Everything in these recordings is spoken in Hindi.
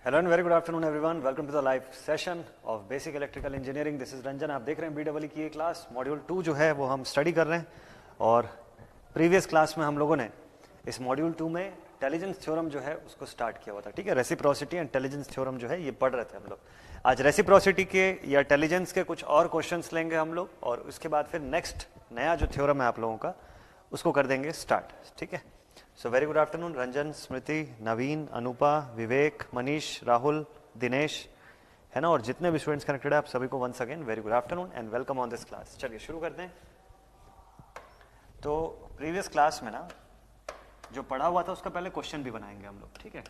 Hello and very good afternoon everyone, welcome to the live session of basic electrical engineering. This is Ranjan. आप देख रहे हैं BEE की ये क्लास मॉड्यूल 2 जो है वो हम स्टडी कर रहे हैं। और प्रीवियस क्लास में हम लोगों ने इस मॉड्यूल 2 में इंटेलिजेंस थ्योरम जो है उसको स्टार्ट किया हुआ था। ठीक है, रेसिप्रोसिटी एंड इंटेलिजेंस थ्योरम जो है ये पढ़ रहे थे हम लोग। आज रेसिप्रोसिटी के या इंटेलिजेंस के कुछ और क्वेश्चंस लेंगे हम लोग, और उसके बाद फिर नेक्स्ट नया जो थ्योरम है आप लोगों का उसको कर देंगे स्टार्ट। ठीक है, so very good afternoon Ranjan, Smriti, Naveen, Anupa, Vivek, Manish, Rahul, Dinesh, है ना, और जितने भी स्टूडेंट्स कनेक्टेड है आप सभी को once again very good afternoon and welcome on this class. चलिए शुरू करते हैं। तो प्रीवियस क्लास में ना जो पढ़ा हुआ था उसका पहले क्वेश्चन भी बनाएंगे हम लोग। ठीक है,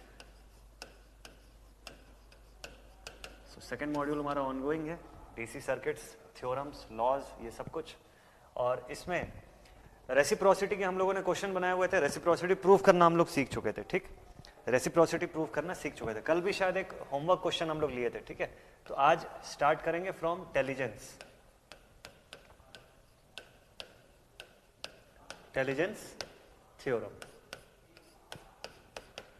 सो सेकेंड मॉड्यूल हमारा ऑनगोइंग है, डीसी सर्किट्स, थ्योरम्स, लॉज, ये सब कुछ। और इसमें रेसिप्रोसिटी के हम लोगों ने क्वेश्चन बनाए हुए थे। रेसिप्रोसिटी प्रूव करना हम लोग सीख चुके थे। ठीक, रेसिप्रोसिटी प्रूव करना सीख चुके थे। कल भी शायद एक होमवर्क क्वेश्चन हम लोग लिए थे। ठीक है, तो आज स्टार्ट करेंगे फ्रॉम इंटेलिजेंस थ्योरम।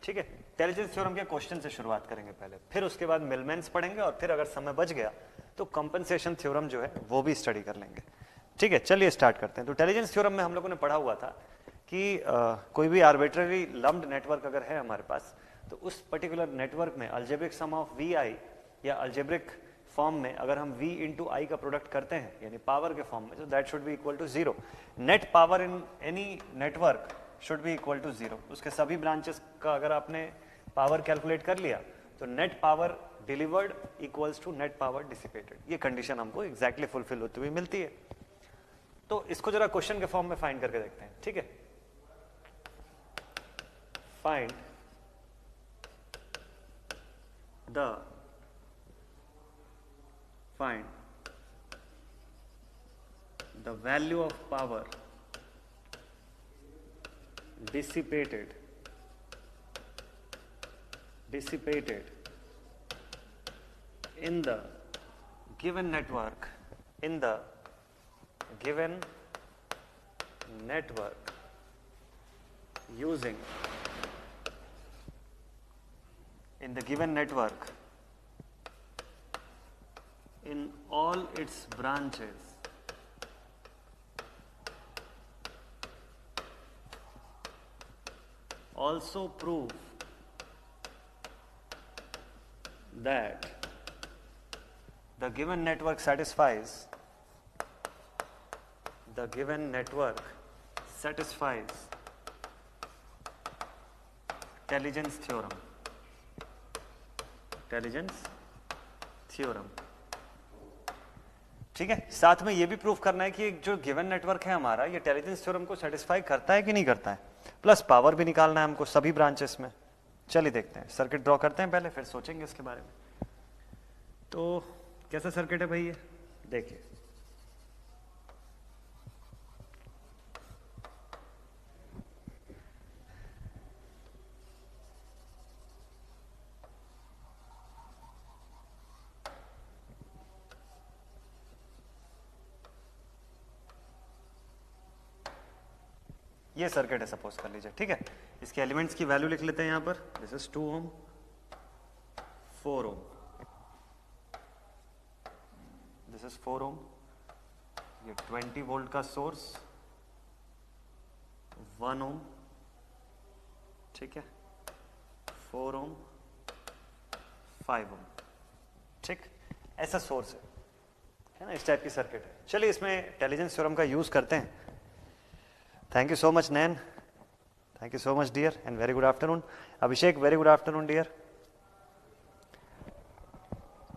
ठीक है, इंटेलिजेंस थ्योरम के क्वेश्चन से शुरुआत करेंगे पहले, फिर उसके बाद मिलमेंस पढ़ेंगे, और फिर अगर समय बच गया तो कंपनसेशन थ्योरम जो है वो भी स्टडी कर लेंगे। ठीक है, चलिए स्टार्ट करते हैं। तो इंटेलिजेंस थ्योरम में हम लोगों ने पढ़ा हुआ था कि कोई भी आर्बिट्ररी लम्प्ड नेटवर्क अगर है हमारे पास, तो उस पर्टिकुलर नेटवर्क में अल्जेब्रिक सम ऑफ वी आई या अल्जेब्रिक फॉर्म में अगर हम v इंटू आई का प्रोडक्ट करते हैं यानी पावर के फॉर्म में, तो that should be equal to 0। Net power in any network should be equal to 0। उसके सभी ब्रांचेस का अगर आपने पावर कैलकुलेट कर लिया तो net power delivered equals to net power dissipated. ये कंडीशन हमको एग्जैक्टली फुलफिल होती हुई मिलती है। तो इसको जरा क्वेश्चन के फॉर्म में फाइंड करके देखते हैं। ठीक है, find the value of power dissipated in the given network using in the given network in all its branches also prove that the given network satisfies intelligence theorem. ठीक है, साथ में ये भी प्रूफ करना है कि जो गिवन नेटवर्क है हमारा ये इंटेलिजेंस थ्योरम को सेटिस्फाई करता है कि नहीं करता है, प्लस पावर भी निकालना है हमको सभी ब्रांचेस में। चलिए देखते हैं, सर्किट ड्रॉ करते हैं पहले, फिर सोचेंगे इसके बारे में। तो कैसा सर्किट है भाई ये देखिए। ये सर्किट है सपोज कर लीजिए। ठीक है, इसके एलिमेंट्स की वैल्यू लिख लेते हैं यहाँ पर। This is 2 ohm, 4 ohm, this is 4 ohm, ये 20 वोल्ट का सोर्स, 1 ओम, ठीक है, 4 ओम, 5 ओम। ठीक, ऐसा सोर्स है ना, इस टाइप की सर्किट है। चलिए इसमें इंटेलिजेंस थ्योरम का यूज करते हैं। Thank you so much Nain, thank you so much dear and very good afternoon. Abhishek, very good afternoon dear.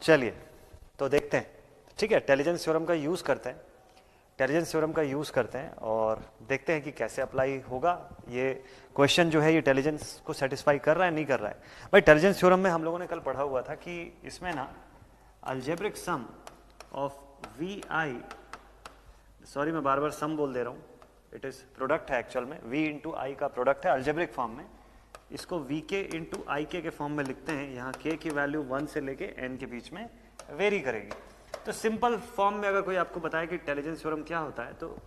चलिए तो देखते हैं। ठीक है, इंटेलिजेंस थ्योरम का यूज करते हैं, और देखते हैं कि कैसे अप्लाई होगा। ये क्वेश्चन जो है ये इंटेलिजेंस को सेटिस्फाई कर रहा है नहीं कर रहा है। भाई इंटेलिजेंस थ्योरम में हम लोगों ने कल पढ़ा हुआ था कि इसमें ना algebraic sum of v i, sorry मैं बार बार सम बोल दे रहा हूं, इट इज प्रोडक्ट है एक्चुअल में, v इंटू आई का प्रोडक्ट है अल्जेब्रिक फॉर्म में। इसको vk इंटू आई के फॉर्म में लिखते हैं। यहाँ k की वैल्यू 1 से लेके n के बीच में वेरी करेगी। तो सिंपल फॉर्म में अगर कोई आपको बताए कि इंटेलिजेंस थ्योरम क्या होता है, तो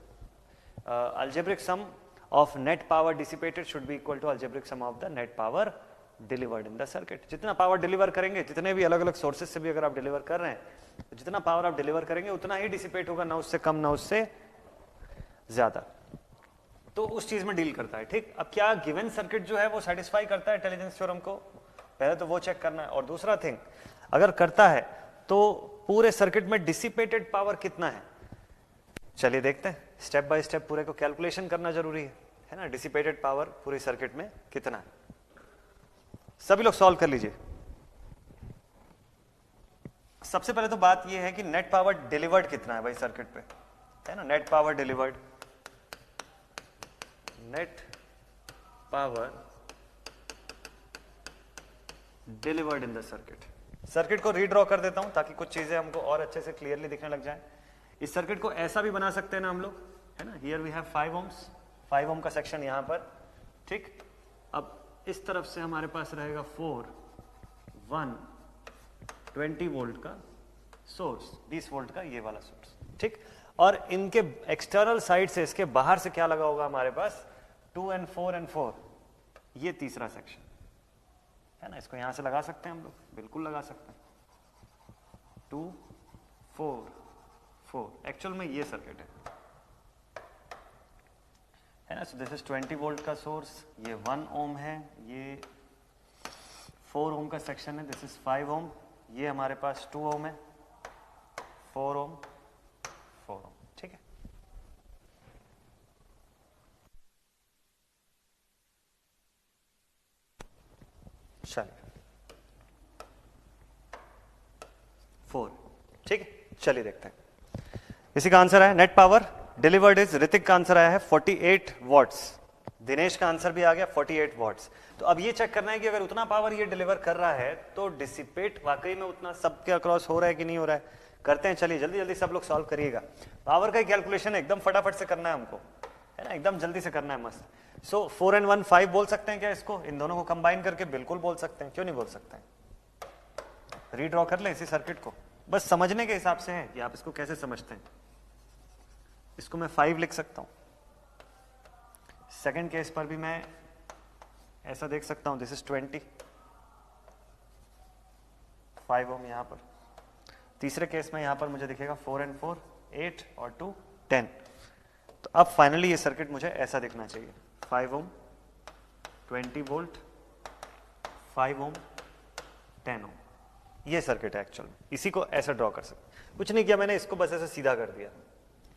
algebraic sum of net power dissipated should be equal to algebraic sum of the net power delivered in the circuit. जितना पावर डिलीवर करेंगे, जितने भी अलग अलग सोर्सेज से भी अगर आप डिलीवर कर रहे हैं, तो जितना पावर आप डिलीवर करेंगे उतना ही डिसिपेट होगा, ना उससे कम ना उससे ज्यादा। तो उस चीज में डील करता है। ठीक, अब क्या गिवन सर्किट जो है वो सेटिस्फाई करता है इंटेलिजेंस थ्योरम को, पहले तो वो चेक करना है। और दूसरा थिंग, अगर करता है तो पूरे सर्किट में डिसिपेटेड पावर कितना है, चलिए देखते हैं। स्टेप बाय स्टेप पूरे को कैलकुलेशन करना जरूरी है ना। डिसिपेटेड पावर पूरी सर्किट में कितना है, सभी लोग सॉल्व कर लीजिए। सबसे पहले तो बात यह है कि नेट पावर डिलीवर्ड कितना है भाई सर्किट पे, है ना। Net power delivered, net power delivered in the circuit. Circuit को रीड्रॉ कर देता हूं ताकि कुछ चीजें हमको और अच्छे से क्लियरली दिखने लग जाए। इस सर्किट को ऐसा भी बना सकते हैं ना हम लोग, है ना। Here we have 5 ohms, 5 ohm का सेक्शन यहां पर। ठीक, अब इस तरफ से हमारे पास रहेगा 4 1 20 वोल्ट का सोर्स, 20 वोल्ट का ये वाला सोर्स। ठीक, और इनके एक्सटर्नल साइड से, इसके बाहर से क्या लगा होगा हमारे पास, 2 and 4 and 4, ये तीसरा सेक्शन है ना। इसको यहां से लगा सकते हैं हम लोग, बिल्कुल लगा सकते हैं। 2 4 4, एक्चुअल में ये सर्किट है ना। सो दिस इज 20 वोल्ट का सोर्स, ये 1 ohm है, ये 4 ohm का सेक्शन है, दिस इज 5 ohm, ये हमारे पास 2 ohm है, 4 ohm 4 ohm। ठीक है, चलिए 4। ठीक है, चलिए देखते हैं। इसी का आंसर है net power delivered is, Hrithik का आंसर आया है 48 वॉट्स, दिनेश का आंसर भी आ गया 48 वॉट्स। तो अब ये चेक करना है कि अगर उतना पावर ये डिलीवर कर रहा है तो डिसिपेट वाकई में उतना सबके अक्रॉस हो रहा है कि नहीं हो रहा है। करते हैं, चलिए जल्दी जल्दी सब लोग सॉल्व करिएगा। पावर का कैलकुलेशन एकदम फटाफट से करना है हमको, है ना, एकदम जल्दी से करना है, मस्त। सो 4 and 1 5 बोल सकते हैं क्या इसको, इन दोनों को कंबाइन करके? बिल्कुल बोल सकते हैं, क्यों नहीं बोल सकते हैं। रीड्रॉ कर ले इसी सर्किट को, बस समझने के हिसाब से है कि आप इसको कैसे समझते हैं। इसको मैं 5 लिख सकता हूं। सेकंड केस पर भी मैं ऐसा देख सकता हूं, दिस इज 20, 5 ohm यहां पर। तीसरे केस में यहां पर मुझे दिखेगा 4 and 4 8 और 2 10। तो अब फाइनली ये सर्किट मुझे ऐसा दिखना चाहिए, 5 ohm 20 वोल्ट, 5 ohm 10 ohm, ये सर्किट है एक्चुअल में। इसी को ऐसा ड्रॉ कर सकते, कुछ नहीं किया मैंने, इसको बस ऐसे सीधा कर दिया,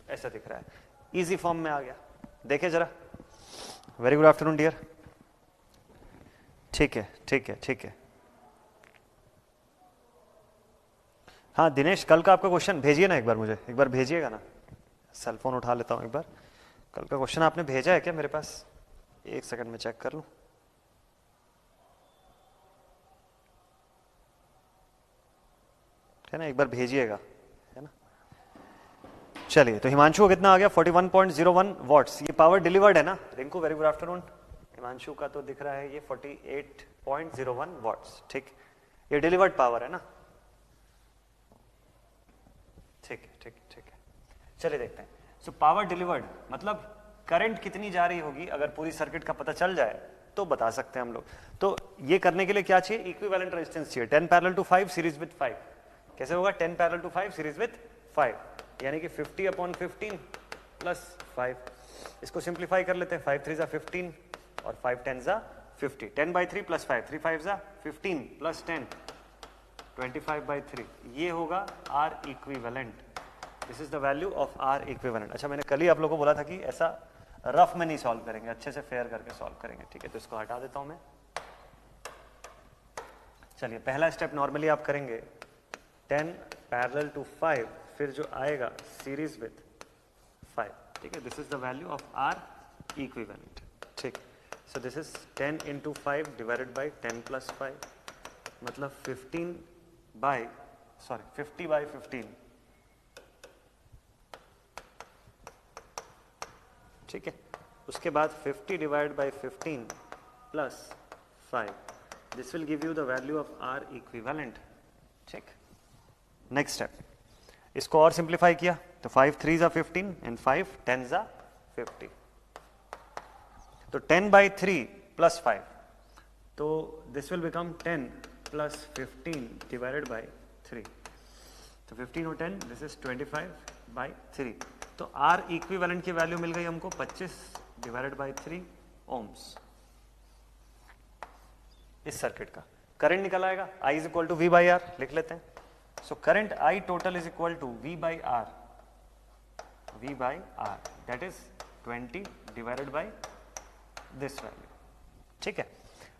ऐसा दिख रहा है, इजी फॉर्म में आ गया। देखे जरा। Very good afternoon dear. ठीक है ठीक है ठीक है। हाँ दिनेश, कल का आपका क्वेश्चन भेजिए ना एक बार, मुझे एक बार भेजिएगा ना, सेल फोन उठा लेता हूं एक बार। कल का क्वेश्चन आपने भेजा है क्या मेरे पास? एक सेकंड में चेक कर लूं। है ना, एक बार भेजिएगा, है ना। चलिए, तो हिमांशु को कितना आ गया? 41.01 वॉट्स। ये पावर डिलीवर्ड है ना। Rinku very good afternoon. Himanshu का तो दिख रहा है ये 48.01 वॉट्स। ठीक, ये डिलीवर्ड पावर है ना। ठीक है ठीक है ठीक है। चलिए देखते हैं। सो पावर डिलीवर्ड मतलब करंट कितनी जा रही होगी, अगर पूरी सर्किट का पता चल जाए तो बता सकते हैं हम लोग। तो ये करने के लिए क्या चाहिए? इक्विवेलेंट रेजिस्टेंस चाहिए। 10 पैरेलल टू 5 सीरीज विद 5। कैसे होगा? 10 पैरेलल टू 5 सीरीज विद 5, यानी कि 50/15 प्लस 5। इसको सिंप्लीफाई कर लेते हैं। 5 3 15 और 5 10 50। 10/3 प्लस 5, 3 5 15 प्लस 10 25/3। ये होगा R equivalent. This is the value of R equivalent. अच्छा, मैंने कल ही आप लोगों को बोला था कि ऐसा रफ में नहीं सॉल्व करेंगे, अच्छे से फेयर करके सॉल्व करेंगे। ठीक है, तो इसको हटा देता हूं मैं। चलिए, पहला स्टेप नॉर्मली आप करेंगे 10 पैरेलल टू 5, फिर जो आएगा सीरीज विद 5। ठीक है, this is the value of R equivalent. ठीक, so this is 10 into 5 divided by 10 + 5, मतलब 50/15। ठीक है, उसके बाद 50 divide by 15 plus 5, this will give you the value of R equivalent. ठीक, नेक्स्ट स्टेप, इसको और सिंप्लीफाई किया तो 5 3 15 एंड 5 10 50। तो 10/3 प्लस 5, तो this will become 10 plus 15 divided by 3, तो 15 और 10 दिस इज 25/3। तो आर इक्विवेलेंट की वैल्यू मिल गई हमको 25 डिवाइडेड बाई 3 ओम्स इस सर्किट का। करंट निकल आएगा I is equal to V by R, लिख लेते हैं। So current I total is equal to V by R, that is 20 divided by this value, ठीक है।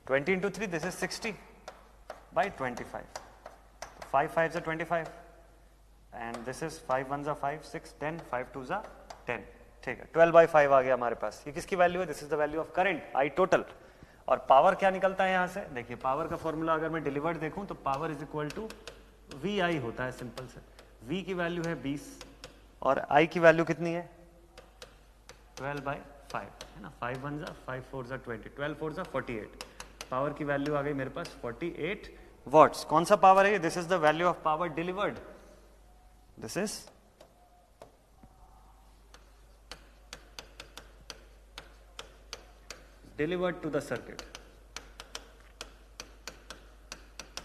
20 into 3 this is 60 by 25, 5 5 is 25 and this is 5 1 is 5 6 10 5 2 is 10, ठीक है। 12/5 आ गया हमारे पास। ये किसकी वैल्यू है? This is the value of current I total. और पावर क्या निकलता है यहां से? देखिए पावर का फॉर्मूला अगर मैं डिलीवर्ड देखूं तो power is equal to VI होता है, सिंपल से। V की वैल्यू है 20 और I की वैल्यू कितनी है? 12/5 है ना। 5 1 is 5 4 is 20, 12 4 is 48। पावर की वैल्यू आ गई मेरे पास 48 वॉट्स। कौन सा पावर है? This is the value of power delivered, this is delivered to the circuit,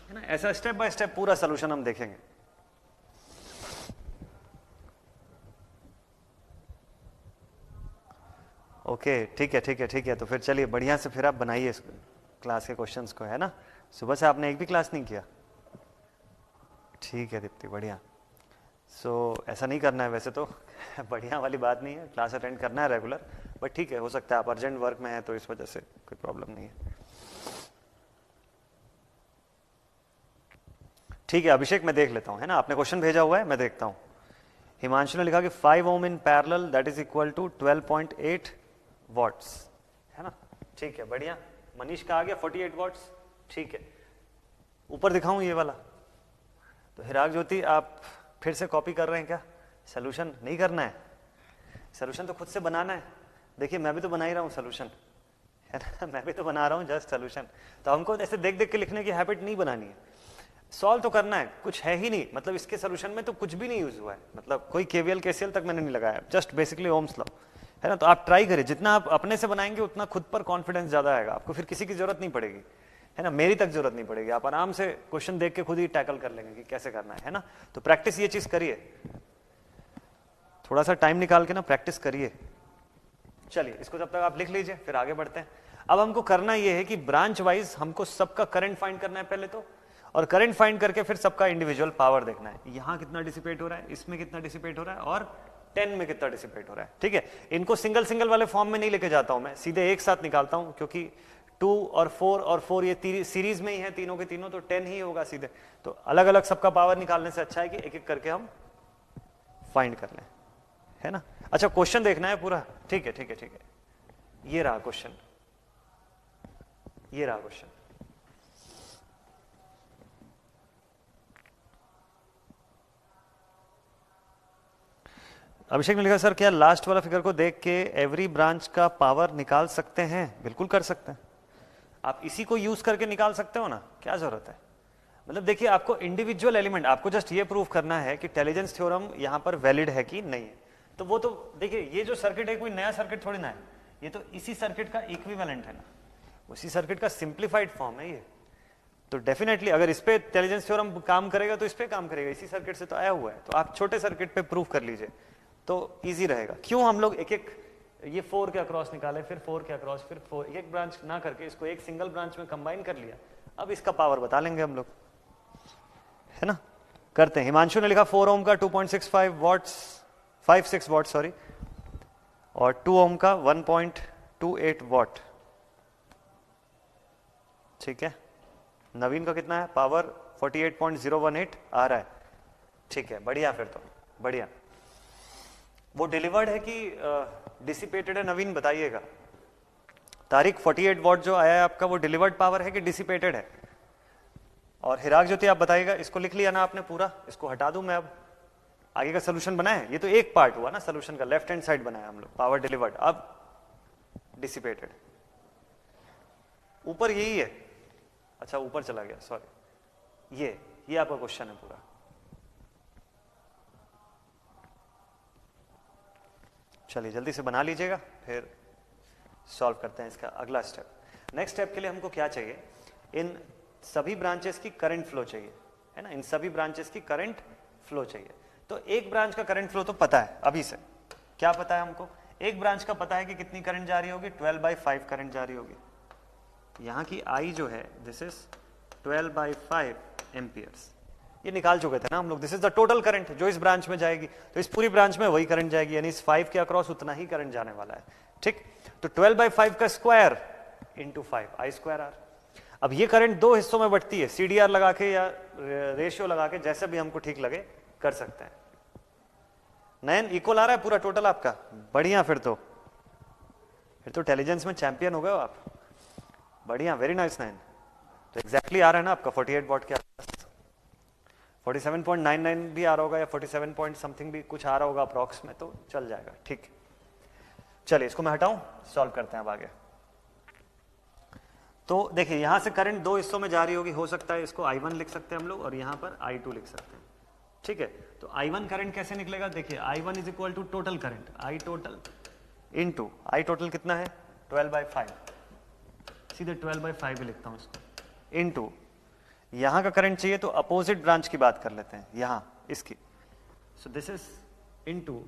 है ना। ऐसा स्टेप बाय स्टेप पूरा सोल्यूशन हम देखेंगे। ओके ठीक है ठीक है ठीक है। तो फिर चलिए बढ़िया से फिर आप बनाइए इस क्लास के क्वेश्चंस को, है ना। सुबह से आपने एक भी क्लास नहीं किया, ठीक है दीप्ति, बढ़िया। सो ऐसा नहीं करना है वैसे तो बढ़िया वाली बात नहीं है, क्लास अटेंड करना है रेगुलर, बट ठीक है, हो सकता है आप अर्जेंट वर्क में है तो इस वजह से कोई प्रॉब्लम नहीं है। ठीक है अभिषेक, मैं देख लेता हूँ, है ना। आपने क्वेश्चन भेजा हुआ है, मैं देखता हूँ। हिमांशु ने लिखा कि 5 ohm in parallel that is equal to 12.8 watts, है ना। ठीक है बढ़िया। मनीष का आ गया 48 वॉट्स, ठीक है। ऊपर दिखाऊं ये वाला? तो हिराग ज्योति आप फिर से कॉपी कर रहे हैं क्या? सोल्यूशन नहीं करना है, सोल्यूशन तो खुद से बनाना है। देखिए मैं भी तो बना ही रहा हूँ सोल्यूशन, है ना, मैं भी तो बना रहा हूँ जस्ट सोल्यूशन। तो हमको ऐसे देख देख के लिखने की हैबिट नहीं बनानी है, सॉल्व तो करना है। कुछ है ही नहीं, मतलब इसके सोल्यूशन में तो कुछ भी नहीं यूज हुआ है, मतलब कोई KVL KCL तक मैंने नहीं लगाया, जस्ट बेसिकली ओम्स लॉ, है ना। तो आप ट्राई करिए, जितना आप अपने से बनाएंगे उतना खुद पर कॉन्फिडेंस ज्यादा आएगा, आपको फिर किसी की जरूरत नहीं पड़ेगी, है ना। मेरी तक जरूरत नहीं पड़ेगी, आप आराम से क्वेश्चन देख के खुद ही टैकल कर लेंगे कि कैसे करना है ना। तो प्रैक्टिस ये चीज करिए, थोड़ा सा टाइम निकाल के ना प्रैक्टिस करिए। चलिए इसको जब तक आप लिख लीजिए, फिर आगे बढ़ते हैं। अब हमको करना ये है कि ब्रांच वाइज हमको सबका करंट फाइंड करना है पहले तो, और करंट फाइंड करके फिर सबका इंडिविजुअल पावर देखना है। यहां कितना डिसिपेट हो रहा है, इसमें कितना डिसिपेट हो रहा है, और 10 में कितना डिसिपेट हो रहा है, ठीक है। इनको सिंगल सिंगल वाले फॉर्म में नहीं लेके जाता हूं मैं, सीधे एक साथ निकालता हूं, क्योंकि 2 और 4 ये सीरीज में ही है तीनों के तीनों, तो 10 ही होगा सीधे। तो अलग अलग सबका पावर निकालने से अच्छा है कि एक एक करके हम फाइंड कर लें, है ना। अच्छा क्वेश्चन देखना है पूरा, ठीक है ठीक है ठीक है। ये रहा क्वेश्चन, ये रहा क्वेश्चन। अभिषेक ने लिखा सर क्या लास्ट वाला फिगर को देख के एवरी ब्रांच का पावर निकाल सकते हैं? बिल्कुल कर सकते हैं, आप इसी को यूज करके निकाल सकते हो ना, क्या जरूरत है। मतलब देखिए आपको इंडिविजुअल एलिमेंट, आपको जस्ट ये प्रूव करना है कि टेलिजेंस थ्योरम यहां पर वैलिड है कि नहीं है। तो वो तो देखिए ये जो सर्किट है कोई नया सर्किट थोड़ी ना है, ये तो इसी सर्किट का इक्विवेलेंट है ना, उसी सर्किट का सिंप्लीफाइड फॉर्म है ये। तो डेफिनेटली अगर इस पे इंटेलिजेंस थ्योरम काम करेगा तो इस पे काम करेगा, इसी सर्किट से तो आया हुआ है। तो आप छोटे सर्किट पे प्रूव कर लीजिए तो इजी रहेगा। क्यों हम लोग एक एक ये 4 के अक्रॉस निकाले, फिर 4 के अक्रॉस, फिर 4, एक ब्रांच ना करके इसको एक सिंगल ब्रांच में कंबाइन कर लिया। अब इसका पावर बता लेंगे हम लोग, है ना। करते हैं। हिमांशु ने लिखा 4 ओम का 2.65 वॉट्स 56 वॉट सॉरी, और 2 ओम का 1.28 वॉट, ठीक है। नवीन का कितना है पावर? 48.018 आ रहा है, ठीक है बढ़िया। फिर तो बढ़िया। वो डिलीवर्ड है कि डिसिपेटेड है? नवीन बताइएगा। तारीख 48 वॉट जो आया है आपका, वो डिलीवर्ड पावर है कि डिसिपेटेड है? और हिराग ज्योति आप बताइएगा। इसको लिख लिया ना आपने पूरा, इसको हटा दूं मैं, अब आगे का सोल्यूशन बनाए। ये तो एक पार्ट हुआ ना सोल्यूशन का, लेफ्ट हैंड साइड बनाया हम लोग, पावर डिलीवर्ड, अब डिसिपेटेड। ऊपर यही है, अच्छा ऊपर चला गया सॉरी, ये आपका क्वेश्चन है पूरा। चलिए जल्दी से बना लीजिएगा, फिर सॉल्व करते हैं इसका अगला स्टेप। नेक्स्ट स्टेप के लिए हमको क्या चाहिए? इन सभी ब्रांचेस की करंट फ्लो चाहिए, है ना, इन सभी ब्रांचेस की करंट फ्लो चाहिए। तो एक ब्रांच का करंट फ्लो तो पता है अभी से, क्या पता है हमको, एक ब्रांच का पता है कि कितनी करंट जा रही होगी, 12/5 करंट जा रही होगी। यहाँ की आई जो है दिस इज 12/5 एम्पियर्स, ये निकाल चुके थे ना हम लोग। This is the total current जो इस ब्रांच में जाएगी, तो इस पूरी ब्रांच में वही करंट जाएगी, यानी इस 5 के अक्रॉस उतना ही करंट जाने वाला है, ठीक। तो 12/5 का square into 5 I square R. अब ये करंट दो हिस्सों में बढ़ती है, सीडीआर लगा के या रेशियो लगा के, जैसे भी हमको ठीक लगे कर सकते हैं। नयन इक्वल आ रहा है पूरा टोटल आपका, बढ़िया। फिर तो इंटेलिजेंस में चैंपियन हो गए हो आप, बढ़िया, वेरी नाइस नयन। तो एग्जैक्टली आ रहा है ना आपका 48 वॉट के आसपास, 47.99 भी आ रहा होगा या 47 पॉइंट समथिंग भी कुछ आ रहा होगा अप्रॉक्स में, तो चल जाएगा, ठीक। चलिए इसको मैं हटाऊं, सॉल्व करते हैं अब आगे। तो देखिए यहां से करंट दो हिस्सों में जा रही होगी, हो सकता है इसको I1 लिख सकते हैं हम लोग और यहां पर I2 लिख सकते हैं, ठीक है। तो I1 करंट कैसे निकलेगा, देखिए I1 is equal to total current, I total into I total कितना है 12/5, सीधे 12/5 ही लिखता हूं इसको, इनटू यहां का करंट चाहिए तो अपोजिट ब्रांच की बात कर लेते हैं, यहां इसकी। So this is into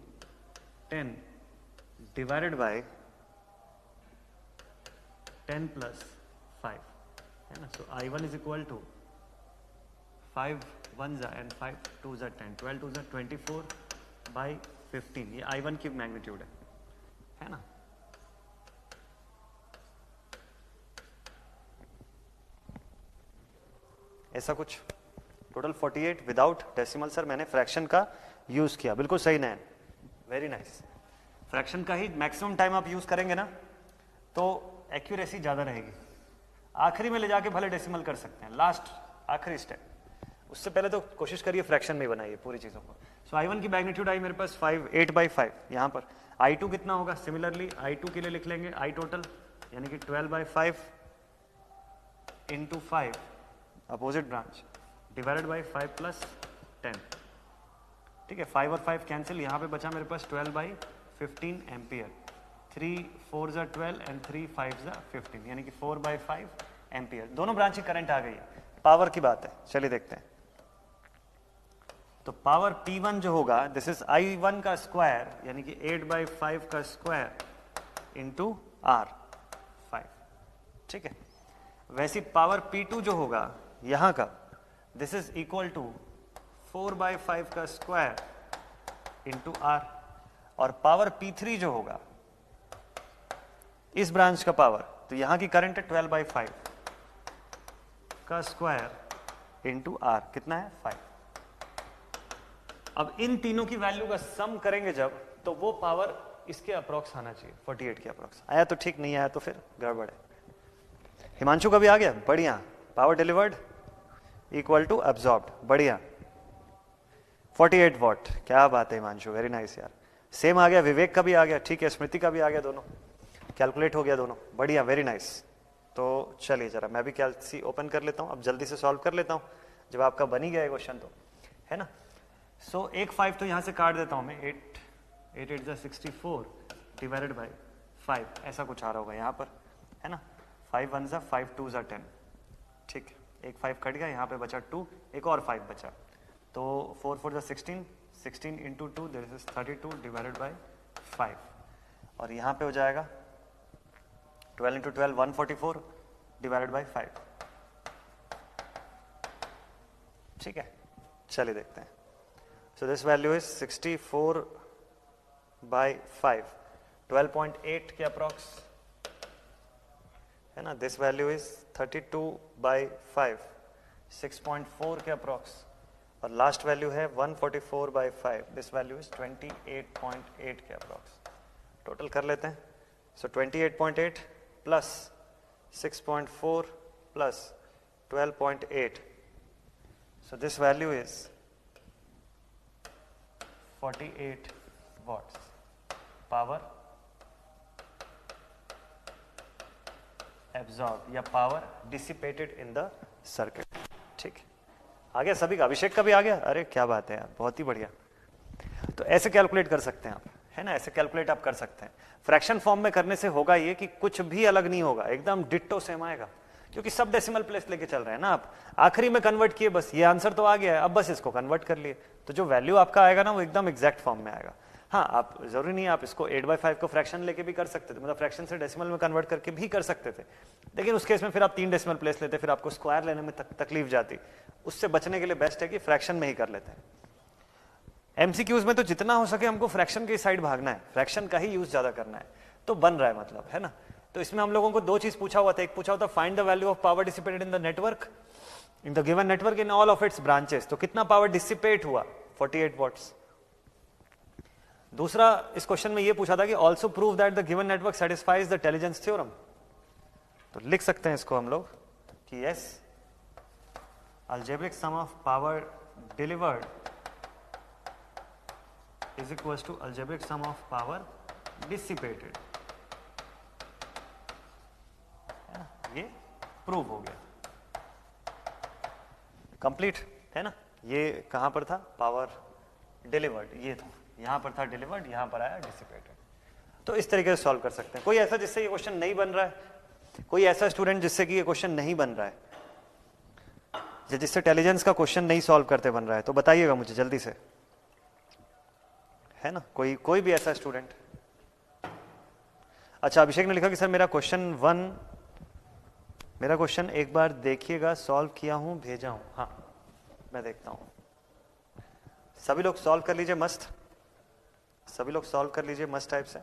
10 divided by 10 plus 5, है ना। So I1 is equal to 5 1 and 5 2 10, 12 2 24/15, ये I1 की मैग्नीट्यूड है ना। ऐसा कुछ टोटल 48 विदाउट डेसिमल। सर मैंने फ्रैक्शन का यूज किया, बिल्कुल सही नैन, वेरी नाइस। फ्रैक्शन का ही मैक्सिमम टाइम आप यूज करेंगे ना तो एक्यूरेसी ज्यादा रहेगी। आखिरी में ले जाके भले डेसिमल कर सकते हैं, लास्ट आखिरी स्टेप, उससे पहले तो कोशिश करिए फ्रैक्शन में बनाइए पूरी चीजों को। सो I1 की मैग्नीट्यूड आई मेरे पास 8/5, यहाँ पर I2 कितना होगा, सिमिलरली I2 के लिए लिख लेंगे I टोटल यानी कि 12/5 into 5 opposite branch divided bye 5 plus 10, ठीक है। 5 और 5 कैंसिल, यहाँ पे बचा मेरे पास 12/15 एम्पियर, 3 4 ज़ा 12 एंड 3 5 ज़ा 15, यानी कि 4/5 एम्पियर। दोनों ब्रांच की करंट आ गई है, पावर की बात है, चलिए देखते हैं। तो पावर P1 जो होगा दिस इज I1 का स्क्वायर यानी कि 8/5 का स्क्वायर इंटू R5, ठीक है। वैसी पावर P2 जो होगा यहां का दिस इज इक्वल टू 4/5 का स्क्वायर इंटू R, और पावर P3 जो होगा इस ब्रांच का पावर, तो यहां की करंट है 12/5 का स्क्वायर इंटू R, कितना है 5। अब इन तीनों की वैल्यू का सम करेंगे जब, तो वो पावर इसके अप्रॉक्स आना चाहिए, 48 के अप्रॉक्स। आया तो ठीक, नहीं आया तो फिर गड़बड़ है। हिमांशु का भी आ गया, बढ़िया। Power delivered equal to absorbed, बढ़िया, 48 वॉट, क्या बात है हिमांशु, वेरी नाइस यार। सेम आ गया, विवेक का भी आ गया, ठीक है, स्मृति का भी आ गया, दोनों कैलकुलेट हो गया दोनों, बढ़िया, वेरी नाइस। तो चलिए जरा मैं भी कैलसी ओपन कर लेता हूँ, अब जल्दी से सॉल्व कर लेता हूँ, जब आपका बन ही गया है क्वेश्चन तो, है ना। सो 1 5 तो यहाँ से काट देता हूँ मैं, 8 8 ज़ा 64 डिवाइडेड बाई 5, ऐसा कुछ आ रहा होगा यहाँ पर, है ना। 5 1 ज़ा 5 2 ज़ा 10, ठीक, एक 5 कट गया, यहाँ पे बचा 2, एक और 5 बचा, तो 4 4 ज़ा 16, 16 into 2 this is 32 divided by 5, और यहाँ पे हो जाएगा 12 इंटू 12 144 डिवाइडेड बाई 5, ठीक है। चलिए देखते हैं। सो दिस वैल्यू इज 64/5, 12.8 के अप्रॉक्स, है ना। दिस वैल्यू इज 32/5, 6.4 के अप्रॉक्स, और लास्ट वैल्यू है 144/5, दिस वैल्यू इज 28.8 के अप्रॉक्स। टोटल कर लेते हैं। सो 28.8 plus 6.4 plus 12.8, so this value is 48 watts power absorbed या power dissipated in the circuit, ठीक। आ गया सभी का, अभिषेक का भी आ गया, अरे क्या बात है यार, बहुत ही बढ़िया। तो ऐसे कैलकुलेट कर सकते हैं आप, है ना, ऐसे कैलकुलेट आप कर सकते हैं। फ्रैक्शन फॉर्म में करने से होगा ये कि कुछ भी अलग नहीं होगा, एकदम डिट्टो सेम आएगा, क्योंकि सब डेसिमल प्लेस लेके चल रहे हैं ना आप, आखिरी में कन्वर्ट किए, बस ये आंसर तो आ गया है, अब बस इसको कन्वर्ट कर लिए, तो जो वैल्यू आपका आएगा ना वो एकदम एग्जैक्ट फॉर्म में आएगा। हाँ, आप जरूरी नहीं है आप इसको 8/5 को फ्रैक्शन लेके भी कर सकते थे, मतलब फ्रैक्शन से डेसिमल में कन्वर्ट करके भी कर सकते थे, लेकिन उस केस में फिर आप 3 डेसिमल प्लेस लेते, फिर आपको स्क्वायर लेने में तकलीफ जाती। उससे बचने के लिए बेस्ट है कि फ्रैक्शन में ही कर लेते हैं। एमसीक्यूज में तो जितना हो सके हमको फ्रैक्शन की साइड भागना है, फ्रैक्शन का ही यूज ज्यादा करना है, तो बन रहा है मतलब, है ना। तो इसमें हम लोगों को 2 चीज पूछा हुआ था, एक पूछा हुआ था find the value of power dissipated in the network, in the given network in all of its branches, तो कितना पावर डिसिपेट हुआ, 48 वॉट्स। दूसरा इस क्वेश्चन में ये पूछा था कि also prove that the given network satisfies the intelligence theorem, तो लिख सकते हैं इसको हम लोग कि yes, algebraic sum of power delivered is equals to algebraic sum of power dissipated, ये प्रूव हो गया, कंप्लीट है ना। ये कहां पर था, पावर डिलीवर्ड, ये था, यहां पर था डिलीवर्ड, यहां पर आया डिसिपेटेड। तो इस तरीके से सॉल्व कर सकते हैं। कोई ऐसा जिससे ये क्वेश्चन नहीं बन रहा है, कोई ऐसा स्टूडेंट जिससे कि ये क्वेश्चन नहीं बन रहा है, जिससे इंटेलिजेंस का क्वेश्चन नहीं सॉल्व करते बन रहा है, तो बताइएगा मुझे जल्दी से, है ना। कोई भी ऐसा स्टूडेंट। अच्छा, अभिषेक ने लिखा कि सर मेरा क्वेश्चन एक बार देखिएगा, सॉल्व किया हूं, भेजा हूं। हाँ, मैं देखता हूं। सभी लोग सॉल्व कर लीजिए, मस्त, सभी लोग सॉल्व कर लीजिए मस्त टाइप से।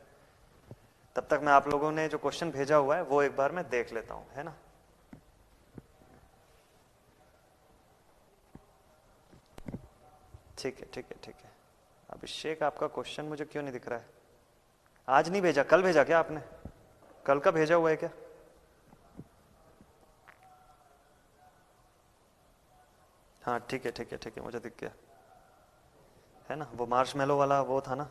तब तक मैं आप लोगों ने जो क्वेश्चन भेजा हुआ है वो एक बार मैं देख लेता हूं, है ना। ठीक है ठीक है ठीक है। अभिषेक, आपका क्वेश्चन मुझे क्यों नहीं दिख रहा है? आज नहीं भेजा, कल भेजा क्या आपने? कल का भेजा हुआ है क्या? हाँ ठीक है ठीक है ठीक है, मुझे दिख गया, है ना। वो मार्शमेलो वाला वो था ना,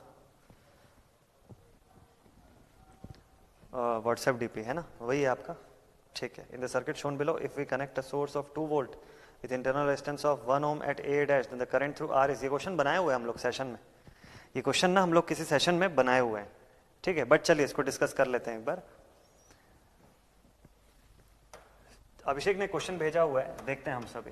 व्हाट्सएप डीपी, है ना, वही है आपका। ठीक है। In the circuit shown below, if we connect a source of 2 volt with internal resistance of 1 ohm at A dash, then the current through R is, ये क्वेश्चन बनाए हुए हैं हम लोग सेशन में, ये क्वेश्चन ना हम लोग किसी सेशन में बनाए हुए हैं, ठीक है। बट चलिए इसको डिस्कस कर लेते हैं एक बार। अभिषेक ने क्वेश्चन भेजा हुआ है, देखते हैं हम सभी।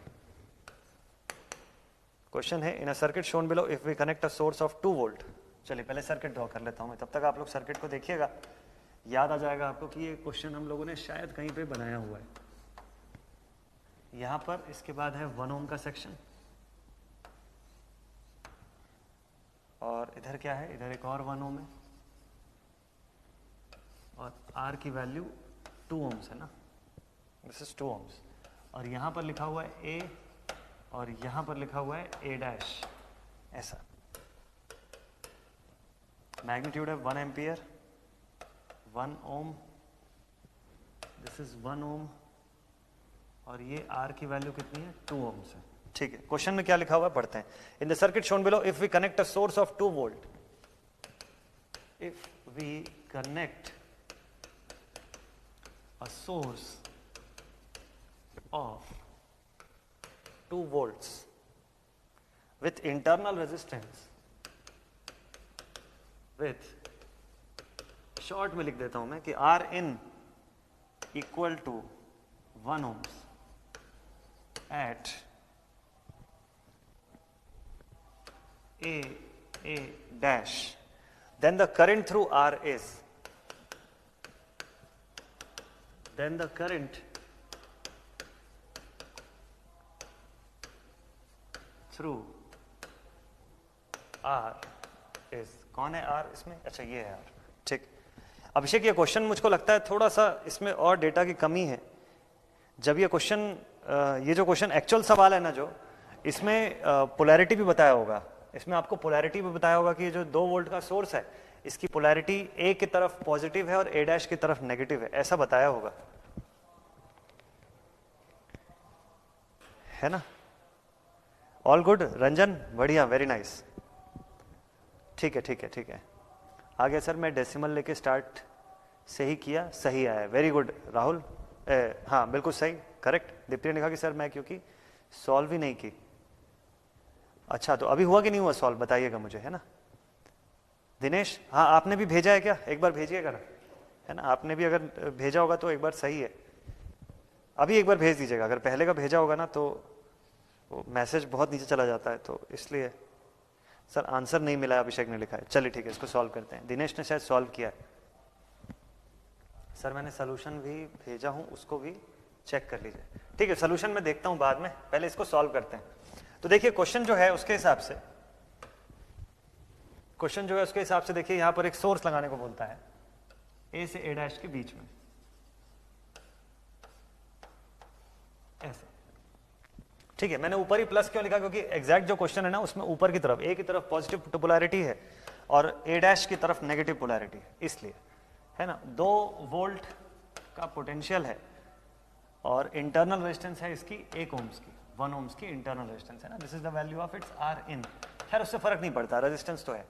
क्वेश्चन है, in a circuit shown below if we connect a source of 2 volt. चलिए पहले सर्किट ड्रॉ कर लेता हूं मैं, तब तक आप लोग सर्किट को देखिएगा, याद आ जाएगा आपको कि ये क्वेश्चन हम लोगों ने शायद कहीं पे बनाया हुआ है। यहां पर इसके बाद है 1 ओम का सेक्शन, और इधर क्या है, इधर एक और 1 ओम है, और R की वैल्यू 2 ओम्स है ना, दिस इज 2 ओम्स, और यहां पर लिखा हुआ है A, और यहां पर लिखा हुआ है A डैश, ऐसा। मैग्नीट्यूड है 1 एम्पियर, 1 ओम, दिस इज 1 ओम, और ये R की वैल्यू कितनी है, 2 ओम्स है, ठीक है। क्वेश्चन में क्या लिखा हुआ है पढ़ते हैं। In the circuit shown below, if we connect a source of 2 volt, if we connect a source of 2 volts with internal resistance, with short में लिख देता हूं मैं कि R in equal to 1 ohms at A dash, then the current through R is, then the current through R is, कौन है R इसमें, अच्छा ये है R, ठीक। अभिषेक, ये क्वेश्चन मुझको लगता है थोड़ा सा इसमें और डेटा की कमी है। जब ये क्वेश्चन, ये जो क्वेश्चन एक्चुअल सवाल है ना, जो इसमें पोलैरिटी भी बताया होगा, इसमें आपको पोलैरिटी भी बताया होगा कि जो 2 वोल्ट का सोर्स है, इसकी पोलैरिटी A की तरफ पॉजिटिव है और A डैश की तरफ नेगेटिव है, ऐसा बताया होगा, है ना। ऑल गुड रंजन, बढ़िया, वेरी नाइस, ठीक है ठीक है ठीक है। आगे सर मैं डेसिमल लेके स्टार्ट से ही किया, सही आया, वेरी गुड राहुल, हाँ बिल्कुल सही, करेक्ट। दीप्ति ने कहा कि सर मैं क्योंकि सॉल्व ही नहीं की। अच्छा, तो अभी हुआ कि नहीं हुआ सॉल्व, बताइएगा मुझे, है ना। दिनेश, हाँ आपने भी भेजा है क्या, एक बार भेजिएगा ना, है ना, आपने भी अगर भेजा होगा तो एक बार सही है, अभी एक बार भेज दीजिएगा, अगर पहले का भेजा होगा ना तो मैसेज बहुत नीचे चला जाता है, तो इसलिए। सर आंसर नहीं मिला, अभिषेक ने लिखा है। चलिए ठीक है, इसको सॉल्व करते हैं। दिनेश ने शायद सॉल्व किया है। सर मैंने सोल्यूशन भी भेजा हूं, उसको भी चेक कर लीजिए। ठीक है, सोल्यूशन मैं देखता हूं बाद में, पहले इसको सॉल्व करते हैं। तो देखिए क्वेश्चन जो है उसके हिसाब से, देखिए यहां पर एक सोर्स लगाने को बोलता है ए से ए डैश के बीच में, ऐसा। ठीक है, मैंने ऊपर ही प्लस क्यों लिखा, क्योंकि एग्जैक्ट जो क्वेश्चन है ना उसमें ऊपर की तरफ, ए की तरफ पॉजिटिव पोलैरिटी है और ए डैश की तरफ नेगेटिव पोलैरिटी है, इसलिए, है ना। 2 वोल्ट का पोटेंशियल है और इंटरनल रेजिस्टेंस है इसकी 1 ओम्स की, 1 ओम्स की इंटरनल रेजिस्टेंस है ना। This is the value of its R in. खैर उससे फर्क नहीं पड़ता, रेजिस्टेंस तो है।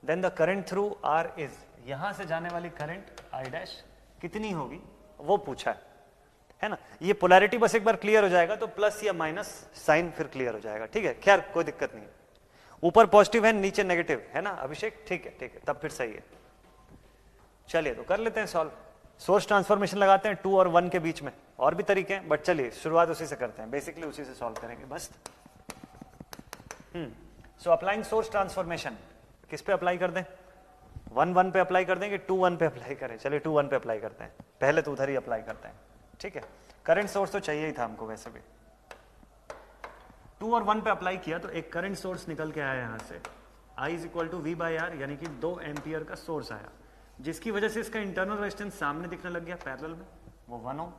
Then the current through R is, यहां से जाने वाली करंट आई डैश कितनी होगी वो पूछा है ना। ये पोलैरिटी बस एक बार क्लियर हो जाएगा तो प्लस या माइनस साइन फिर क्लियर हो जाएगा। ठीक है, खैर कोई दिक्कत नहीं है। ऊपर पॉजिटिव है, नीचे नेगेटिव है ना अभिषेक, ठीक है, तब फिर सही है। चलिए तो कर लेते हैं सॉल्व। सोर्स ट्रांसफॉर्मेशन लगाते हैं 2 और 1 के बीच में, और भी तरीके हैं बट चलिए शुरुआत उसी से करते हैं, बेसिकली उसी से सॉल्व करेंगे बस। सो अप्लाइंग सोर्स ट्रांसफॉर्मेशन, किस पे अप्लाई कर दें? 1 1 पे अप्लाई कर दें कि 2 1 पे अप्लाई करें? चलिए 2 1 पे अप्लाई करते हैं, पहले तो उधर ही अप्लाई करते हैं। ठीक है, करंट सोर्स तो चाहिए ही था हमको वैसे भी। 2 और 1 पे अप्लाई किया तो एक करंट सोर्स निकल के आया यहां से, I is equal to V by R, यानी कि 2 एम्पियर का सोर्स आया, जिसकी वजह से इसका इंटरनल रेजिस्टेंस सामने दिखने लग गया पैरेलल में, वो 1 ओम।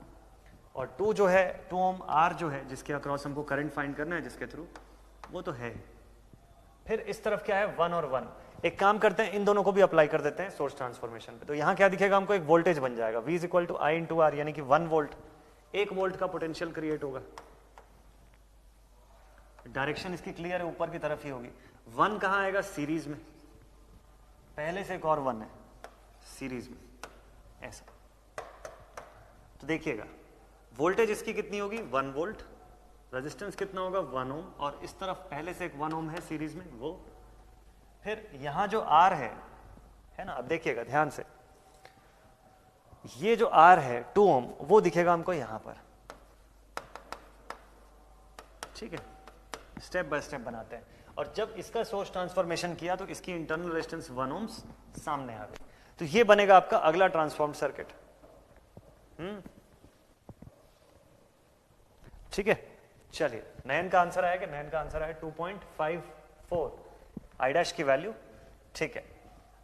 और 2 जो है 2 ओम आर जो है जिसके अक्रॉस हमको करंट फाइंड करना है जिसके थ्रू, वो तो है। फिर इस तरफ क्या है 1 और 1, एक काम करते हैं इन दोनों को भी अप्लाई कर देते हैं सोर्स ट्रांसफॉर्मेशन पे। तो यहां क्या दिखेगा हमको, एक वोल्टेज बन जाएगा, V is equal to I into R, यानी कि 1 वोल्ट, 1 वोल्ट का पोटेंशियल क्रिएट होगा। डायरेक्शन इसकी क्लियर है, ऊपर की तरफ ही होगी। 1 कहां आएगा, सीरीज में, पहले से एक और 1 है सीरीज में, ऐसा। तो देखिएगा वोल्टेज इसकी कितनी होगी 1 वोल्ट, रेजिस्टेंस कितना होगा 1 ओम, और इस तरफ पहले से एक 1 ओम है सीरीज में वो। फिर यहां जो R है ना, अब देखिएगा ध्यान से, ये जो R है 2 ओम वो दिखेगा हमको यहां पर। ठीक है, स्टेप बाय स्टेप बनाते हैं। और जब इसका सोर्स ट्रांसफॉर्मेशन किया तो इसकी इंटरनल रेजिस्टेंस 1 ओम्स सामने आ गई। तो ये बनेगा आपका अगला ट्रांसफॉर्म सर्किट। ठीक है, चलिए नयन का आंसर आया कि, नयन का आंसर आया 2.54 आई डैश की वैल्यू। ठीक है,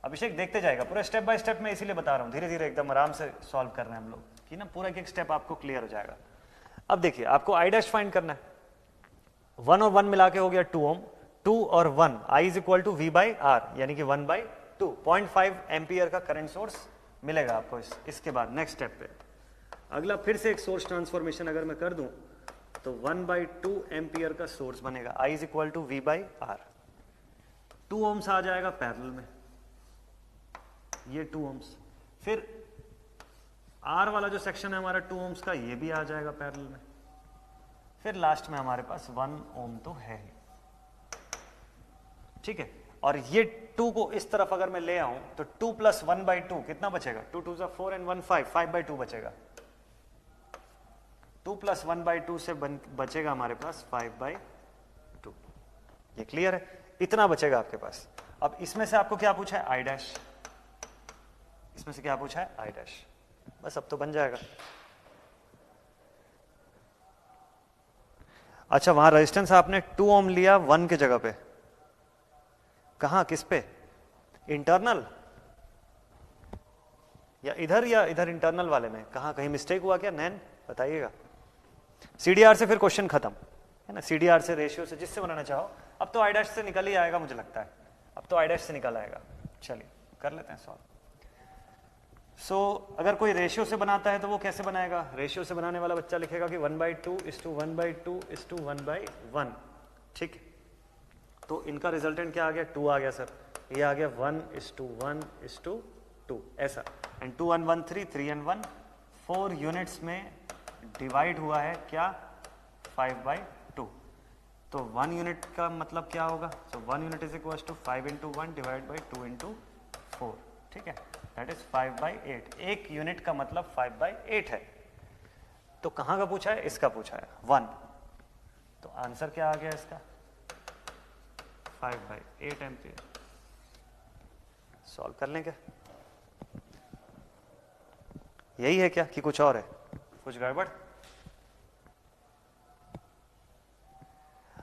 अभिषेक देखते जाएगा पूरा स्टेप बाय स्टेप, मैं इसीलिए बता रहा हूं, धीरे धीरे एकदम आराम से सॉल्व कर रहे हैं हम लोग कि ना, पूरा एक स्टेप आपको क्लियर हो जाएगा। अब देखिए आपको आई डैश फाइंड करना है, 1 और 1 मिला के हो गया 2 ओम, 2 और 1, I is equal to V by R, यानी कि 1/2, 0.5 एम्पियर का करंट सोर्स मिलेगा आपको। इसके बाद नेक्स्ट स्टेप पे अगला फिर से एक सोर्स ट्रांसफॉर्मेशन अगर मैं कर दूं तो 1/2 एम्पियर का सोर्स बनेगा, I is equal to V by R. 2 ohms आ जाएगा पैरेलल में, ये 2 ओम्स। फिर आर वाला जो सेक्शन है हमारा 2 ओम्स का, ये भी आ जाएगा पैरेलल में। फिर लास्ट में हमारे पास 1 ओम तो है ही। ठीक है, और ये 2 को इस तरफ अगर मैं ले आऊं तो 2 प्लस 1/2 कितना बचेगा, 2 2 जा 4 and 1 5, 5/2 बचेगा। 2 प्लस 1/2 से बचेगा हमारे पास 5/2। ये क्लियर है, इतना बचेगा आपके पास। अब इसमें से आपको क्या पूछा है, आई डैश, इसमें से क्या पूछा है, आई डैश, बस अब तो बन जाएगा। अच्छा, वहां रेजिस्टेंस आपने 2 ओम लिया 1 के जगह पे, कहां, किस पे, इंटरनल या इधर इंटरनल वाले में, कहां कहीं मिस्टेक हुआ क्या नैन, बताइएगा। सीडीआर से फिर क्वेश्चन खत्म है ना, सीडीआर से, रेशियो से, जिससे बनाना चाहो। अब तो आई डैश से निकल ही आएगा मुझे लगता है, अब तो आई डैश से निकल आएगा। चलिए कर लेते हैं सॉल्व। सो अगर कोई रेशियो से बनाता है तो वो कैसे बनाएगा, रेशियो से बनाने वाला बच्चा लिखेगा कि 1/2 is to 1/2 is to 1/1। ठीक, तो इनका रिजल्टेंट क्या आ गया, 2 आ गया सर, ये आ गया 1 is to 1 is to 2, ऐसा। एंड 2 and 1 3, 3 and 1 4 यूनिट्स में डिवाइड हुआ है क्या, 5/2। तो 1 यूनिट का मतलब क्या होगा, so 1 unit is equal to 5 into 1 divide by 2 into 4। ठीक है, दैट इज 5/8। 1 यूनिट का मतलब 5/8 है। तो कहां का पूछा है? इसका पूछा है 1, तो आंसर क्या आ गया इसका? 5/8 एम्पियर। सॉल्व कर लें क्या? यही है क्या कि कुछ और है? कुछ गड़बड़?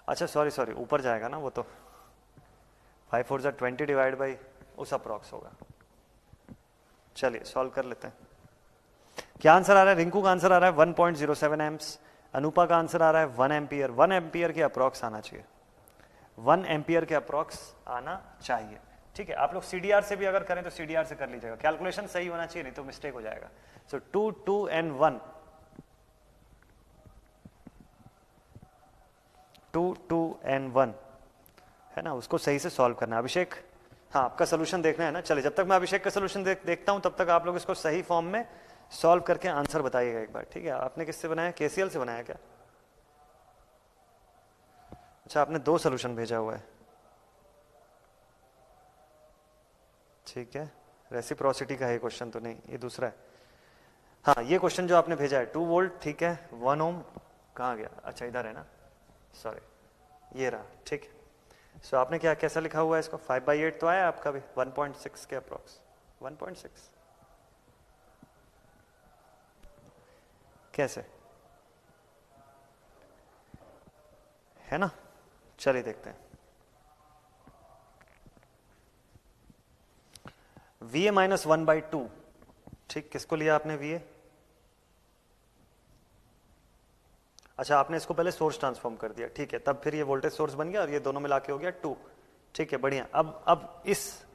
अच्छा सॉरी ऊपर जाएगा ना वो, तो 5 4 20 डिवाइड बाई उस अप्रॉक्स होगा। चलिए सॉल्व कर लेते हैं। क्या आंसर आ रहा है? रिंकू का आंसर आ रहा है 1.07 एम्प्स, अनुपा का आंसर आ रहा है 1 एम्पियर। 1 एम्पियर के अप्रॉक्स आना चाहिए, 1 एम्पियर के अप्रॉक्स आना चाहिए। ठीक है, आप लोग CDR से भी अगर करें तो CDR से कर लीजिएगा, कैलकुलेशन सही होना चाहिए, नहीं तो मिस्टेक हो जाएगा। सो 2 2 and 1, 2 2 and 1 है ना, उसको सही से सॉल्व करना है। अभिषेक, हाँ आपका सोल्यूशन देखना है ना। चलिए जब तक मैं अभिषेक का सोल्यूशन देखता हूं तब तक आप लोग इसको सही फॉर्म में सॉल्व करके आंसर बताइएगा एक बार, ठीक है? आपने किससे बनाया? KCL से बनाया क्या? अच्छा, आपने 2 सोल्यूशन भेजा हुआ है, ठीक है। रेसिप्रोसिटी का है क्वेश्चन तो नहीं, ये दूसरा है। हाँ ये क्वेश्चन जो आपने भेजा है 2 वोल्ट, ठीक है। 1 ओम कहाँ गया? अच्छा इधर है ना, सॉरी, ये रहा, ठीक है। सो आपने क्या कैसा लिखा हुआ है इसको? 5/8 तो आया आपका भी, 1.6 के अप्रॉक्स, 1.6 कैसे है ना? चलिए देखते हैं। VA - 1/2, ठीक, किसको लिया आपने VA? अच्छा आपने इसको पहले सोर्स ट्रांसफॉर्म कर दिया, ठीक है, तब फिर ये वोल्टेज सोर्स बन गया और ये दोनों मिला के हो गया 2, ठीक है, बढ़िया। अब इस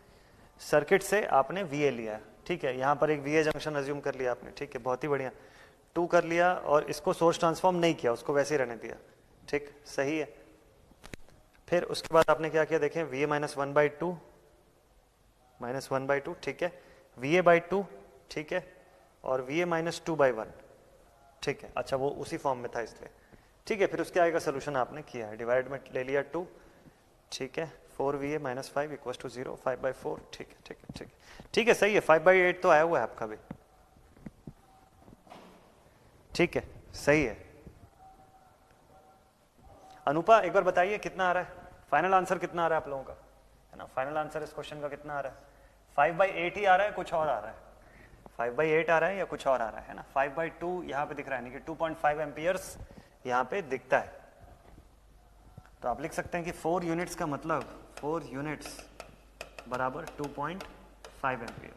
सर्किट से आपने VA लिया, ठीक है, यहां पर एक VA जंक्शन अज्यूम कर लिया आपने, ठीक है, बहुत ही बढ़िया। 2 कर लिया और इसको सोर्स ट्रांसफॉर्म नहीं किया, उसको वैसे ही रहने दिया, ठीक, सही है। फिर उसके बाद आपने क्या किया देखें, VA - 1/2 -1/2, ठीक है, VA/2, ठीक है, और VA - 2/1, ठीक है। अच्छा वो उसी फॉर्म में था इसलिए, ठीक है। फिर उसके आगे का सोल्यूशन आपने किया है, डिवाइड में ले लिया 2, ठीक है, 4VA - 5 = 0, 5/4, ठीक है ठीक है ठीक है ठीक है, सही है। 5/8 तो आया हुआ है आपका भी, ठीक है, सही है। अनुपा एक बार बताइए कितना आ रहा है? फाइनल आंसर कितना आ रहा है आप लोगों का, है ना? फाइनल आंसर इस क्वेश्चन का कितना आ रहा है? 5/8 ही आ रहा है, कुछ और आ रहा है? 5/8 आ रहा है या कुछ और आ रहा है ना? 5/2 यहाँ पे दिख रहा है, यानी कि 2.5 एम्पियर्स यहाँ पे दिखता है। तो आप लिख सकते हैं कि 4 यूनिट्स का मतलब 4 यूनिट्स बराबर 2.5 एम्पियर।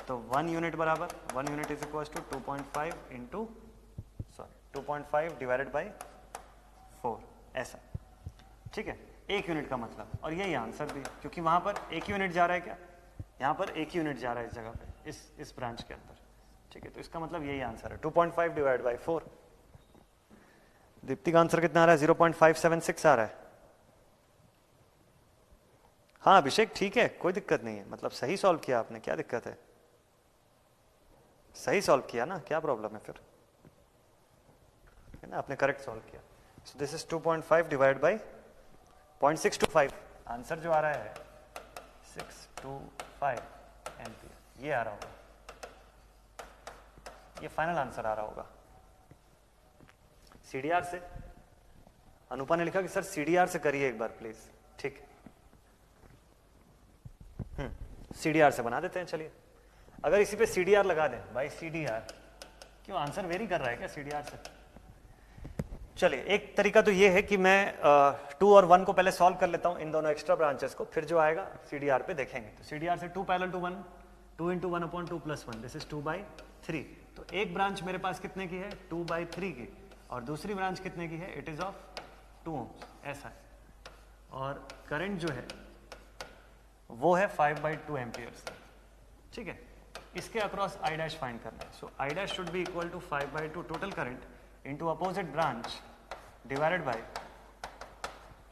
तो 1 यूनिट बराबर 1 unit is equal to 2.5 into 2.5 divided by 4, ऐसा, ठीक है, 1 यूनिट का मतलब। और यही आंसर भी, क्योंकि वहां पर 1 यूनिट जा रहा है, क्या यहाँ पर 1 यूनिट जा रहा है इस जगह पे, इस ब्रांच के अंदर, ठीक है। तो इसका मतलब यही आंसर है, 2.5 डिवाइड बाई 4। दीप्ति का आंसर कितना आ रहा है? 0.576 आ रहा है। हाँ अभिषेक ठीक है, कोई दिक्कत नहीं है, मतलब सही सॉल्व किया आपने, क्या दिक्कत है? सही सॉल्व किया ना, क्या प्रॉब्लम है फिर, है ना? आपने करेक्ट सॉल्व किया। सो this is 2.5 divide by 0.625, answer जो आ रहा है 625 एम्पियर, ये आ रहा होगा, ये फाइनल आंसर आ रहा होगा। CDR से अनुपा ने लिखा कि सर CDR से करिए एक बार प्लीज, ठीक, CDR से बना देते हैं। चलिए अगर इसी पे CDR लगा दें भाई, CDR क्यों आंसर वेरी कर रहा है क्या CDR से? चलिए एक तरीका तो ये है कि मैं 2 और 1 को पहले सॉल्व कर लेता हूं, इन दोनों एक्स्ट्रा ब्रांचेस को, फिर जो आएगा CDR पे देखेंगे। तो CDR से 2 parallel to 1, 2 into 1/2 + 1, this is 2/3। तो एक ब्रांच मेरे पास कितने की है? 2/3 की, और दूसरी ब्रांच कितने की है? इट इज ऑफ 2 ohms, ऐसा है। और करंट जो है वो है 5/2 एम्पियर्स, ठीक है। इसके अक्रॉस I डैश फाइंड करना है। So I dash should be equal to 5/2 total current into opposite branch divided by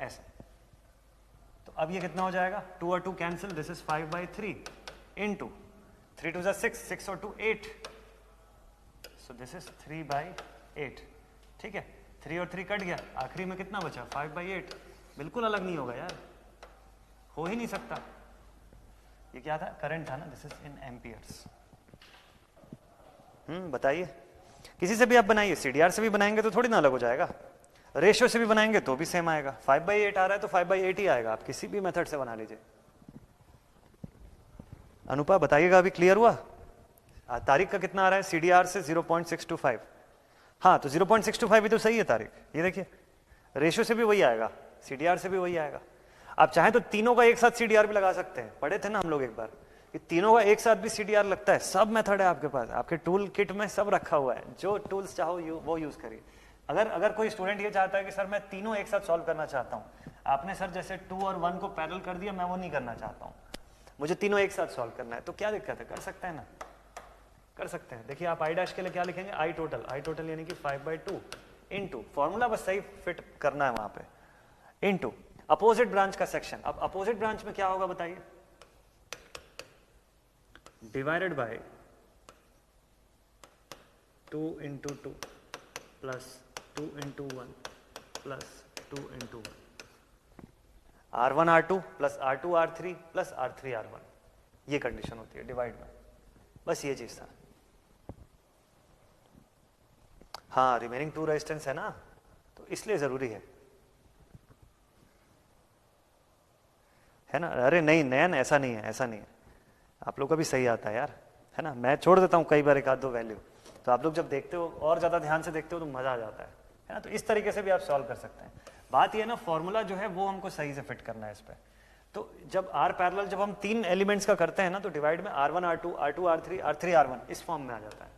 ऐसा। तो अब ये कितना हो जाएगा? 2 और 2 कैंसिल, दिस इज 5/3 इंटू 3 2 6, 6 और 2 8, सो दिस इज 3/8, ठीक है। 3 और 3 कट गया, आखिरी में कितना बचा? 5/8। बिल्कुल अलग नहीं होगा यार, हो ही नहीं सकता। ये क्या था? करंट था ना, दिस इज इन एम्पियर्स। बताइए किसी से भी आप बनाइए, CDR से भी बनाएंगे तो थोड़ी ना अलग हो जाएगा, रेशियो से भी बनाएंगे तो भी सेम आएगा। 5/8 आ रहा है तो 5/8 ही आएगा, आप किसी भी मेथड से बना लीजिए। अनुपा बताइएगा, अभी क्लियर हुआ? तारीख का कितना आ रहा है CDR से? 0.625। हाँ, तो 0.625 भी तो सही है तारीख। ये देखिए, रेशियो से भी वही आएगा, CDR से भी वही आएगा। आप चाहें तो तीनों का एक साथ CDR भी लगा सकते हैं, पढ़े थे ना हम लोग एक बार कि तीनों का एक साथ भी CDR लगता है। सब मेथड है आपके पास, आपके टूल किट में सब रखा हुआ है, जो टूल्स चाहो वो यूज करिए। अगर कोई स्टूडेंट ये चाहता है कि सर मैं तीनों एक साथ सॉल्व करना चाहता हूँ, आपने सर जैसे 2 और 1 को पैरेलल कर दिया, मैं वो नहीं करना चाहता हूँ, मुझे तीनों एक साथ सॉल्व करना है, तो क्या दिक्कत है? कर सकते हैं ना, कर सकते हैं। देखिए आप I' के लिए क्या लिखेंगे? I total यानी कि 5/2 इनटू, फॉर्मूला बस सही फिट करना है वहां पे, इनटू अपोजिट ब्रांच का सेक्शन। अब अपोजिट ब्रांच में क्या होगा बताइए? Divided by 2 × 2 plus 2 × 1 plus 2 × 1, R1 R2 plus R2 R3 plus R3 R1, ये कंडीशन होती है डिवाइड में। बस ये चीज था। हाँ, रिमेनिंग 2 रेजिस्टेंस है ना, तो इसलिए जरूरी है ना। अरे नहीं नयन, ऐसा नहीं है, ऐसा नहीं है, आप लोग का भी सही आता है यार, है ना। मैं छोड़ देता हूँ कई बार 1-2 वैल्यू, तो आप लोग जब देखते हो और ज्यादा ध्यान से देखते हो तो मजा आ जाता है ना। तो इस तरीके से भी आप सॉल्व कर सकते हैं। बात ये है ना, फॉर्मूला जो है वो हमको सही से फिट करना है इस पे। तो जब R पैरेलल जब हम 3 एलिमेंट्स का करते हैं ना, तो डिवाइड में R1 R2 R2 R3 R3 R1 इस फॉर्म में आ जाता है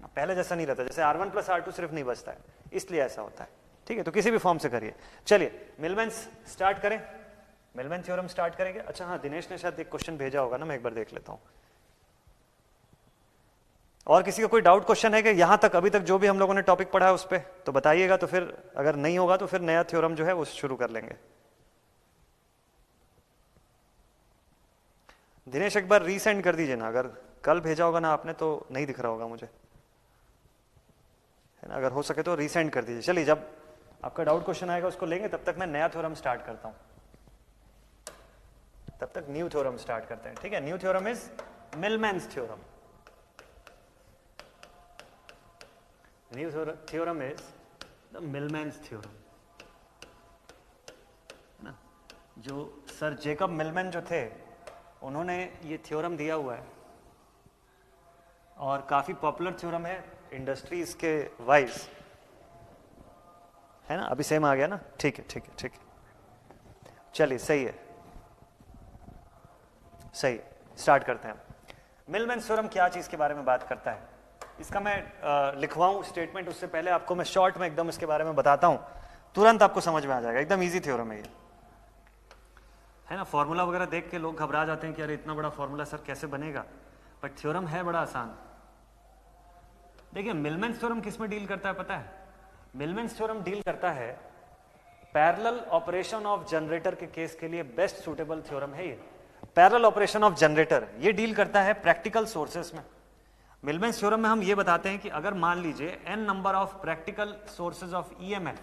ना। पहले जैसा नहीं रहता, जैसे R1 प्लस R2 सिर्फ नहीं बचता है, इसलिए ऐसा होता है। ठीक है, तो किसी भी फॉर्म से करिए। चलिए मिलमेंस स्टार्ट करें, मिलमेन थ्योरम स्टार्ट करेंगे। अच्छा हाँ, दिनेश ने शायद एक क्वेश्चन भेजा होगा ना, मैं एक बार देख लेता हूँ। और किसी का कोई डाउट क्वेश्चन है कि यहाँ तक अभी तक जो भी हम लोगों ने टॉपिक पढ़ा है उस पर, तो बताइएगा। तो फिर अगर नहीं होगा तो फिर नया थ्योरम जो है वो शुरू कर लेंगे। दिनेश एक बार रीसेंड कर दीजिए ना, अगर कल भेजा होगा ना आपने तो नहीं दिख रहा होगा मुझे, है ना। अगर हो सके तो रीसेंड कर दीजिए। चलिए, जब आपका डाउट क्वेश्चन आएगा उसको लेंगे, तब तक मैं नया थ्योरम स्टार्ट करता हूँ। तब तक न्यू थ्योरम स्टार्ट करते हैं। ठीक है, new theorem is Millman's theorem. New theorem is the Millman's theorem ना। जो सर जेकब मिलमैन जो थे, उन्होंने ये थ्योरम दिया हुआ है और काफी पॉपुलर थ्योरम है इंडस्ट्रीज के वाइज, है ना। अभी सेम आ गया ना? ठीक है ठीक है ठीक है, चलिए सही है, सही। स्टार्ट करते हैं। मिलमैन्स थ्योरम क्या चीज के बारे में बात करता है, इसका मैं लिखवाऊं स्टेटमेंट, उससे पहले आपको मैं शॉर्ट में एकदम इसके बारे में बताता हूं, तुरंत आपको समझ में आ जाएगा। एकदम इजी थ्योरम है ये, है ना। फॉर्मूला वगैरह देख के लोग घबरा जाते हैं कि अरे इतना बड़ा फॉर्मूला सर कैसे बनेगा, बट थ्योरम है बड़ा आसान। देखिए मिलमैन्स थ्योरम किस में डील करता है पता है? मिलमैन्स थ्योरम डील करता है पैरेलल ऑपरेशन ऑफ जनरेटर के केस के लिए बेस्ट सुटेबल थ्योरम है ये। पैरेलल ऑपरेशन ऑफ जनरेटर ये डील करता है प्रैक्टिकल सोर्सेस में। मिलमैन्स थ्योरम में हम ये बताते हैं कि अगर मान लीजिए n number of practical sources of EMF,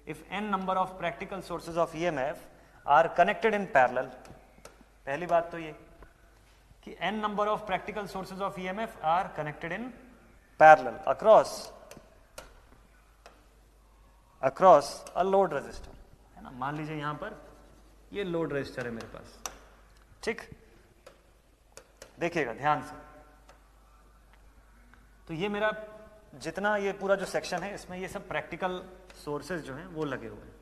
if n number of practical sources of EMF are connected in parallel, पहली बात तो ये कि n number of practical sources of EMF are connected in parallel across a load resistor, है ना। मान लीजिए यहां पर ये लोड रेजिस्टर है मेरे पास, ठीक। देखिएगा ध्यान से, तो ये मेरा जितना ये पूरा जो सेक्शन है इसमें ये सब प्रैक्टिकल सोर्सेज जो हैं वो लगे हुए हैं,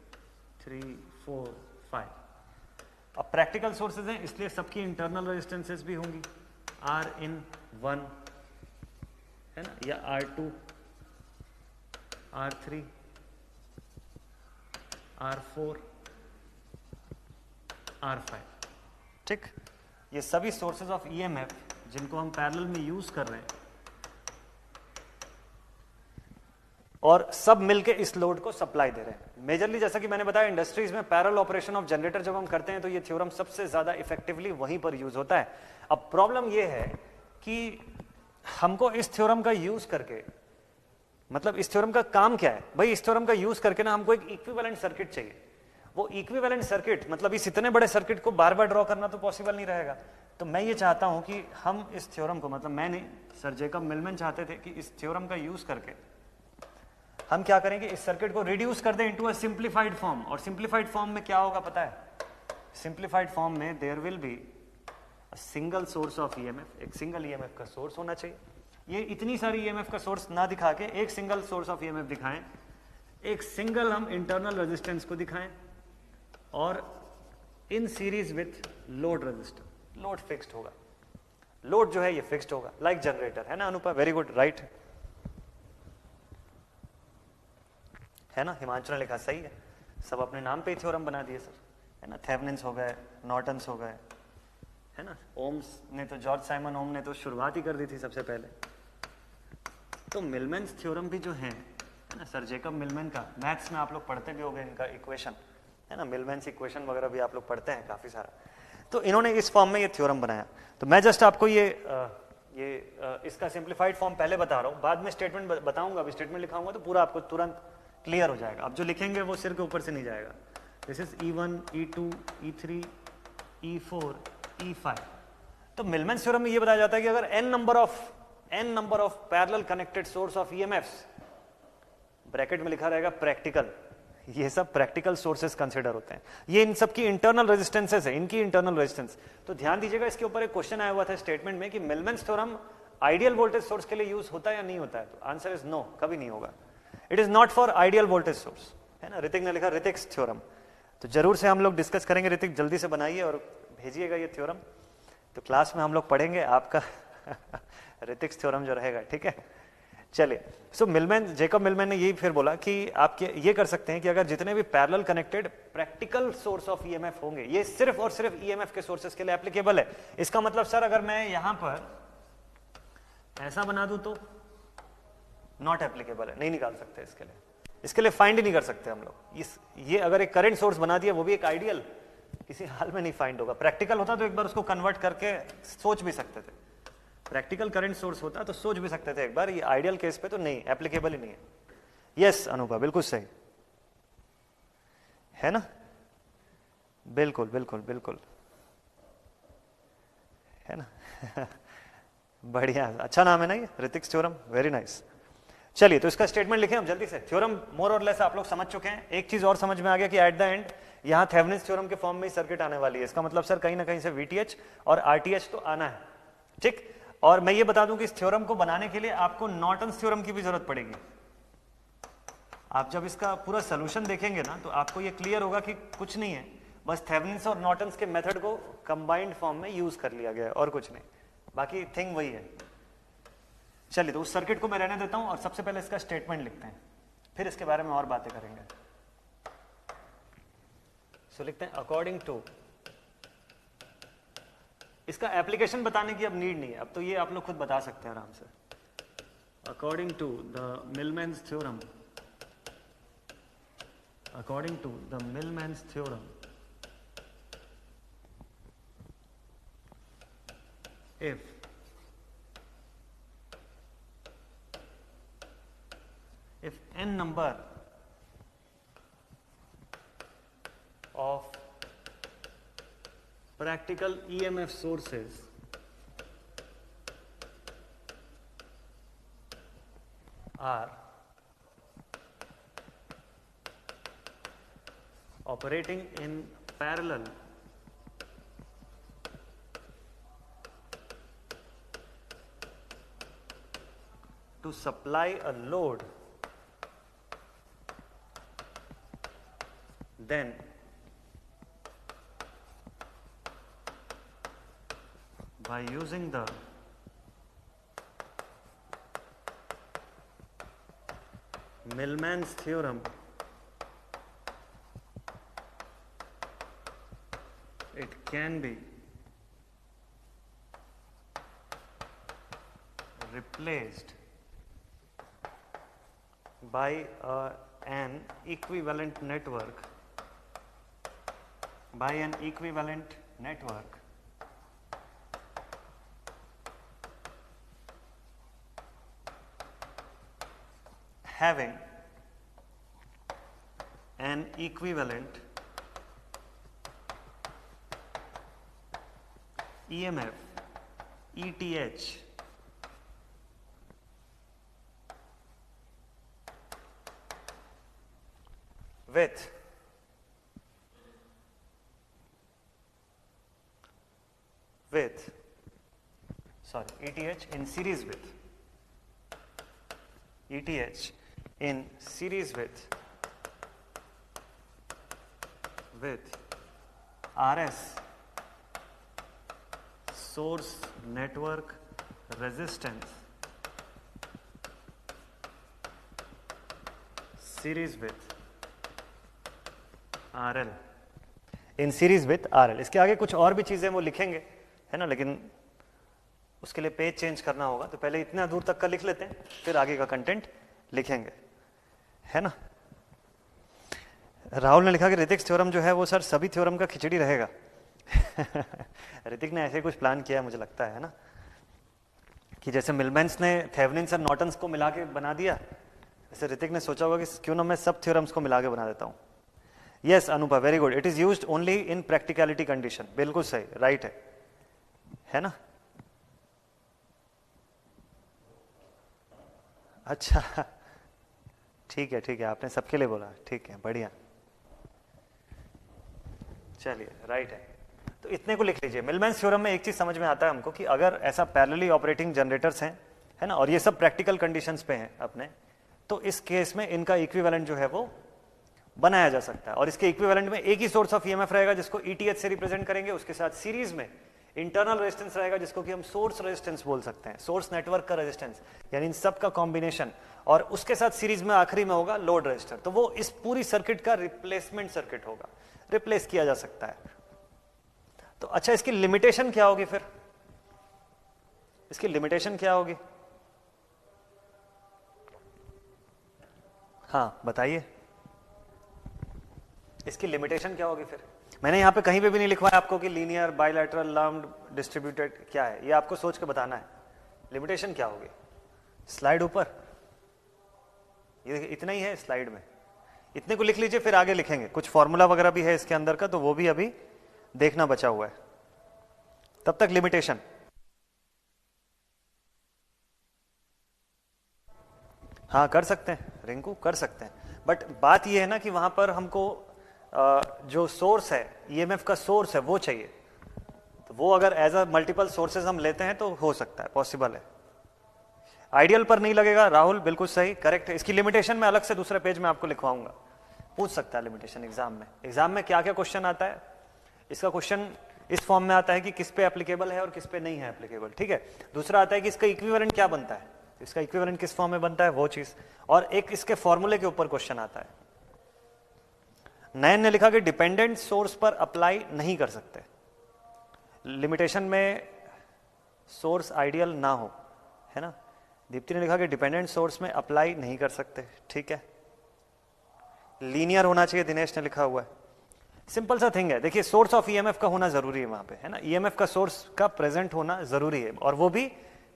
3 4 5। अब प्रैक्टिकल सोर्सेज हैं इसलिए सबकी इंटरनल रेजिस्टेंसेस भी होंगी, R1 है ना, या R2 R3 R4 R5, ठीक। ये सभी सोर्सेज ऑफ EMF जिनको हम पैरेलल में यूज कर रहे हैं और सब मिलके इस लोड को सप्लाई दे रहे हैं। मेजरली जैसा कि मैंने बताया इंडस्ट्रीज में पैरेलल ऑपरेशन ऑफ जनरेटर जब हम करते हैं तो ये थ्योरम सबसे ज्यादा इफेक्टिवली वहीं पर यूज होता है। अब प्रॉब्लम ये है कि हमको इस थ्योरम का यूज करके, मतलब इस थ्योरम का काम क्या है भाई, इस थ्योरम का यूज करके ना हमको एक इक्विवेलेंट सर्किट चाहिए। वो इक्विवेलेंट सर्किट मतलब इस इतने बड़े सर्किट को बार बार ड्रॉ करना तो पॉसिबल नहीं रहेगा, तो मैं ये चाहता हूं कि हम इस थ्योरम को, मतलब मैं नहीं, सर जेकब मिलमैन चाहते थे कि इस थ्योरम का यूज करके हम क्या करेंगे, इस सर्किट को रिड्यूस कर दें इनटू अ सिंप्लीफाइड फॉर्म। और सिंप्लीफाइड फॉर्म में क्या होगा पता है? सिंप्लीफाइड फॉर्म में there will be a single source of EMF, एक सिंगल ईएमएफ का सोर्स होना चाहिए। ये इतनी सारी ईएमएफ का सोर्स ना दिखा के एक सिंगल सोर्स ऑफ ईएमएफ दिखाएं, एक सिंगल हम इंटरनल रेजिस्टेंस को दिखाएं, और in series with load resistor. Load fixed होगा, लोड जो है ये फिक्स्ड होगा, लाइक जनरेटर, है ना अनुपा? वेरी गुड, राइट है ना? हिमांशु ने लिखा सही है, सब अपने नाम पे ही थ्योरम बना दिए सर, है ना? थेवेनिन्स हो गए, नॉर्टन्स हो गए, है ना? ओम्स ने तो, जॉर्ज साइमन ओम ने तो शुरुआत ही कर दी थी सबसे पहले। तो मिलमैन्स थ्योरम भी जो है ना सर, जेकब मिलमैन का, मैथ्स में आप लोग पढ़ते भी होंगे इनका इक्वेशन, है ना? मिलमैन्स इक्वेशन वगैरह भी आप लोग पढ़ते हैं काफी सारा। तो इन्होंने इस फॉर्म में ये थ्योरम बनाया। तो मैं जस्ट आपको इसका सिंप्लीफाइड फॉर्म पहले बता रहा हूँ, बाद में स्टेटमेंट बताऊंगा। अभी स्टेटमेंट लिखाऊंगा तो पूरा आपको तुरंत क्लियर हो जाएगा। अब जो लिखेंगे वो सिर के ऊपर से नहीं जाएगा। This is E1, E2, E3, E4, E5। तो मिलमैन्स थ्योरम में ये बताया जाता है कि अगर n number of parallel connected source of EMFs, bracket में लिखा रहेगा प्रैक्टिकल, ये सब प्रैक्टिकल सोर्सेस कंसिडर होते हैं, ये इन सब की इंटरनल रेजिस्टेंसेस है, इनकी इंटरनल रेजिस्टेंस। तो ध्यान दीजिएगा, इसके ऊपर एक क्वेश्चन आया हुआ था स्टेटमेंट में कि मिलमैन्स थ्योरम आइडियल वोल्टेज सोर्स के लिए यूज होता है या नहीं होता है? तो आंसर इज नो, कभी नहीं होगा। It is not for ideal voltage source, है ना? ऋतिक ने लिखा ऋतिक्स थ्योरम, तो जरूर से हम लोग डिस्कस करेंगे। ऋतिक जल्दी से बनाइए और भेजिएगा ये थ्योरम, तो क्लास में हम लोग पढ़ेंगे आपका ऋतिक्स थ्योरम जो रहेगा, ठीक है? चलिए, सो मिलमैन, जेकब मिलमैन ने यही फिर बोला कि आप ये कर सकते हैं कि अगर जितने भी parallel connected practical source of EMF होंगे, ये सिर्फ और सिर्फ ईएमएफ के सोर्सेस के लिए एप्लीकेबल है। इसका मतलब सर अगर मैं यहां पर ऐसा बना दूं तो नॉट एप्लीकेबल है, नहीं निकाल सकते इसके लिए फाइंड ही नहीं कर सकते हम लोग। ये अगर एक करंट सोर्स बना दिया, वो भी एक आइडियल, किसी हाल में नहीं फाइंड होगा। प्रैक्टिकल होता तो एक बार उसको कन्वर्ट करके सोच भी सकते थे, प्रैक्टिकल करंट सोर्स होता तो सोच भी सकते थे एक बार। ये आइडियल केस पे तो नहीं, एप्लीकेबल ही नहीं है। यस अनुपा, बिल्कुल सही है ना? बिल्कुल बिल्कुल बिल्कुल, है ना? बढ़िया, अच्छा नाम है ना ये, ऋतिक्स थ्योरम, वेरी नाइस। चलिए, तो इसका स्टेटमेंट लिखें हम जल्दी से। थ्योरम मोर और लेस आप लोग समझ चुके हैं। एक चीज और समझ में आ गया कि एट द एंड यहां थेवेनिन्स थ्योरम के फॉर्म में ही सर्किट आने वाली है। इसका मतलब सर कहीं ना कहीं से VTH और RTH तो आना है, ठीक? और मैं ये बता दूं कि इस थ्योरम को बनाने के लिए आपको नॉर्टन्स थ्योरम की भी जरूरत पड़ेगी। आप जब इसका पूरा सोल्यूशन देखेंगे ना, तो आपको ये क्लियर होगा कि कुछ नहीं है, बस थेवेनिन्स और नॉर्टन्स के मेथड को कंबाइंड फॉर्म में यूज कर लिया गया है और कुछ नहीं, बाकी थिंग वही है। चलिए, तो उस सर्किट को मैं रहने देता हूं और सबसे पहले इसका स्टेटमेंट लिखते हैं, फिर इसके बारे में और बातें करेंगे। सो लिखते हैं अकॉर्डिंग टू, इसका एप्लीकेशन बताने की अब नीड नहीं है, अब तो ये आप लोग खुद बता सकते हैं आराम से। According to the Millman's theorem, according to the Millman's theorem, if n number of practical EMF sources are operating in parallel to supply a load, then by using the Millman's theorem, it can be replaced by an equivalent network, having an equivalent EMF ETH with ETH in series with RS source network resistance series with RL in series with RL। इसके आगे कुछ और भी चीजें वो लिखेंगे, है ना, लेकिन उसके लिए पेज चेंज करना होगा, तो पहले इतना दूर तक का लिख लेते हैं, फिर आगे का कंटेंट लिखेंगे, है ना। राहुल ने लिखा कि ऋतिक थ्योरम जो है वो सर सभी थ्योरम का खिचड़ी रहेगा। ऋतिक ने ऐसे कुछ प्लान किया मुझे लगता है ना, कि जैसे मिलमेंस ने थेवेनिन्स और नॉर्टन्स को मिला के बना दिया, ऐसे ऋतिक ने सोचा होगा कि क्यों ना मैं सब थ्योरम्स को मिला के बना देता हूँ। Yes Anupa, very good, it is used only in practicality condition. बिल्कुल सही, राइट है ना। अच्छा ठीक है, आपने सबके लिए बोला, ठीक है, बढ़िया, चलिए, राइट है। तो इतने को लिख लीजिए। मिलमेंस थ्योरम में एक चीज समझ में आता है हमको कि अगर ऐसा पैरेलली ऑपरेटिंग जनरेटर्स हैं, है ना, और ये सब प्रैक्टिकल कंडीशंस पे हैं अपने, तो इस केस में इनका इक्विवेलेंट जो है वो बनाया जा सकता है। और इसके इक्विवेलेंट में एक ही सोर्स ऑफ ईएमएफ रहेगा जिसको ETH से रिप्रेजेंट करेंगे, उसके साथ सीरीज में इंटरनल रेजिस्टेंस रहेगा जिसको कि हम सोर्स रेजिस्टेंस बोल सकते हैं, सोर्स नेटवर्क का रेजिस्टेंस, यानी इन सब का कॉम्बिनेशन, और उसके साथ सीरीज में आखिरी में होगा लोड रेजिस्टर। तो वो इस पूरी सर्किट का रिप्लेसमेंट सर्किट होगा, रिप्लेस किया जा सकता है। तो अच्छा, इसकी लिमिटेशन क्या होगी फिर? इसकी लिमिटेशन क्या होगी? हाँ बताइए, इसकी लिमिटेशन क्या होगी फिर? मैंने यहां पे कहीं पे भी नहीं लिखवाया आपको कि लीनियर, बाइलैटरल, लम्प्ड, डिस्ट्रीब्यूटेड क्या है, ये आपको सोच के बताना है। लिमिटेशन क्या होगी? स्लाइड ऊपर, ये इतना ही है स्लाइड में, इतने को लिख लीजिए, फिर आगे लिखेंगे। कुछ फॉर्मूला वगैरह भी है इसके अंदर का, तो वो भी अभी देखना बचा हुआ है। तब तक लिमिटेशन, हाँ कर सकते हैं रिंकू, कर सकते हैं, बट बात ये है ना कि वहां पर हमको जो सोर्स है, ईएमएफ का सोर्स है, वो चाहिए। तो वो अगर एज अ मल्टीपल सोर्सेज हम लेते हैं तो हो सकता है, पॉसिबल है। आइडियल पर नहीं लगेगा, राहुल बिल्कुल सही, करेक्ट है। इसकी लिमिटेशन मैं अलग से दूसरे पेज में आपको लिखवाऊंगा, पूछ सकता है लिमिटेशन एग्जाम में। एग्जाम में क्या क्या क्वेश्चन आता है, इसका क्वेश्चन इस फॉर्म में आता है कि किस पे एप्लीकेबल है और किस पे नहीं है एप्लीकेबल, ठीक है। दूसरा आता है कि इसका इक्विवेलेंट क्या बनता है, इसका इक्विवेलेंट किस फॉर्म में बनता है, वो चीज। और एक इसके फॉर्मूले के ऊपर क्वेश्चन आता है। नयन ने लिखा कि डिपेंडेंट सोर्स पर अप्लाई नहीं कर सकते, लिमिटेशन में सोर्स आइडियल ना हो, है ना। दीप्ति ने लिखा कि डिपेंडेंट सोर्स में अप्लाई नहीं कर सकते, ठीक है। लीनियर होना चाहिए, दिनेश ने लिखा हुआ है। सिंपल सा थिंग है, देखिए सोर्स ऑफ ईएमएफ का होना जरूरी है वहां पे, है ना। ईएमएफ का सोर्स का प्रेजेंट होना जरूरी है, और वो भी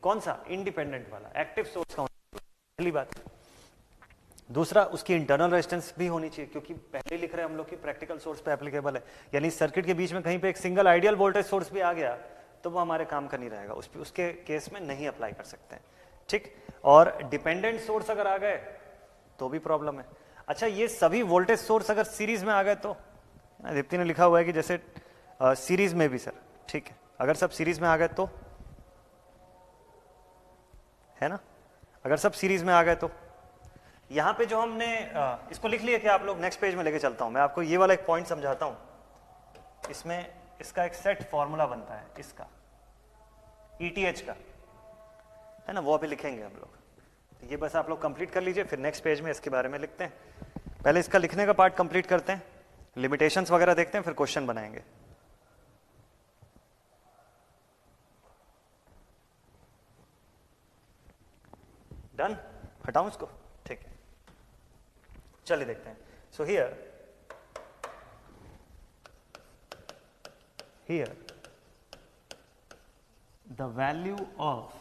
कौन सा, इंडिपेंडेंट वाला, एक्टिव सोर्स का होना, पहली बात। दूसरा, उसकी इंटरनल रेजिस्टेंस भी होनी चाहिए, क्योंकि पहले लिख रहे हैं हम लोग कि प्रैक्टिकल सोर्स पे एप्लीकेबल है, यानी सर्किट के बीच में कहीं पे एक सिंगल आइडियल वोल्टेज सोर्स भी आ गया तो वो हमारे काम का नहीं रहेगा, उसके केस में नहीं अप्लाई कर सकते हैं, ठीक। और डिपेंडेंट सोर्स अगर आ गए तो भी प्रॉब्लम है। अच्छा, ये सभी वोल्टेज सोर्स अगर सीरीज में आ गए तो, दीप्ति ने लिखा हुआ है कि जैसे सीरीज में भी सर, ठीक है, अगर सब सीरीज में आ गए तो, है ना, अगर सब सीरीज में आ गए तो। यहां पे जो हमने इसको लिख लिया कि आप लोग नेक्स्ट पेज में लेके चलता हूं, मैं आपको ये वाला एक पॉइंट समझाता हूं। इसमें इसका एक सेट फॉर्मूला बनता है, इसका ETH का, है ना, वो अभी लिखेंगे हम लोग। तो ये बस आप लोग कंप्लीट कर लीजिए, फिर नेक्स्ट पेज में इसके बारे में लिखते हैं। पहले इसका लिखने का पार्ट कंप्लीट करते हैं, लिमिटेशंस वगैरह देखते हैं, फिर क्वेश्चन बनाएंगे। डन, हटाऊं इसको, ठीक है, चलिए देखते हैं। So here the value of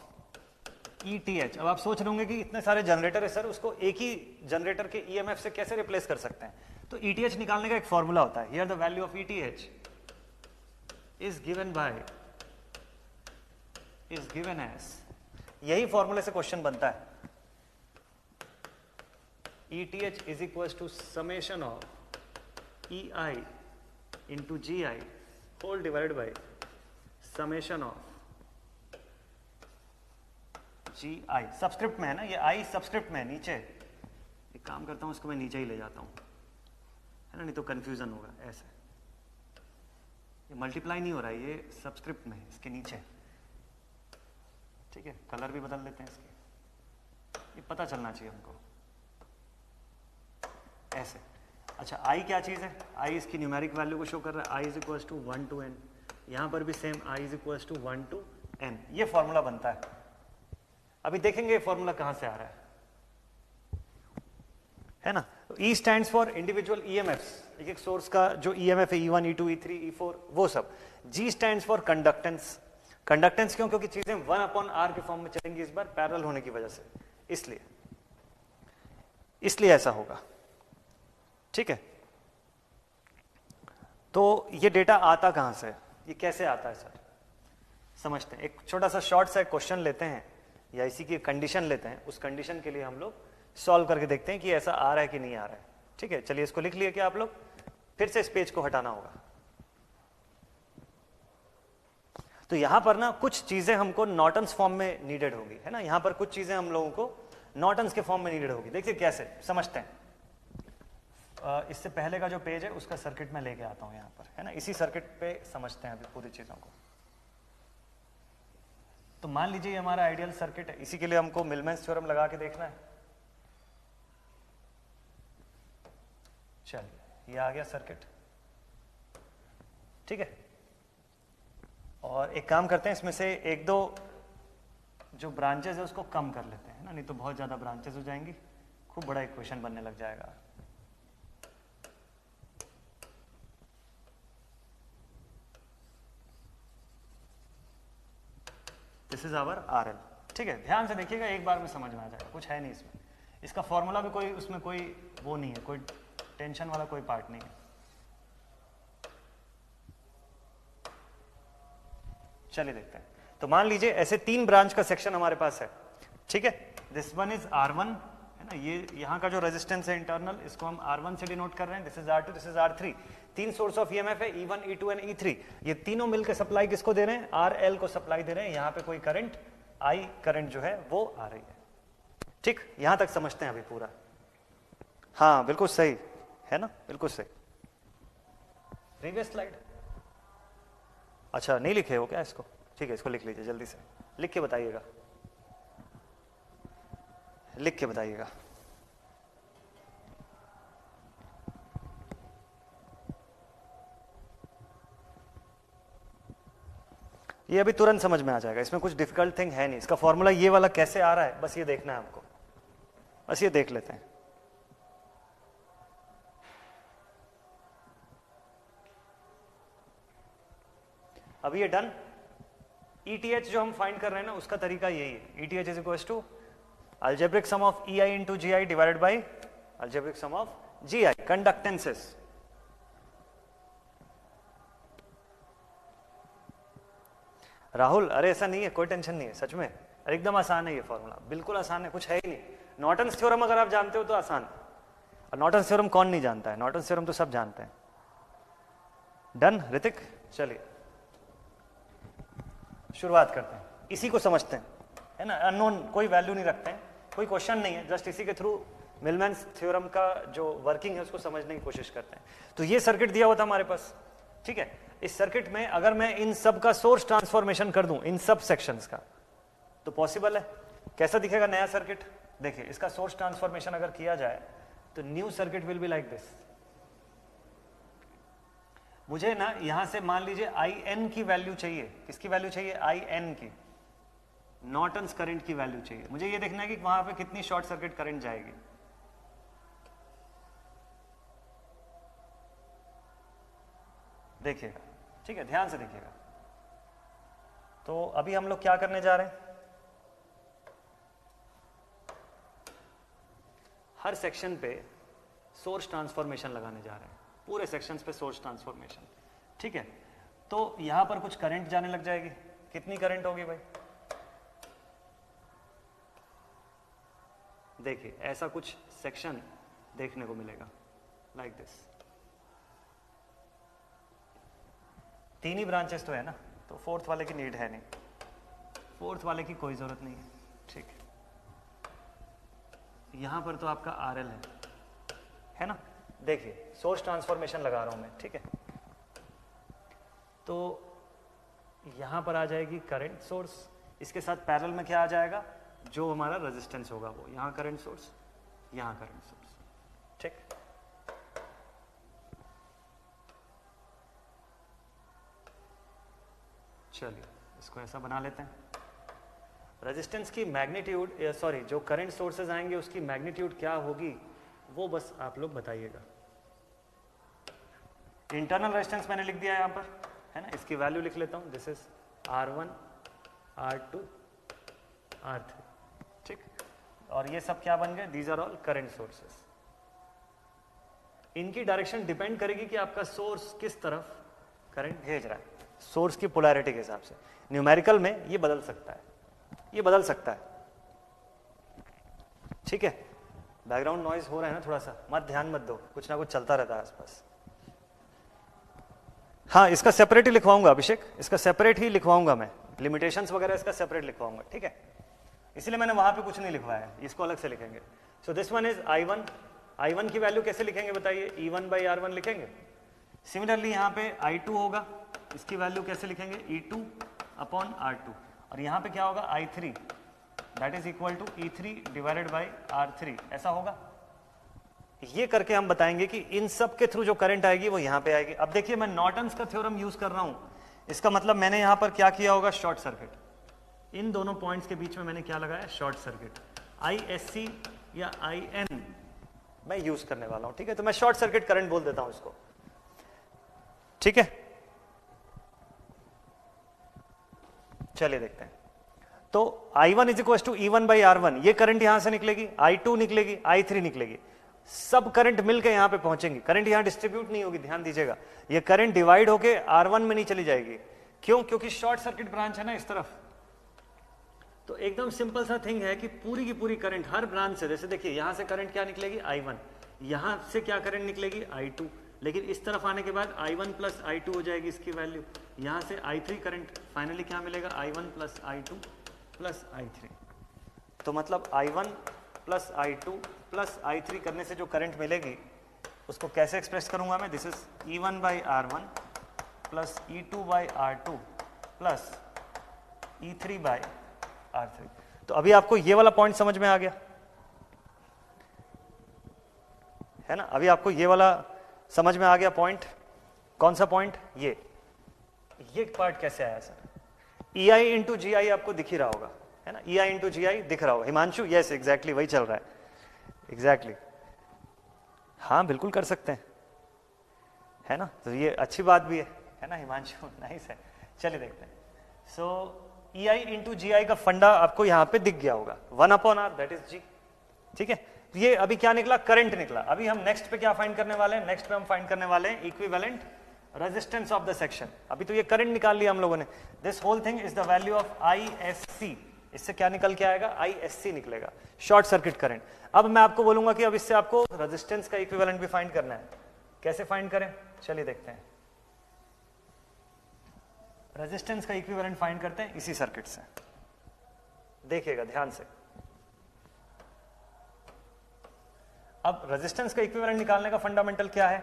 ETH। अब आप सोच रहे होंगे कि इतने सारे जनरेटर है सर, उसको एक ही जनरेटर के EMF से कैसे रिप्लेस कर सकते हैं। तो ETH निकालने का एक फॉर्मूला होता है। Here the value of ETH is given by is given as, यही फॉर्मूले से क्वेश्चन बनता है, ETH is equal to summation of EI into GI whole divided by summation of GI। Subscript में है ना ये, I सबस्क्रिप्ट में है नीचे। एक काम करता हूं इसको मैं नीचे ही ले जाता हूं, है ना, नहीं तो कंफ्यूजन होगा। ऐसे ये मल्टीप्लाई नहीं हो रहा है, ये सबस्क्रिप्ट में है इसके नीचे, ठीक है। कलर भी बदल लेते हैं इसके, ये पता चलना चाहिए हमको ऐसे। अच्छा I क्या चीज़ है, I इसकी न्यूमेरिक वैल्यू को शो कर रहा है, I is equal to 1 to n। यहाँ पर भी same I is equal to 1 to n, ये फॉर्मूला बनता है। अभी देखेंगे ये फॉर्मूला कहाँ से आ रहा है ना। E stands for individual EMFs, एक एक सोर्स का जो EMF है E1, E2, E3, E4 वो सब। G stands for conductance, conductance क्यों, क्योंकि चीजें 1/r के फॉर्म में चलेंगी इस बार पैरेलल होने की वजह से, इसलिए ऐसा होगा, ठीक है। तो ये डेटा आता कहां से, ये कैसे आता है सर, समझते हैं। एक छोटा सा शॉर्ट सा क्वेश्चन लेते हैं या इसी की कंडीशन लेते हैं, उस कंडीशन के लिए हम लोग सॉल्व करके देखते हैं कि ऐसा आ रहा है कि नहीं आ रहा है, ठीक है। चलिए इसको लिख लिया क्या आप लोग, फिर से इस पेज को हटाना होगा। तो यहां पर ना कुछ चीजें हमको नॉर्टन्स फॉर्म में नीडेड होगी, है ना। यहां पर कुछ चीजें हम लोगों को नॉर्टन्स के फॉर्म में नीडेड होगी। देखिए कैसे समझते हैं। इससे पहले का जो पेज है उसका सर्किट में लेके आता हूं यहां पर, है ना। इसी सर्किट पे समझते हैं अभी पूरी चीजों को। तो मान लीजिए ये हमारा आइडियल सर्किट है, इसी के लिए हमको मिलमैन्स थ्योरम लगा के देखना है। चलिए ये आ गया सर्किट, ठीक है। और एक काम करते हैं, इसमें से एक दो जो ब्रांचेस है उसको कम कर लेते हैं ना, नहीं तो बहुत ज्यादा ब्रांचेस हो जाएंगी, खूब बड़ा इक्वेशन बनने लग जाएगा। दिस इज आवर RL, ठीक है। ध्यान से देखिएगा, एक बार में समझ में आ जाएगा, कुछ है नहीं इसमें। इसका फॉर्मूला भी कोई, उसमें कोई वो नहीं है, कोई टेंशन वाला कोई पार्ट नहीं है। चलिए देखते हैं। तो मान लीजिए ऐसे 3 ब्रांच का सेक्शन हमारे पास है, ठीक है। दिस वन इज R1, है ना, ये यहाँ का जो रेजिस्टेंस है इंटरनल, इसको हम R1 से डिनोट कर रहे हैं। This is R2, this is R3। 3 source of EMF है, E1, E2 एंड E3। ये तीनों मिलकर सप्लाई किसको दे रहे हैं, RL को सप्लाई दे रहे हैं। यहाँ पे कोई करंट I करंट जो है वो आ रही है, ठीक। यहां तक समझते हैं अभी पूरा, हाँ बिल्कुल सही है ना, बिल्कुल सही। प्रीवियस स्लाइड, अच्छा नहीं लिखे हो क्या इसको, ठीक है। इसको लिख लीजिए, जल्दी से लिख के बताइएगा, लिख के बताइएगा। ये अभी तुरंत समझ में आ जाएगा, इसमें कुछ डिफिकल्ट थिंग है नहीं। इसका फॉर्मूला ये वाला कैसे आ रहा है, बस ये देखना है हमको, बस ये देख लेते हैं। अभी ये डन। ETH जो हम फाइंड कर रहे हैं ना, उसका तरीका यही है। ETH is equal to algebraic sum of EI into GI divided by algebraic sum of GI, conductances. Rahul, अरे ऐसा नहीं है, कोई टेंशन नहीं है, सच में। अरे एकदम आसान है ये फॉर्मूला, बिल्कुल आसान है, कुछ है ही नहीं। नॉर्टन्स थ्योरम अगर आप जानते हो तो आसान, और नॉर्टन्स थ्योरम कौन नहीं जानता है, नॉर्टन्स थ्योरम तो सब जानते हैं। डन ऋतिक, चलिए शुरुआत करते हैं, इसी को समझते हैं, है ना। अननोन कोई वैल्यू नहीं रखते हैं, कोई क्वेश्चन नहीं है, जस्ट इसी के थ्रू मिलमैन्स थ्योरम का जो वर्किंग है उसको समझने की कोशिश करते हैं। तो ये सर्किट दिया हुआ था हमारे पास, ठीक है। इस सर्किट में अगर मैं इन सब का सोर्स ट्रांसफॉर्मेशन कर दूं, इन सब सेक्शंस का, तो पॉसिबल है। कैसा दिखेगा नया सर्किट, देखिए इसका सोर्स ट्रांसफॉर्मेशन अगर किया जाए तो new circuit will be like this. मुझे ना यहां से मान लीजिए IN की वैल्यू चाहिए, किसकी वैल्यू चाहिए, IN की, नॉर्टन्स करंट की वैल्यू चाहिए। मुझे ये देखना है कि वहां पे कितनी शॉर्ट सर्किट करंट जाएगी। देखिएगा, ठीक है, ध्यान से देखिएगा। तो अभी हम लोग क्या करने जा रहे हैं, हर सेक्शन पे सोर्स ट्रांसफॉर्मेशन लगाने जा रहे हैं, पूरे सेक्शंस पे सोर्स ट्रांसफॉर्मेशन, ठीक है। तो यहां पर कुछ करंट जाने लग जाएगी, कितनी करंट होगी भाई, देखिए ऐसा कुछ सेक्शन देखने को मिलेगा लाइक दिस। तीन ही ब्रांचेस तो है ना, तो फोर्थ वाले की नीड है नहीं, फोर्थ वाले की कोई जरूरत नहीं है, ठीक है। यहां पर तो आपका RL है ना। देखिए सोर्स ट्रांसफॉर्मेशन लगा रहा हूं मैं, ठीक है। तो यहां पर आ जाएगी करंट सोर्स, इसके साथ पैरेलल में क्या आ जाएगा, जो हमारा रेजिस्टेंस होगा वो, यहां करंट सोर्स, यहां करंट सोर्स, ठीक। चलिए इसको ऐसा बना लेते हैं। रेजिस्टेंस की मैग्नीट्यूड, सॉरी जो करंट सोर्सेज आएंगे उसकी मैग्नीट्यूड क्या होगी वो बस आप लोग बताइएगा। इंटरनल रेजिस्टेंस मैंने लिख दिया है यहां पर, है ना। इसकी वैल्यू लिख लेता हूं, this is R1 R2 R3, ठीक। और ये सब क्या बन गए, these are all current sources. इनकी डायरेक्शन डिपेंड करेगी कि आपका सोर्स किस तरफ करंट भेज रहा है, सोर्स की पोलैरिटी के हिसाब से। न्यूमेरिकल में ये बदल सकता है, ये बदल सकता है, ठीक है। बैकग्राउंड नॉइज हो रहा है ना थोड़ा सा, मत ध्यान मत दो, कुछ ना कुछ चलता रहता है आसपास। हाँ इसका सेपरेट ही लिखवाऊंगा अभिषेक, इसका सेपरेट ही लिखवाऊंगा मैं, लिमिटेशंस वगैरह इसका सेपरेट लिखवाऊंगा, ठीक है। इसलिए मैंने वहां पे कुछ नहीं लिखवाया है, इसको अलग से लिखेंगे। So this one is I1, I1 की वैल्यू कैसे लिखेंगे बताइए, E1/R1 लिखेंगे। सिमिलरली यहाँ पे I2 होगा, इसकी वैल्यू कैसे लिखेंगे, E2/R2। और यहाँ पे क्या होगा, I3 that is equal to E3/R3, ऐसा होगा। ये करके हम बताएंगे कि इन सब के थ्रू जो करंट आएगी वो यहाँ पे आएगी। अब देखिए मैं नॉर्टन्स का थ्योरम यूज कर रहा हूं, इसका मतलब मैंने यहाँ पर क्या किया होगा, शॉर्ट सर्किट। इन दोनों पॉइंट्स के बीच में मैंने क्या लगाया, शॉर्ट सर्किट। ISC या IN मैं यूज करने वाला हूं, ठीक है। तो मैं शॉर्ट सर्किट करंट बोल देता हूं इसको, ठीक है। चलिए देखते हैं। तो I1 is equal to E1/R1, ये करंट यहां से निकलेगी, I2 निकलेगी, I3 निकलेगी, सब करंट मिलकर यहां पे पहुंचेंगे। करंट यहां डिस्ट्रीब्यूट नहीं होगी, ध्यान दीजिएगा। ये करंट डिवाइड होके R1 में नहीं चली जाएगी, क्यों, क्योंकि शॉर्ट सर्किट ब्रांच है ना इस तरफ। तो एकदम सिंपल सा थिंग है कि पूरी की पूरी करंट हर ब्रांच से, जैसे देखिए यहां से करंट क्या निकलेगी, I1, यहां से क्या करंट निकलेगी, I2, लेकिन इस तरफ आने के बाद I1 प्लस I2 हो जाएगी इसकी वैल्यू, यहां से I3 करंट, फाइनली क्या मिलेगा, I1 plus I2 plus I3। तो मतलब I1 plus I2 plus I3 करने से जो करंट मिलेगी उसको कैसे एक्सप्रेस करूंगा मैं, this is E1/R1 plus E2/R2 plus E3/R3। तो अभी आपको ये वाला पॉइंट समझ में आ गया है ना, अभी आपको ये वाला समझ में आ गया पॉइंट। कौन सा पॉइंट, ये पार्ट कैसे आया सर, EI इंटू GI आपको दिख ही रहा होगा, है ना, EI इंटू GI दिख रहा होगा। हिमांशु यस एग्जैक्टली वही चल रहा है, एग्जैक्टली हाँ बिल्कुल कर सकते हैं, है ना। तो ये अच्छी बात भी है ना हिमांशु, नाइस है। चलिए देखते हैं। सो EI इंटू GI का फंडा आपको यहाँ पे दिख गया होगा, 1/R दैट इज G, ठीक है। ये अभी क्या निकला, करंट निकला। अभी हम नेक्स्ट पे क्या फाइंड करने वाले हैं, नेक्स्ट पे हम फाइंड करने वाले हैं equivalent resistance of the section. अभी तो ये करंट निकाल लिया हम लोगों ने, this whole thing is the value of ISC। इससे क्या निकल के आएगा, ISC निकलेगा, शॉर्ट सर्किट करंट। अब मैं आपको बोलूंगा कि अब इससे आपको रेजिस्टेंस का इक्विवेलेंट भी फाइंड करना है। कैसे फाइंड करें, चलिए देखते हैं। रेजिस्टेंस का इक्विवेलेंट फाइंड करते हैं इसी सर्किट से, देखिएगा ध्यान से। अब रेजिस्टेंस का इक्विवेलेंट निकालने का फंडामेंटल क्या है,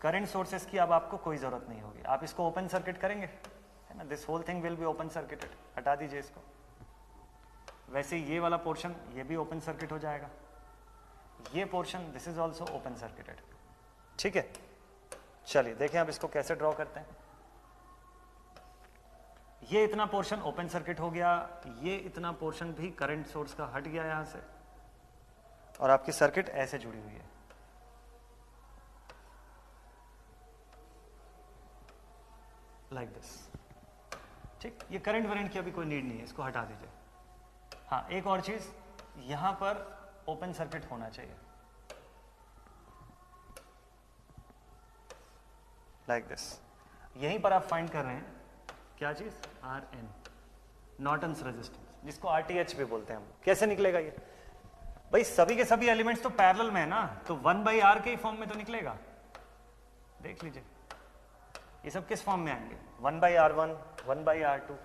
करंट सोर्सेस की अब आपको कोई जरूरत नहीं होगी, आप इसको ओपन सर्किट करेंगे, है ना। This whole thing will be open circuited, हटा दीजिए इसको। वैसे ये वाला पोर्शन ये भी ओपन सर्किट हो जाएगा, ये portion this is also open circuited, ठीक है। चलिए देखें अब इसको कैसे ड्रॉ करते हैं। ये इतना पोर्शन ओपन सर्किट हो गया, ये इतना पोर्शन भी करंट सोर्स का हट गया यहां से, और आपकी सर्किट ऐसे जुड़ी हुई है। लाइक दिस, ठीक। ये करंट वरेंट की अभी कोई नीड नहीं है, इसको हटा दीजिए। हाँ एक और चीज, यहां पर ओपन सर्किट होना चाहिए, लाइक दिस। यहीं पर आप फाइंड कर रहे हैं क्या चीज, RN, नॉर्टन्स रेजिस्टेंस, जिसको RTH भी बोलते हैं हम। कैसे निकलेगा ये, भाई सभी के सभी एलिमेंट्स तो पैरेलल में है ना, तो 1/r के फॉर्म में तो निकलेगा। देख लीजिए ये सब किस फॉर्म में आएंगे, 1/r1 1/r2,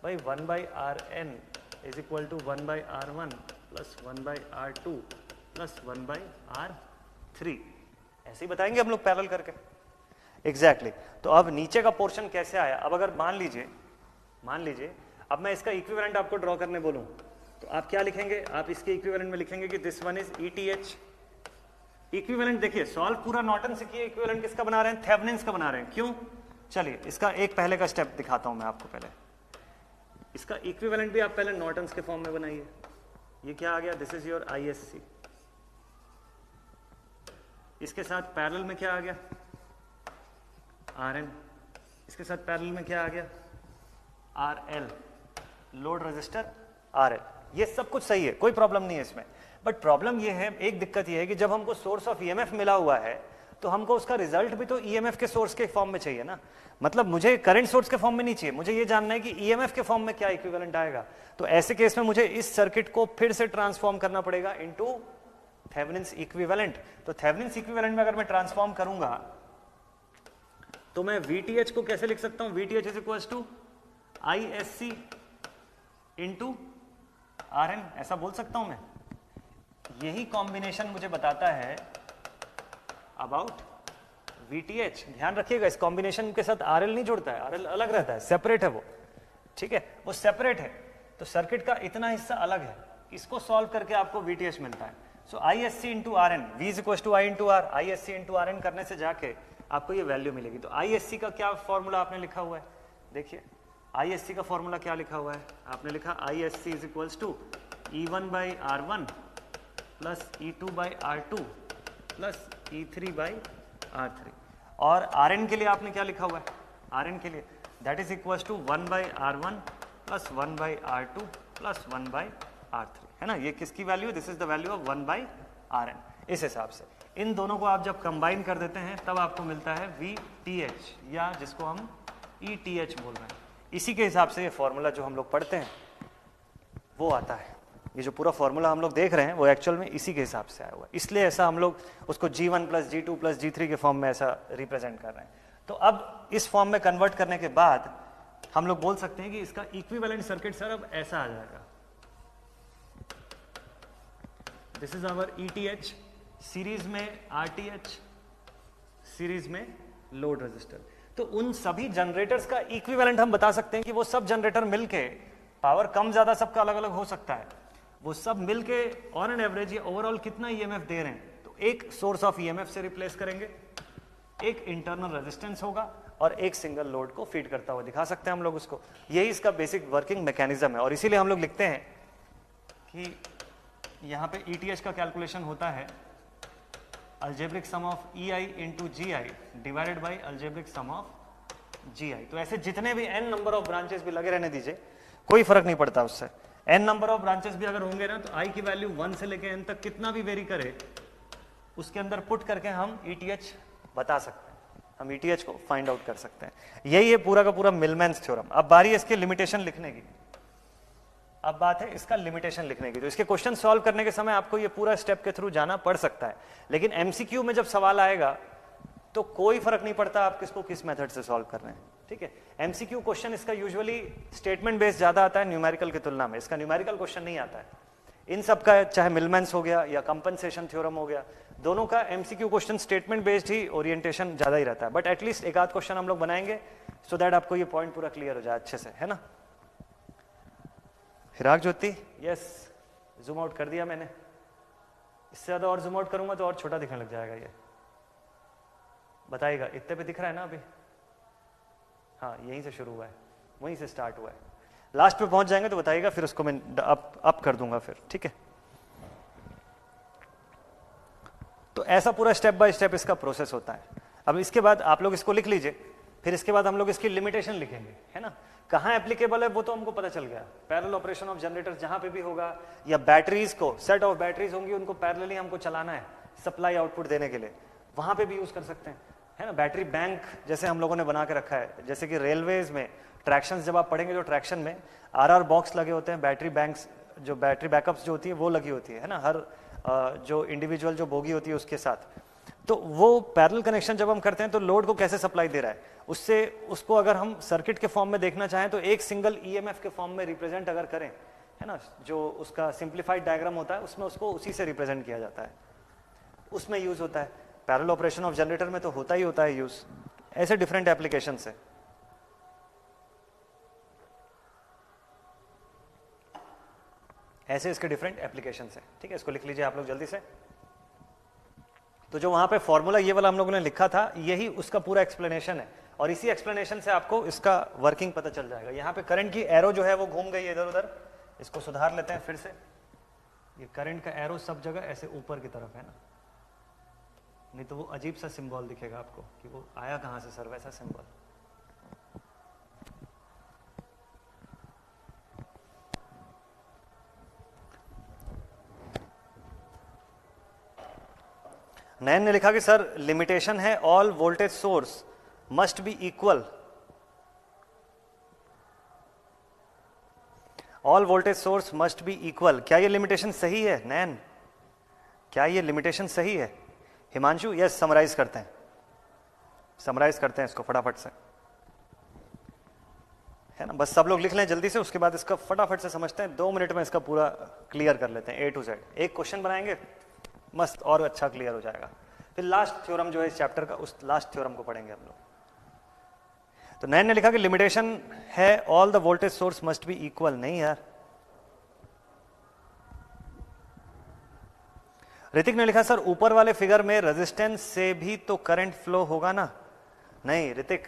भाई 1/rn is equal to 1/r1 plus 1/r2 plus 1/r3, ऐसे ही बताएंगे हम लोग पैरेलल करके। एग्जैक्टली तो अब नीचे का पोर्शन कैसे आया, अब अगर मान लीजिए अब मैं इसका इक्विवेलेंट आपको ड्रॉ करने बोलूं तो आप क्या लिखेंगे, आप इसके इक्विवेलेंट में लिखेंगे कि this one is ETH। Equivalent देखिए सॉल्व पूरा नॉर्टन से किया, इक्विवेलेंट किसका बना रहे हैं, थेवेनिन्स का बना रहे हैं। क्यों, चलिए इसका एक पहले का स्टेप दिखाता हूं मैं आपको। पहले इसका इक्विवेलेंट भी आप पहले नॉर्टन्स के फॉर्म में बनाइए। ये क्या आ गया, दिस इज योर ISC। इसके साथ पैरेलल में क्या आ गया, RN। इसके साथ पैरेलल में क्या आ गया, RL, लोड रेजिस्टर RL। ये सब कुछ सही है, कोई प्रॉब्लम नहीं है इसमें, बट प्रॉब्लम ये है, एक दिक्कत ये है कि जब हमको सोर्स ऑफ EMF मिला हुआ है तो हमको उसका रिजल्ट भी तो EMF के सोर्स के फॉर्म में चाहिए ना। मतलब मुझे करंट सोर्स के फॉर्म में नहीं चाहिए, मुझे ये जानना है कि EMF के फॉर्म में क्या इक्विवेलेंट आएगा। तो ऐसे केस में मुझे इस सर्किट को फिर से ट्रांसफॉर्म करना पड़ेगा इनटू थेवेनिन्स इक्विवेलेंट। तो थेवेनिन्स इक्विवेलेंट में अगर मैं ट्रांसफॉर्म करूंगा तो मैं VTH को कैसे लिख सकता हूं, VTH is equal to ISC into RN, ऐसा बोल सकता हूं मैं। यही कॉम्बिनेशन मुझे बताता है अबाउट VTH। ध्यान रखिएगा इस कॉम्बिनेशन के साथ RL नहीं जुड़ता है, RL अलग रहता है, सेपरेट है वो, ठीक है, वो सेपरेट है। तो सर्किट का इतना हिस्सा अलग है, इसको सॉल्व करके आपको VTH मिलता है। So ISC into RN, V is equal to I into R, ISC into RN करने से जाके आपको ये वैल्यू मिलेगी। तो ISC का क्या फॉर्मूला आपने लिखा हुआ है, देखिए ISC का फॉर्मूला क्या लिखा हुआ है, आपने लिखा ISC is equals to E1/R1 plus E2/R2 plus E3/R3। और RN के लिए आपने क्या लिखा हुआ है, RN के लिए that is equals to 1/R1 plus 1/R2 plus 1/R3, है ना। ये किसकी वैल्यू है, this is the value of 1/RN। इस हिसाब से इन दोनों को आप जब कंबाइन कर देते हैं तब आपको मिलता है VTH, या जिसको हम ETH बोल रहे हैं। इसी के हिसाब से ये फॉर्मूला जो हम लोग पढ़ते हैं वो आता है। ये जो पूरा फॉर्मूला हम लोग देख रहे हैं वो एक्चुअल में इसी के हिसाब से आया हुआ है, इसलिए ऐसा हम लोग उसको G1 plus G2 plus G3 के फॉर्म में ऐसा रिप्रेजेंट कर रहे हैं। तो अब इस फॉर्म में कन्वर्ट करने के बाद हम लोग बोल सकते हैं कि इसका इक्विवेलेंट सर्किट सर अब ऐसा आ जाएगा, this is our ETH, series में RTH, सीरीज में लोड रेजिस्टर। तो उन सभी जनरेटर्स का इक्विवेलेंट हम बता सकते हैं कि वो सब जनरेटर मिलके, पावर कम ज्यादा सबका अलग अलग हो सकता है, वो सब मिलके ऑन एन एवरेज ये ओवरऑल कितना EMF दे रहे हैं। तो एक सोर्स ऑफ EMF से रिप्लेस करेंगे, एक इंटरनल रेजिस्टेंस होगा और एक सिंगल लोड को फीड करता हुआ दिखा सकते हैं हम लोग उसको। यही इसका बेसिक वर्किंग मैकेनिज्म है और इसीलिए हम लोग लिखते हैं कि यहाँ पे ETH का कैलकुलेशन होता है algebraic sum of EI into GI divided by algebraic sum of GI। तो ऐसे जितने भी n नंबर ऑफ ब्रांचेस भी लगे रहने दीजिए, कोई फर्क नहीं पड़ता उससे। n नंबर ऑफ ब्रांचेस भी अगर होंगे ना तो I की वैल्यू 1 से लेके n तक कितना भी वेरी करे उसके अंदर पुट करके हम ETH बता सकते हैं, हम ETH को फाइंड आउट कर सकते हैं। यही है पूरा का पूरा मिलमैन्स थ्योरम। अब बारी है इसके लिमिटेशन लिखने की, अब बात है इसका लिमिटेशन लिखने की। तो इसके क्वेश्चन सॉल्व करने के समय आपको ये पूरा स्टेप के थ्रू जाना पड़ सकता है, लेकिन MCQ में जब सवाल आएगा तो कोई फर्क नहीं पड़ता आप किसको किस मेथड से सॉल्व कर रहे हैं, ठीक है। MCQ क्वेश्चन इसका यूजुअली स्टेटमेंट बेस्ड ज्यादा आता है न्यूमेरिकल की तुलना में, इसका न्यूमेरिकल क्वेश्चन नहीं आता है। इन सब का चाहे मिलमैन्स हो गया या कंपनसेशन थ्योरम हो गया, दोनों का MCQ क्वेश्चन स्टेटमेंट बेस्ड ही ओरिएंटेशन ज्यादा ही रहता है। बट एटलीस्ट एक आध क्वेश्चन हम लोग बनाएंगे सो दैट आपको ये पॉइंट पूरा क्लियर हो जाए अच्छे से, है ना। हिराग ज्योति, यस, जूम आउट कर दिया मैंने। इससे ज्यादा और जूम आउट करूंगा तो और छोटा दिखने लग जाएगा ये, बताइएगा इतने पे दिख रहा है ना अभी। हाँ, यहीं से शुरू हुआ है, वहीं से स्टार्ट हुआ है, लास्ट पे पहुंच जाएंगे तो बताइएगा, फिर उसको मैं अप कर दूंगा फिर, ठीक है। तो ऐसा पूरा स्टेप बाय स्टेप इसका प्रोसेस होता है। अब इसके बाद आप लोग इसको लिख लीजिए, फिर इसके बाद हम लोग इसकी लिमिटेशन लिखेंगे, है ना। कहाँ एप्लीकेबल है वो तो हमको पता चल गया, पैरेलल ऑपरेशन ऑफ जनरेटर जहां पे भी होगा, या बैटरीज को, सेट ऑफ बैटरीज होंगी उनको पैरेलली हमको चलाना है सप्लाई आउटपुट देने के लिए, वहां पे भी यूज कर सकते हैं, है ना। बैटरी बैंक जैसे हम लोगों ने बना के रखा है, जैसे कि रेलवेज में ट्रैक्शन जब आप पढ़ेंगे तो ट्रैक्शन में RR बॉक्स लगे होते हैं, बैटरी बैंक्स जो बैटरी बैकअप्स जो होती है वो लगी होती है ना, हर जो इंडिविजुअल जो बोगी होती है उसके साथ। तो वो पैरेलल कनेक्शन जब हम करते हैं तो लोड को कैसे सप्लाई दे रहा है, उससे उसको अगर हम सर्किट के फॉर्म में देखना चाहें तो एक सिंगल ईएमएफ के फॉर्म में रिप्रेजेंट अगर करें, है ना, जो उसका सिंप्लीफाइड डायग्राम होता है उसमें उसको उसी से रिप्रेजेंट किया जाता है, उसमें यूज होता है। पैरेलल ऑपरेशन ऑफ जनरेटर में तो होता ही होता है यूज। ऐसे डिफरेंट एप्लीकेशन है। ऐसे इसके डिफरेंट एप्लीकेशन है, ठीक है। इसको लिख लीजिए आप लोग जल्दी से। तो जो वहां पे फॉर्मूला ये वाला हम लोगों ने लिखा था, यही उसका पूरा एक्सप्लेनेशन है, और इसी एक्सप्लेनेशन से आपको इसका वर्किंग पता चल जाएगा। यहाँ पे करंट की एरो जो है वो घूम गई है इधर उधर, इसको सुधार लेते हैं फिर से। ये करंट का एरो सब जगह ऐसे ऊपर की तरफ है ना, नहीं तो वो अजीब सा सिंबल दिखेगा आपको कि वो आया कहां से सर, वैसा सिंबल। नयन ने लिखा कि सर लिमिटेशन है all voltage source must be equal, all voltage source must be equal. क्या ये लिमिटेशन सही है नयन? क्या ये लिमिटेशन सही है? हिमांशु यस, समराइज करते हैं, समराइज करते हैं इसको फटाफट से, है ना। बस सब लोग लिख लें जल्दी से, उसके बाद इसका फटाफट से समझते हैं। 2 मिनट में इसका पूरा क्लियर कर लेते हैं ए टू जेड। एक क्वेश्चन बनाएंगे मस्त, और अच्छा क्लियर हो जाएगा। फिर लास्ट थ्योरम जो है इस चैप्टर का, उस लास्ट थ्योरम को पढ़ेंगे हम लोग। तो नयन ने लिखा कि लिमिटेशन है all the voltage source must be equal. नहीं यार। ऋतिक ने लिखा सर ऊपर वाले फिगर में रेजिस्टेंस से भी तो करंट फ्लो होगा ना। नहीं ऋतिक,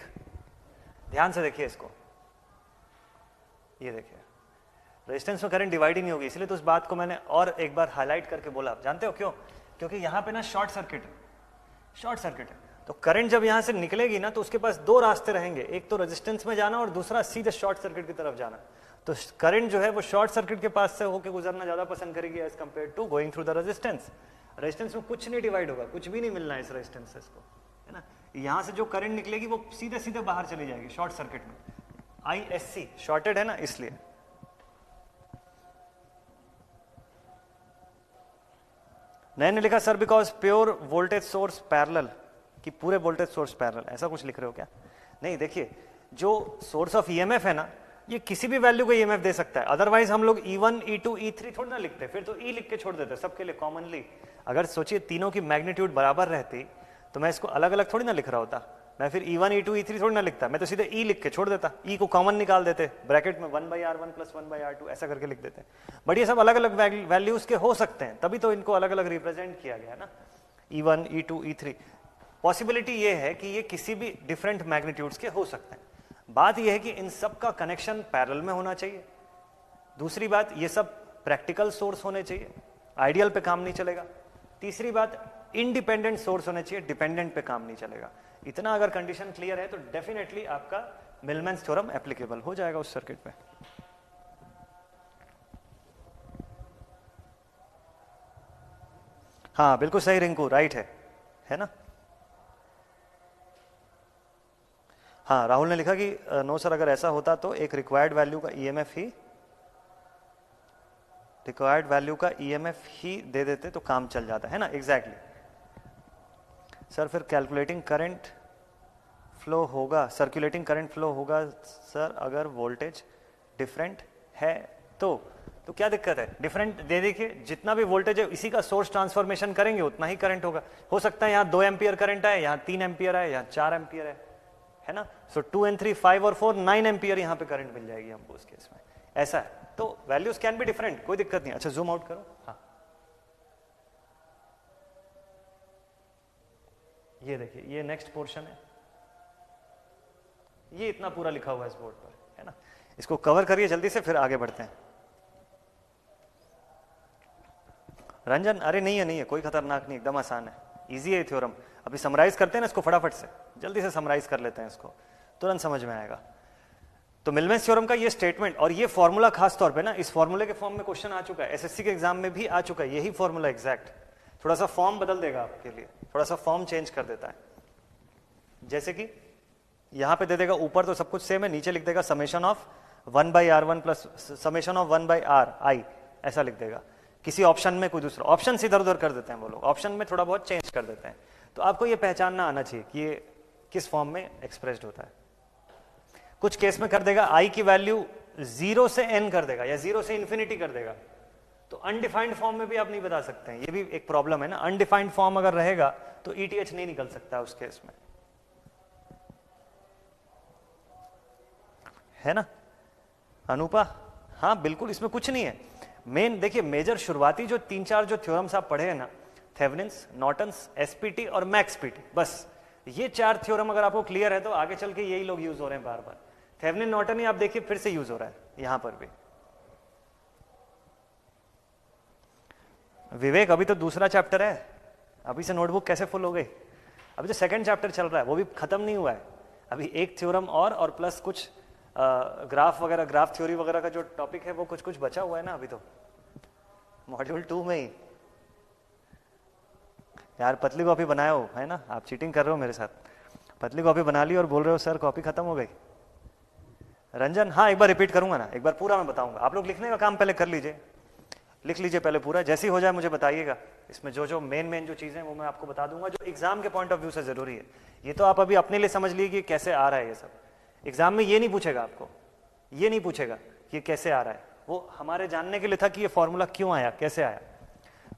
ध्यान से देखिए इसको, ये देखिए रेजिस्टेंस में करंट डिवाइड ही नहीं होगी, इसलिए तो उस बात को मैंने और एक बार हाईलाइट करके बोला। आप जानते हो क्यों? क्योंकि यहां पे ना शॉर्ट सर्किट है, शॉर्ट सर्किट है। तो करंट जब यहां से निकलेगी ना तो उसके पास 2 रास्ते रहेंगे, एक तो रेजिस्टेंस में जाना और दूसरा सीधे शॉर्ट सर्किट की तरफ जाना। तो करंट जो है वो शॉर्ट सर्किट के पास से होकर गुजरना ज्यादा पसंद करेगी as compare to going through the resistance. Resistance में कुछ नहीं डिवाइड होगा, कुछ भी नहीं मिलना है इस रेजिस्टेंस से इसको, है ना। यहां से जो करंट निकलेगी वो सीधे सीधे बाहर चली जाएगी शॉर्ट सर्किट में। ISC शॉर्टेड है ना, इसलिए। नयन ने लिखा sir because pure voltage source parallel, कि पूरे वोल्टेज सोर्स पैरेलल, ऐसा कुछ लिख रहे हो क्या? नहीं, देखिए जो सोर्स ऑफ ईएमएफ है ना, ये किसी भी वैल्यू को ईएमएफ दे सकता है। अदरवाइज हम लोग E1 E2 E3 थोड़ा ना लिखते, फिर तो E लिख के छोड़ देते सबके लिए कॉमनली। अगर सोचिए तीनों की मैग्नीट्यूड बराबर रहती तो मैं इसको अलग अलग थोड़ी ना लिख रहा होता, मैं फिर E1 E2 E3 थोड़ी ना लिखता, मैं तो सीधे E लिख के छोड़ देता। E को कॉमन निकाल देते, ब्रैकेट में 1/R1 + 1/R2 ऐसा करके लिख देते। बट ये सब अलग अलग वैल्यूज के हो सकते हैं, तभी तो इनको अलग अलग रिप्रेजेंट किया गया ना, E1 E2 E3। पॉसिबिलिटी ये है कि ये किसी भी डिफरेंट मैग्नीट्यूड्स के हो सकते हैं। बात यह है कि इन सब का कनेक्शन पैरेलल में होना चाहिए। दूसरी बात, ये सब प्रैक्टिकल सोर्स होने चाहिए, आइडियल पे काम नहीं चलेगा। तीसरी बात, इंडिपेंडेंट सोर्स होने चाहिए, डिपेंडेंट पे काम नहीं चलेगा। इतना अगर कंडीशन क्लियर है तो डेफिनेटली आपका मिलमैन्स थ्योरम एप्लीकेबल हो जाएगा उस सर्किट पे। हाँ बिल्कुल सही रिंकू, राइट है ना। हाँ राहुल ने लिखा कि नो सर अगर ऐसा होता तो एक रिक्वायर्ड वैल्यू का ईएमएफ ही, रिक्वायर्ड वैल्यू का ईएमएफ ही दे देते तो काम चल जाता है ना। एग्जैक्टली सर, फिर कैलकुलेटिंग करंट फ्लो होगा, सर्कुलेटिंग करंट फ्लो होगा सर अगर वोल्टेज डिफरेंट है तो क्या दिक्कत है? डिफरेंट दे देखिए, जितना भी वोल्टेज है इसी का सोर्स ट्रांसफॉर्मेशन करेंगे उतना ही करंट होगा। हो सकता है यहाँ 2 एम्पियर करंट है, यहाँ 3 एम्पियर है, यहाँ 4 एम्पियर है ना। सो 2 and 3 5 और 4 9 एम्पियर यहाँ पे करंट मिल जाएगी हमको उस केस में। ऐसा है, तो वैल्यूज कैन बी डिफरेंट, कोई दिक्कत नहीं। अच्छा जूम आउट करो। हाँ ये देखिए, ये नेक्स्ट पोर्शन है, ये इतना पूरा लिखा हुआ है इस बोर्ड पर, है ना। इसको कवर करिए जल्दी से, फिर आगे बढ़ते हैं। रंजन, अरे नहीं है कोई खतरनाक नहीं, एकदम आसान है, इजी है थ्योरम। अभी समराइज करते हैं ना इसको फटाफट से, जल्दी से समराइज कर लेते हैं इसको, तुरंत समझ में आएगा। तो मिलमैन्स थ्योरम का ये स्टेटमेंट और ये फॉर्मूला खास तौर पे ना, इस फॉर्मूले के फॉर्म में क्वेश्चन आ चुका है, एसएससी के एग्जाम में भी आ चुका है यही फॉर्मूला एग्जैक्ट। थोड़ा सा फॉर्म बदल देगा आपके लिए, थोड़ा सा फॉर्म चेंज कर देता है। जैसे कि यहां पे दे देगा ऊपर तो सब कुछ सेम है, नीचे लिख देगा summation of 1/R1 plus summation of 1/RI, ऐसा लिख देगा किसी ऑप्शन में कोई दूसरा ऑप्शन इधर उधर कर देते हैं वो लोग, ऑप्शन में थोड़ा बहुत चेंज कर देते हैं। तो आपको ये पहचानना आना चाहिए कि ये किस फॉर्म में एक्सप्रेस्ड होता है। कुछ केस में कर देगा आई की वैल्यू 0 से n कर देगा या 0 से इंफिनिटी कर देगा, तो अनडिफाइंड फॉर्म में भी आप नहीं बता सकते हैं, ये भी एक प्रॉब्लम है ना। अनडिफाइंड फॉर्म अगर रहेगा तो ETH नहीं निकल सकता उस केस में, है ना अनुपा? हाँ बिल्कुल, इसमें कुछ नहीं है। मेन देखिए, मेजर शुरुआती जो 3-4 जो थ्योरम्स आप पढ़े हैं ना, थेवेनिन्स, नॉर्टन्स, SPT और मैक्स PT, बस ये 4 थ्योरम अगर आपको क्लियर है तो आगे चल के यही लोग यूज हो रहे हैं बार बार। थेवेनिन नॉर्टन ही आप देखिए फिर से यूज हो रहा है यहां पर भी। विवेक अभी तो दूसरा चैप्टर है, अभी से नोटबुक कैसे फुल हो गई? अभी तो सेकंड चैप्टर चल रहा है, वो भी खत्म नहीं हुआ है। अभी एक थ्योरम और प्लस कुछ ग्राफ वगैरह, ग्राफ थ्योरी वगैरह का जो टॉपिक है वो कुछ कुछ बचा हुआ है ना अभी तो, मॉड्यूल 2 में ही। यार पतली कॉपी बनाया हो, है ना? आप चीटिंग कर रहे हो मेरे साथ। पतली कॉपी बना ली और बोल रहे हो सर कॉपी खत्म हो गई। रंजन हाँ, एक बार रिपीट करूंगा ना, एक बार पूरा मैं बताऊंगा। आप लोग लिखने का काम पहले कर लीजिए, लिख लीजिए पहले पूरा, जैसी हो जाए मुझे बताइएगा। इसमें जो जो मेन जो चीजें वो मैं आपको बता दूंगा, जो एग्जाम के पॉइंट ऑफ व्यू से जरूरी है। ये तो आप अभी अपने लिए समझ लीजिए कि कैसे आ रहा है ये सब। एग्जाम में ये नहीं पूछेगा आपको, ये नहीं पूछेगा कि कैसे आ रहा है, वो हमारे जानने के लिए था कि ये फॉर्मूला क्यों आया, कैसे आया।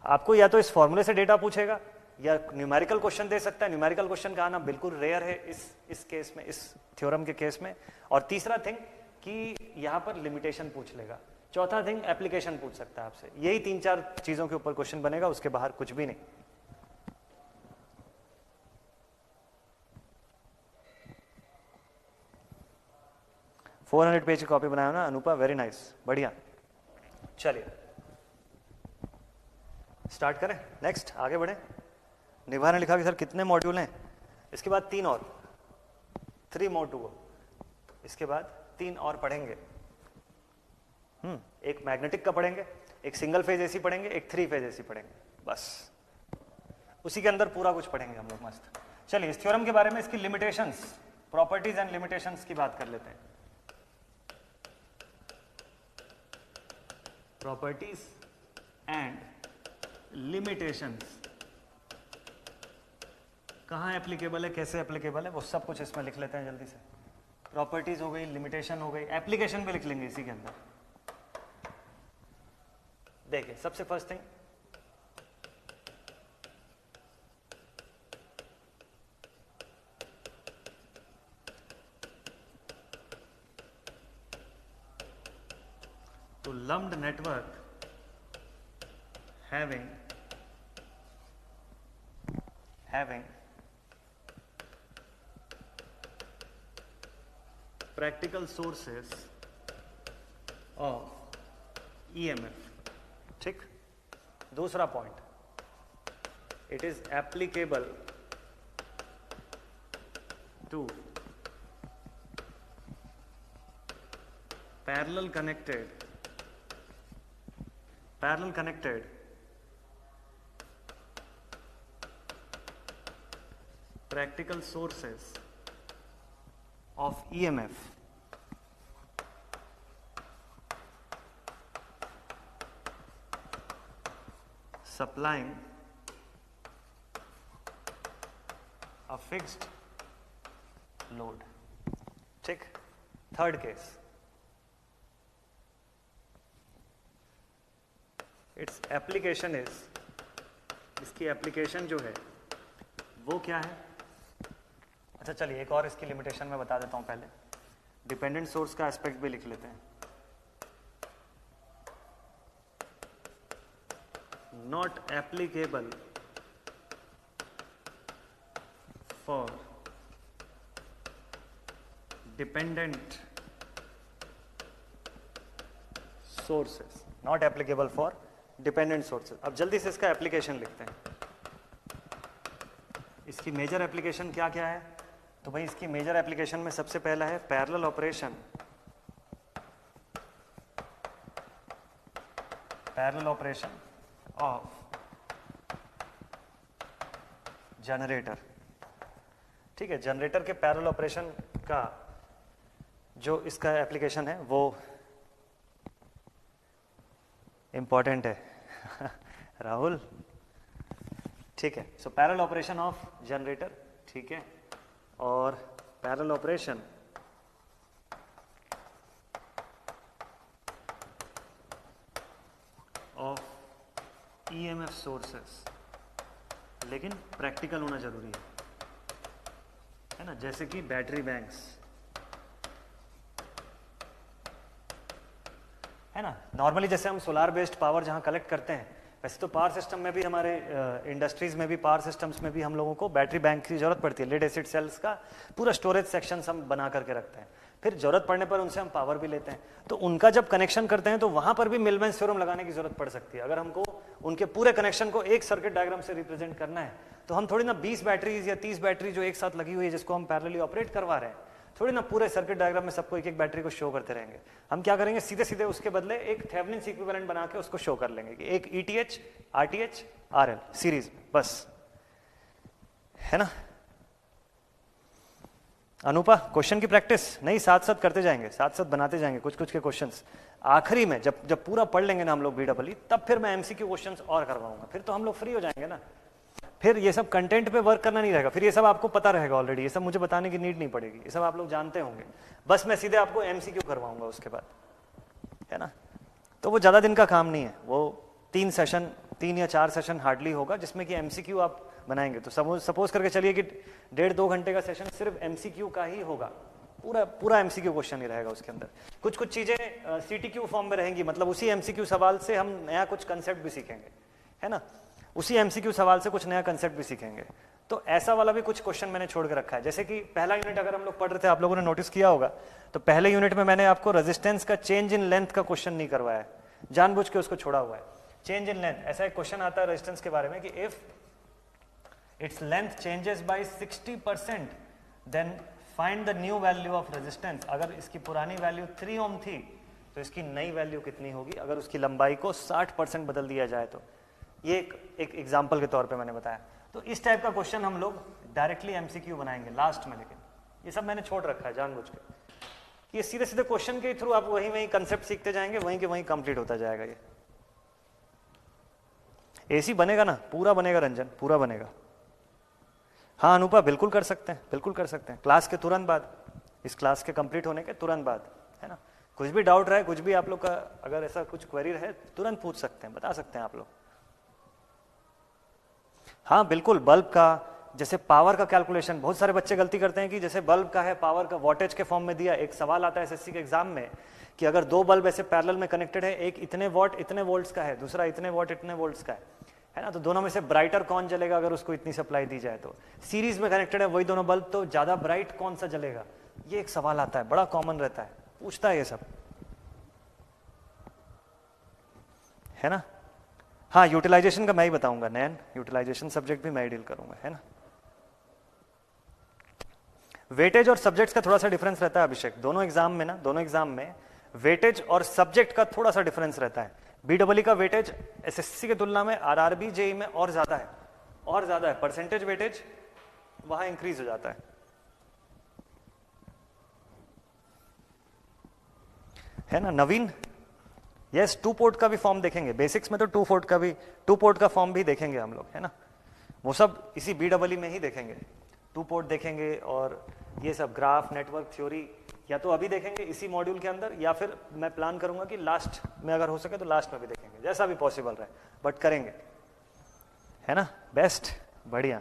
आपको या तो इस फॉर्मूले से डेटा पूछेगा या न्यूमेरिकल क्वेश्चन दे सकता है। न्यूमेरिकल क्वेश्चन का आना बिल्कुल रेयर है इस केस में, इस थ्योरम के केस में। और तीसरा थिंग कि यहां पर लिमिटेशन पूछ लेगा। चौथा थिंग एप्लीकेशन पूछ सकता है आपसे। यही 3-4 चीजों के ऊपर क्वेश्चन बनेगा, उसके बाहर कुछ भी नहीं। $400 पेज की कॉपी बनाया ना अनुपा, वेरी नाइस, बढ़िया। चलिए स्टार्ट करें, नेक्स्ट आगे बढ़े। निभा ने लिखा कि सर कितने मॉड्यूल हैं? इसके बाद 3 और, 3 more to go। इसके बाद 3 और पढ़ेंगे। एक मैग्नेटिक का पढ़ेंगे, एक सिंगल फेज एसी पढ़ेंगे, एक 3 फेज एसी पढ़ेंगे, बस उसी के अंदर पूरा कुछ पढ़ेंगे हम लोग मस्त। चलिए इस थ्योरम के बारे में, इसकी लिमिटेशंस, प्रॉपर्टीज एंड लिमिटेशंस की बात कर लेते हैं। प्रॉपर्टीज एंड लिमिटेशंस कहाँ एप्लीकेबल है, कैसे एप्लीकेबल है, वो सब कुछ इसमें लिख लेते हैं जल्दी से। प्रॉपर्टीज हो गई, लिमिटेशन हो गई, एप्लीकेशन भी लिख लेंगे इसी के अंदर। देखिए सबसे फर्स्ट थिंग, तो lumped network having practical sources of EMF। ठीक, दूसरा point, it is applicable to parallel connected practical sources of EMF supplying a fixed load। ठीक, third case, its application is, इसकी एप्लीकेशन जो है वो क्या है? अच्छा चलिए एक और इसकी लिमिटेशन मैं बता देता हूं पहले। डिपेंडेंट सोर्स का एस्पेक्ट भी लिख लेते हैं। Not applicable for dependent sources, not applicable for dependent sources. अब जल्दी से इसका एप्लीकेशन लिखते हैं। इसकी मेजर एप्लीकेशन क्या क्या है? तो भाई इसकी मेजर एप्लीकेशन में सबसे पहला है पैरेलल ऑपरेशन, ऑफ जनरेटर। ठीक है, जनरेटर के पैरेलल ऑपरेशन का जो इसका एप्लीकेशन है वो इंपॉर्टेंट है राहुल, ठीक है। So parallel operation of generator, ठीक है, और parallel operation of EMF sources, लेकिन प्रैक्टिकल होना जरूरी है ना, जैसे कि बैटरी बैंक्स, है ना। नॉर्मली जैसे हम सोलार बेस्ड पावर जहां कलेक्ट करते हैं, वैसे तो पावर सिस्टम में भी, हमारे इंडस्ट्रीज में भी, पावर सिस्टम्स में भी हम लोगों को बैटरी बैंक की जरूरत पड़ती है। लेड एसिड सेल्स का पूरा स्टोरेज सेक्शन हम बना करके रखते हैं, फिर जरूरत पड़ने पर उनसे हम पावर भी लेते हैं। तो उनका जब कनेक्शन करते हैं तो वहां पर भी मिलमैन्स थ्योरम लगाने की जरूरत पड़ सकती है। अगर हमको उनके पूरे कनेक्शन को एक सर्किट डायग्राम से रिप्रेजेंट करना है, तो हम थोड़ी ना 20 बैटरीज या 30 बैटरी जो एक साथ लगी हुई है जिसको हम पैरेलली ऑपरेट करवा रहे हैं, थोड़ी ना पूरे सर्किट डायग्राम में सबको एक एक बैटरी को शो करते रहेंगे। हम क्या करेंगे, सीधे सीधे उसके बदले एक थेवेनिन्स इक्विवेलेंट बना के उसको शो कर लेंगे कि एक ETH, RTH, RL सीरीज में, बस, है ना। अनुपा, क्वेश्चन की प्रैक्टिस नहीं, साथ साथ करते जाएंगे, साथ साथ बनाते जाएंगे कुछ कुछ के क्वेश्चंस। आखिरी में जब पूरा पढ़ लेंगे ना हम लोग BEE, तब फिर मैं MCQ क्वेश्चंस और करवाऊंगा, फिर तो हम लोग फ्री हो जाएंगे ना। फिर ये सब कंटेंट पे वर्क करना नहीं रहेगा, फिर ये सब आपको पता रहेगा ऑलरेडी, ये सब मुझे बताने की नीड नहीं पड़ेगी, ये सब आप लोग जानते होंगे। बस मैं सीधे आपको MCQ करवाऊंगा उसके बाद, है ना। तो वो ज़्यादा दिन का काम नहीं है, वो 3 या 4 सेशन हार्डली होगा जिसमें कि MCQ आप बनाएंगे। तो सपोज करके चलिए कि 1.5-2 घंटे का सेशन सिर्फ MCQ का ही होगा, पूरा MCQ क्वेश्चन ही रहेगा उसके अंदर। कुछ कुछ चीज़ें CTQ फॉर्म में रहेंगी, मतलब उसी MCQ सवाल से हम नया कुछ कंसेप्ट भी सीखेंगे, है ना। उसी MCQ सवाल से कुछ नया कंसेप्ट भी सीखेंगे। तो ऐसा वाला भी कुछ क्वेश्चन मैंने छोड़ के रखा है। जैसे कि पहला यूनिट अगर हम लोग पढ़ रहे थे, आप लोगों ने नोटिस किया होगा, तो पहले यूनिट में मैंने आपको रेजिस्टेंस का चेंज इन लेंथ का क्वेश्चन नहीं करवाया है, जानबूझ के उसको छोड़ा हुआ है। चेंज इन लेंथ, ऐसा एक क्वेश्चन आता है रेजिस्टेंस के बारे में कि if its length changes by 60% then find the new value of resistance. अगर इसकी पुरानी वैल्यू 3 ओम थी तो इसकी नई वैल्यू कितनी होगी अगर उसकी लंबाई को 60% बदल दिया जाए तो। ये एक एग्जाम्पल के तौर पे मैंने बताया। तो इस टाइप का क्वेश्चन हम लोग डायरेक्टली MCQ बनाएंगे लास्ट में, लेकिन ये सब मैंने छोड़ रखा है जानबूझ के। ये सीधे सीधे क्वेश्चन के थ्रू आप वहीं कंसेप्ट सीखते जाएंगे, वहीं के वहीं कंप्लीट होता जाएगा। ये AC बनेगा ना, पूरा बनेगा रंजन, पूरा बनेगा। हाँ अनुपा, बिल्कुल कर सकते हैं, बिल्कुल कर सकते हैं, क्लास के तुरंत बाद, इस क्लास के कंप्लीट होने के तुरंत बाद, है ना। कुछ भी डाउट रहे, कुछ भी आप लोग का अगर ऐसा कुछ क्वेरी रहे, तुरंत पूछ सकते हैं, बता सकते हैं आप लोग। हाँ बिल्कुल, बल्ब का, जैसे पावर का कैलकुलेशन बहुत सारे बच्चे गलती करते हैं कि जैसे बल्ब का है, पावर का वोल्टेज के फॉर्म में दिया। एक सवाल आता है SSC के एग्जाम में कि अगर 2 बल्ब ऐसे पैरेलल में कनेक्टेड है, एक इतने वॉट इतने वोल्ट्स का है, दूसरा इतने वॉट इतने वोल्ट्स का है ना, तो दोनों में से ब्राइटर कौन जलेगा अगर उसको इतनी सप्लाई दी जाए तो। सीरीज में कनेक्टेड है वही दोनों बल्ब, तो ज्यादा ब्राइट कौन सा जलेगा, ये एक सवाल आता है, बड़ा कॉमन रहता है, पूछता है ये सब, है ना। हाँ यूटिलाइजेशन का मैं ही बताऊंगा नैन, यूटिलाइजेशन सब्जेक्ट भी मैं ही डील करूंगा, है ना। वेटेज और सब्जेक्ट्स का थोड़ा सा डिफरेंस रहता है अभिषेक, दोनों एग्जाम में ना, दोनों एग्जाम में वेटेज और सब्जेक्ट का थोड़ा सा डिफरेंस रहता है। BEE का वेटेज SSC की तुलना में RRB JEE में और ज्यादा है, और ज्यादा है, परसेंटेज वेटेज वहां इंक्रीज हो जाता है ना। नवीन, यस 2 पोर्ट का भी फॉर्म देखेंगे, बेसिक्स में तो 2 पोर्ट का फॉर्म भी देखेंगे हम लोग, है ना। वो सब इसी BEE में ही देखेंगे, 2 पोर्ट देखेंगे, और ये सब ग्राफ, नेटवर्क थ्योरी या तो अभी देखेंगे इसी मॉड्यूल के अंदर, या फिर मैं प्लान करूंगा कि लास्ट में अगर हो सके तो लास्ट में भी देखेंगे, जैसा भी पॉसिबल रहे, बट करेंगे, है ना। बेस्ट, बढ़िया।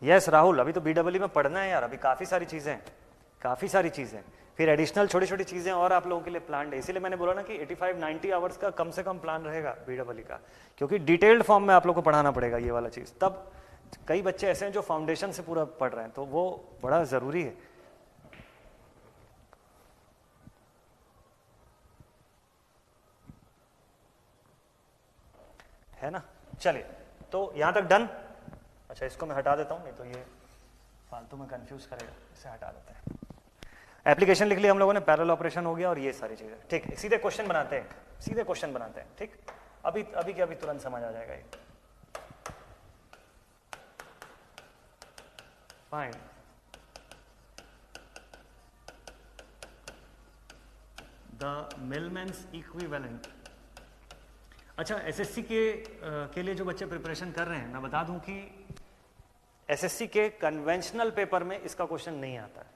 यस राहुल, अभी तो BEE में पढ़ना है यार, अभी काफी सारी चीजें, फिर एडिशनल छोटी छोटी चीजें और आप लोगों के लिए प्लान है। इसीलिए मैंने बोला ना कि 85-90 आवर्स का कम से कम प्लान रहेगा BEE का, क्योंकि डिटेल्ड फॉर्म में आप लोग को पढ़ाना पड़ेगा ये वाला चीज। तब कई बच्चे ऐसे हैं जो फाउंडेशन से पूरा पढ़ रहे हैं, तो वो बड़ा जरूरी है ना। चलिए, तो यहां तक डन। अच्छा इसको मैं हटा देता हूं, नहीं तो ये फालतू में कंफ्यूज करेगा, इसे हटा देते हैं। एप्लीकेशन लिख लिया हम लोगों ने, पैरेलल ऑपरेशन हो गया और ये सारी चीजें, ठीक है। सीधे क्वेश्चन बनाते हैं, ठीक। अभी तुरंत समझ आ जाएगा ये। फाइंड द मिलमैन्स इक्विवेलेंट अच्छा, एसएससी के लिए जो बच्चे प्रिपरेशन कर रहे हैं, मैं बता दूं कि एसएससी के कन्वेंशनल पेपर में इसका क्वेश्चन नहीं आता है।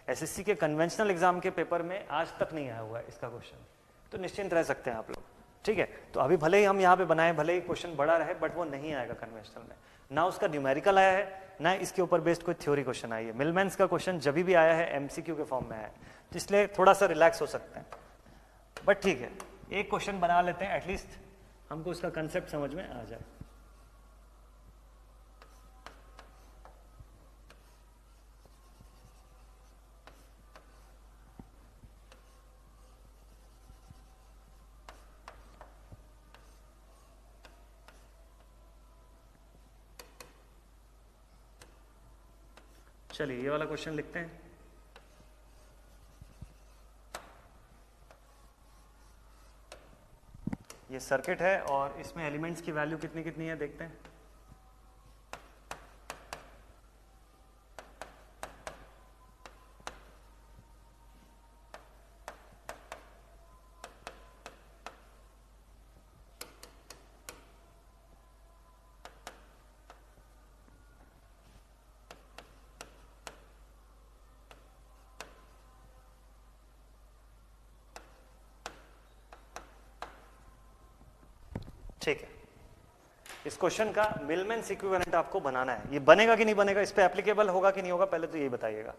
एसएससी के कन्वेंशनल एग्जाम के पेपर में आज तक नहीं आया हुआ है इसका क्वेश्चन, तो निश्चिंत रह सकते हैं आप लोग, ठीक है। तो अभी भले ही हम यहाँ पे बनाए, भले ही क्वेश्चन बड़ा रहे, बट वो नहीं आएगा कन्वेंशनल में। ना उसका न्यूमेरिकल आया है, ना इसके ऊपर बेस्ड कोई थ्योरी क्वेश्चन आई है। मिलमेंस का क्वेश्चन जब भी आया है एमसीक्यू के फॉर्म में आया है, तो इसलिए थोड़ा सा रिलैक्स हो सकते हैं। बट ठीक है, एक क्वेश्चन बना लेते हैं, एटलीस्ट हमको उसका कंसेप्ट समझ में आ जाए। चलिए ये वाला क्वेश्चन लिखते हैं। ये सर्किट है और इसमें एलिमेंट्स की वैल्यू कितनी कितनी है देखते हैं। ठीक है, इस क्वेश्चन का मिलमेंस इक्विवेलेंट आपको बनाना है। ये बनेगा कि नहीं बनेगा, इस पे एप्लीकेबल होगा कि नहीं होगा, पहले तो यही बताइएगा।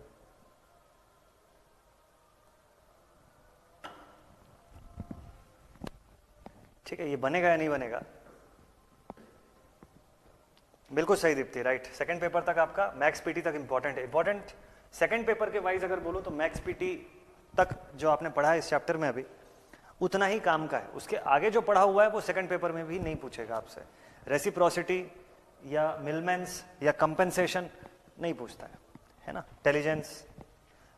ठीक है, ये बनेगा या नहीं बनेगा। बिल्कुल सही दीप्ति, राइट। सेकंड पेपर तक आपका मैक्स पीटी तक इंपॉर्टेंट है। इंपॉर्टेंट सेकंड पेपर के वाइज अगर बोलूं तो मैक्स पीटी तक जो आपने पढ़ा है इस चैप्टर में अभी, उतना ही काम का है। उसके आगे जो पढ़ा हुआ है वो सेकंड पेपर में भी नहीं पूछेगा आपसे। रेसिप्रोसिटी या मिलमेंस या कंपेंसेशन नहीं पूछता है ना। इंटेलिजेंस,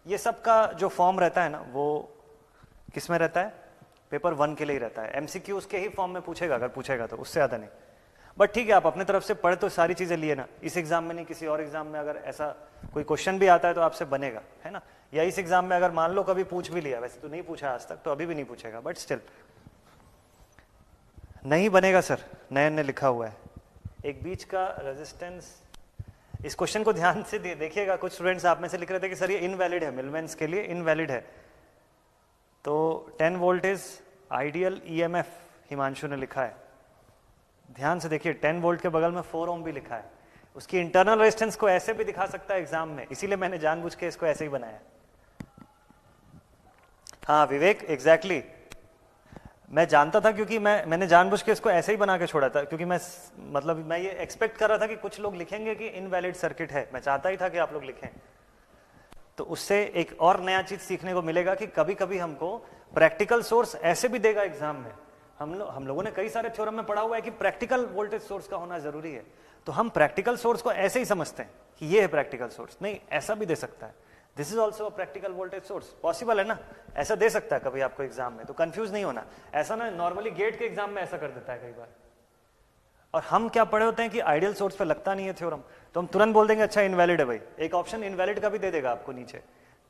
ये सब का जो फॉर्म रहता है ना, वो किस में रहता है, पेपर 1 के लिए ही रहता है। एमसीक्यू उसके ही फॉर्म में पूछेगा, अगर पूछेगा तो, उससे ज्यादा नहीं। बट ठीक है, आप अपने तरफ से पढ़ तो सारी चीजें लिए ना। इस एग्जाम में नहीं, किसी और एग्जाम में अगर ऐसा कोई क्वेश्चन भी आता है तो आपसे बनेगा, है ना। या इस एग्जाम में अगर मान लो कभी पूछ भी लिया, वैसे तो नहीं पूछा आज तक, तो अभी भी नहीं पूछेगा, बट स्टिल नहीं बनेगा सर। नयन ने लिखा हुआ है एक बीच का रेजिस्टेंस। इस क्वेश्चन को ध्यान से देखिएगा। कुछ स्टूडेंट्स आप में से लिख रहे थे कि सर ये इनवैलिड है, मिलमेंस के लिए इनवैलिड है। तो 10 volt is ideal EMF, Himanshu ने लिखा है। ध्यान से देखिए, 10 वोल्ट के बगल में 4 ओम भी लिखा है। उसकी इंटरनल रेजिस्टेंस को ऐसे भी दिखा सकता है एग्जाम में, इसीलिए मैंने जानबूझ के इसको ऐसे ही बनाया। हाँ विवेक, एग्जैक्टली मैं जानता था, क्योंकि मैंने जानबूझ के इसको ऐसे ही बना के छोड़ा था, क्योंकि मैं ये एक्सपेक्ट कर रहा था कि कुछ लोग लिखेंगे कि इनवैलिड सर्किट है। मैं चाहता ही था कि आप लोग लिखें, तो उससे एक और नया चीज सीखने को मिलेगा कि कभी कभी हमको प्रैक्टिकल सोर्स ऐसे भी देगा एग्जाम में। हम लोगों ने कई सारे थ्योरम में पढ़ा हुआ है कि प्रैक्टिकल वोल्टेज सोर्स का होना जरूरी है, तो हम प्रैक्टिकल सोर्स को ऐसे ही समझते हैं कि ये है प्रैक्टिकल सोर्स। नहीं, ऐसा भी दे सकता है, this is also a practical voltage source, possible है ना। ऐसा दे सकता है कभी आपको एग्जाम में, तो कंफ्यूज नहीं होना। ऐसा ना नॉर्मली गेट के एग्जाम में ऐसा कर देता है कई बार, और हम क्या पढ़े होते हैं कि आइडियल सोर्स पे लगता नहीं है थ्योरम, तो हम तुरंत बोल देंगे अच्छा इनवैलिड है भाई। एक ऑप्शन इनवैलिड का भी दे देगा आपको नीचे,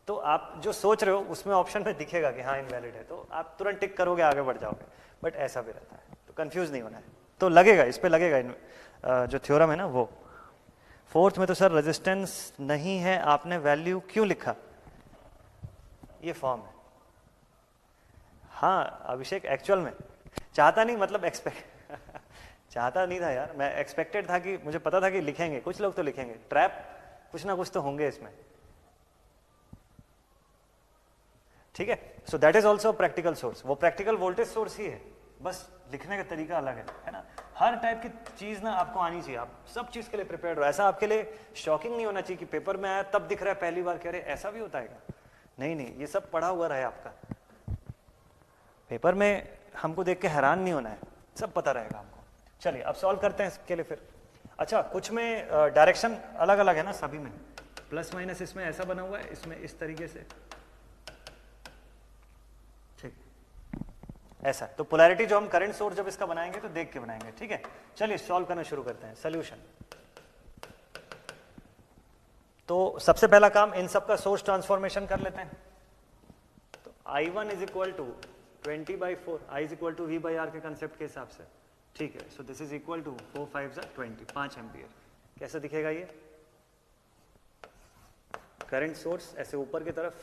तो आप जो सोच रहे हो उसमें ऑप्शन में दिखेगा कि हाँ इनवैलिड है, तो आप तुरंत टिक करोगे, आगे बढ़ जाओगे। बट ऐसा भी रहता है, तो कंफ्यूज नहीं होना है। तो लगेगा, इस पे लगेगा जो थ्योरम है ना वो। फोर्थ में तो सर रेजिस्टेंस नहीं है, आपने वैल्यू क्यों लिखा, ये फॉर्म है। हाँ अभिषेक, एक्चुअल में चाहता नहीं, मतलब एक्सपेक्ट चाहता नहीं था यार, मैं एक्सपेक्टेड था कि मुझे पता था कि लिखेंगे, कुछ लोग तो लिखेंगे। ट्रैप कुछ ना कुछ तो होंगे इसमें, ठीक है। So that is also practical source, वो प्रैक्टिकल वोल्टेज सोर्स ही है, बस लिखने का तरीका अलग है ना। हर टाइप की चीज ना आपको आनी चाहिए, आप सब चीज के लिए प्रिपेयर्ड हो। ऐसा आपके लिए शॉकिंग नहीं होना चाहिए कि पेपर में आया तब दिख रहा है पहली बार, कह रहे ऐसा भी होता है क्या। नहीं नहीं, ये सब पढ़ा हुआ रहे आपका, पेपर में हमको देख के हैरान नहीं होना है, सब पता रहेगा हमको। चलिए अब सॉल्व करते हैं इसके लिए फिर। अच्छा, कुछ में डायरेक्शन अलग अलग है ना सभी में, प्लस माइनस इसमें ऐसा बना हुआ है, इसमें इस तरीके से, ठीक ऐसा। तो पोलैरिटी जो हम करंट सोर्स जब इसका बनाएंगे तो देख के बनाएंगे, ठीक है। चलिए सॉल्व करना शुरू करते हैं। सोल्यूशन, तो सबसे पहला काम इन सब का सोर्स ट्रांसफॉर्मेशन कर लेते हैं। तो I1 is equal to 20/4, I is equal to V/R के कंसेप्ट के हिसाब से, ठीक है। So this is equal to 4 5 20, 5 ampere. कैसा दिखेगा ये? करंट सोर्स ऐसे ऊपर की तरफ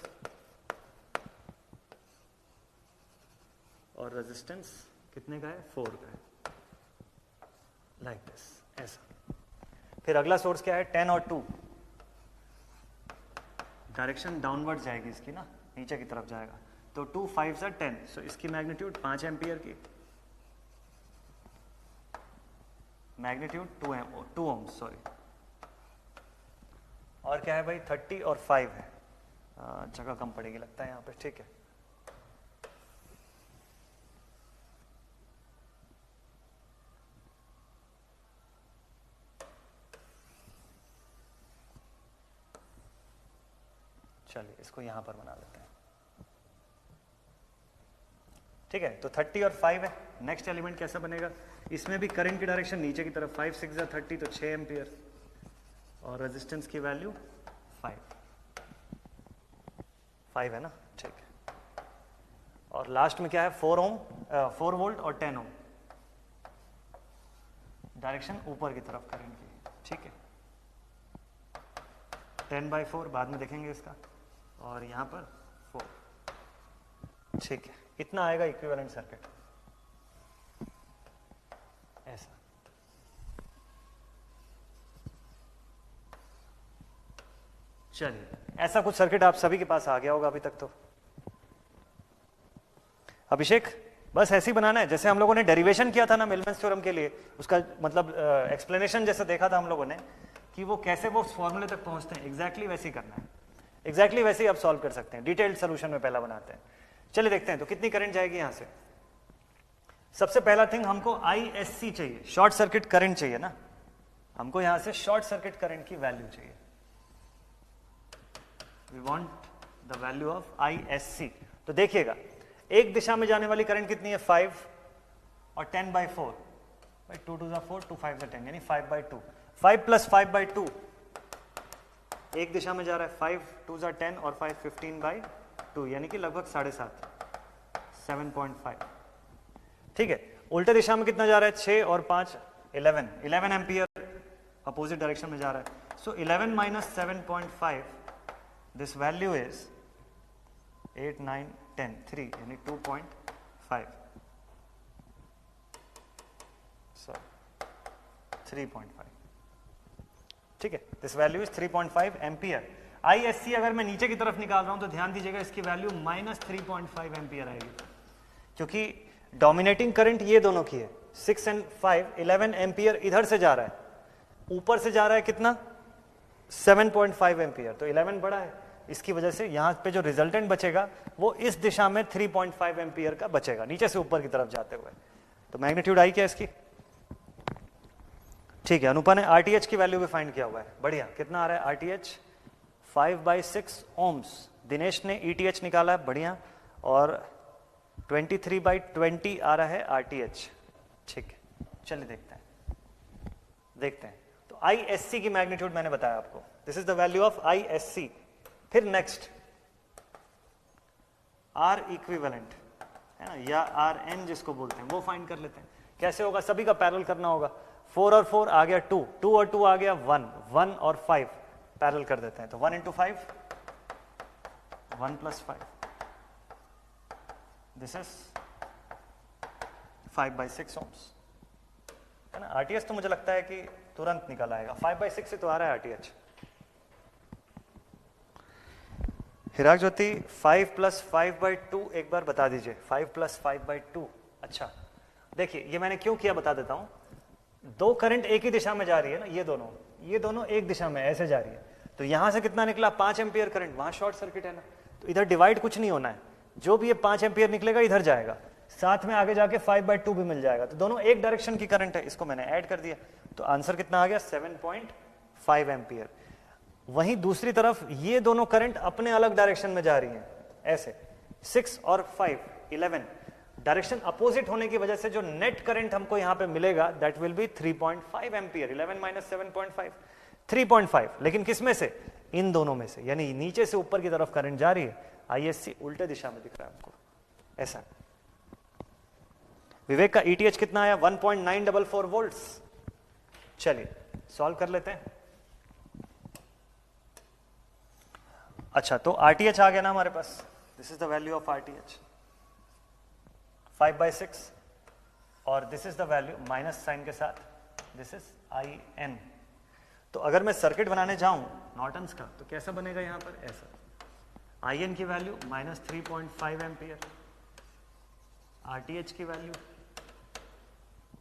और रेजिस्टेंस कितने का है? 4 का है, लाइक दिस, ऐसा। फिर अगला सोर्स क्या है? 10 और 2, डायरेक्शन डाउनवर्ड जाएगी इसकी ना, नीचे की तरफ जाएगा, तो 2 5 10, सो इसकी मैग्नीट्यूड 5 एम्पियर की, मैग्नीट्यूड 2 ohms, सॉरी। और क्या है भाई? 30 और 5 है, जगह कम पड़ेगी लगता है यहाँ पे, ठीक है। चलिए इसको यहां पर बना लेते हैं, ठीक है। तो 30 और 5 है। नेक्स्ट एलिमेंट कैसा बनेगा? इसमें भी करंट की डायरेक्शन नीचे की तरफ, 5 6 30, तो 6 एम्पियर, और रेजिस्टेंस की वैल्यू 5 है ना, ठीक है। और लास्ट में क्या है? 4 वोल्ट और 10 ओम, डायरेक्शन ऊपर की तरफ करंट की, ठीक है। 10/4 बाद में देखेंगे इसका, और यहां पर 4, ठीक है। इतना आएगा इक्विवेलेंट सर्किट, ऐसा। चलिए, ऐसा कुछ सर्किट आप सभी के पास आ गया होगा अभी तक तो। अभिषेक, बस ऐसे ही बनाना है जैसे हम लोगों ने डेरिवेशन किया था ना मिलमेंस थ्योरम के लिए, उसका मतलब एक्सप्लेनेशन जैसा देखा था हम लोगों ने कि वो कैसे वो फॉर्मूले तक पहुंचते हैं, एग्जैक्टली वैसे ही करना है। एग्जैक्टली वैसे ही आप सॉल्व कर सकते हैं, डिटेल्ड सोल्यूशन में पहला बनाते हैं। चलिए देखते हैं तो कितनी करंट जाएगी यहां से। सबसे पहला थिंग, हमको ISC चाहिए, शॉर्ट सर्किट करंट चाहिए ना, हमको यहां से शॉर्ट सर्किट करंट की वैल्यू चाहिए। We want the value of ISC। तो देखिएगा, एक दिशा में जाने वाली करंट कितनी है? 5 और 10/4, 2 2 4, 2 5 10, यानी 5/2। 5 + 5/2 एक दिशा में जा रहा है, 5 2 10 और 5 15/2, यानी कि लगभग 7.5, 7.5, ठीक है। उल्टे दिशा में कितना जा रहा है? 6 और 5 11 एम्पियर, अपोजिट डायरेक्शन में जा रहा है। सो 11 - 7.5, दिस वैल्यू इज 8 9 10 3, यानी 2.5, सॉरी 3.5, ठीक है। This value is 3.5 ampere. ISC अगर मैं नीचे की तरफ निकाल रहा हूं तो ध्यान दीजिएगा इसकी वैल्यू -3.5 एम्पियर आएगी, क्योंकि डोमिनेटिंग करंट ये दोनों की है, 6 और 5, 11 एम्पियर इधर से जा रहा है, ऊपर से जा रहा है कितना? 7.5 एम्पियर, तो 11 बड़ा है, इसकी वजह से यहां पे जो रिजल्टेंट बचेगा वो इस दिशा में 3.5 एम्पियर का बचेगा, नीचे से ऊपर की तरफ जाते हुए। तो मैग्नीट्यूड आई क्या इसकी? ठीक है। अनुपा ने RTH की वैल्यू भी फाइंड किया हुआ है, बढ़िया। कितना आ रहा है RTH? 5/6 ohms। दिनेश ने ETH निकाला है, बढ़िया। और 23/20 आ रहा है RTH, ठीक है। चलिए देखते हैं। तो ISC की मैग्नीट्यूड मैंने बताया आपको, this is the value of ISC। फिर नेक्स्ट R इक्विवेलेंट है ना, या RN जिसको बोलते हैं, वो फाइंड कर लेते हैं। कैसे होगा? सभी का पैरेलल करना होगा। 4 और 4 आ गया 2, 2 और 2 आ गया 1, 1 और 5 पैरेलल कर देते हैं, तो 1 × 5, 1 + 5, दिस इज 5/6 ohms, है ना। RTH तो मुझे लगता है कि तुरंत निकल आएगा, 5/6 से तो आ रहा है RTH। हिराग ज्योति, 5 + 5/2 एक बार बता दीजिए। 5 + 5/2, अच्छा देखिए ये मैंने क्यों किया बता देता हूं। दो करंट एक ही दिशा में जा रही है ना, ये दोनों एक दिशा में ऐसे जा रही है, तो यहां से कितना निकला? 5 एम्पियर करंट, वहां शॉर्ट सर्किट है ना, तो इधर डिवाइड कुछ नहीं होना है, जो भी ये 5 एम्पियर निकलेगा इधर जाएगा, साथ में आगे जाके 5/2 भी मिल जाएगा, तो दोनों एक डायरेक्शन की करंट है, इसको मैंने ऐड कर दिया, तो आंसर कितना आ गया? 7.5 एम्पियर। वहीं दूसरी तरफ ये दोनों करंट अपने अलग डायरेक्शन में जा रही हैं, ऐसे 6 और 5 11, डायरेक्शन अपोजिट होने की वजह से जो नेट करंट हमको यहां पे मिलेगा दैट विल बी 3.5 एम्पियर। 11 - 7.5, 3.5, लेकिन किस में से? इन दोनों में से, यानी नीचे से ऊपर की तरफ करंट जा रही है। ISC उल्टे दिशा में दिख रहा है हमको, ऐसा। विवेक का ETH कितना आया? 1.944 वोल्ट्स। चलिए सॉल्व कर लेते हैं। अच्छा, तो RTH आ गया ना हमारे पास, this is the value of RTH 5/6, और this is the value minus sign के साथ, दिस इज IN। तो अगर मैं सर्किट बनाने जाऊं नॉर्टन्स का, तो कैसा बनेगा यहां पर? ऐसा। IN की वैल्यू -3.5 एम्पियर, RTH की वैल्यू,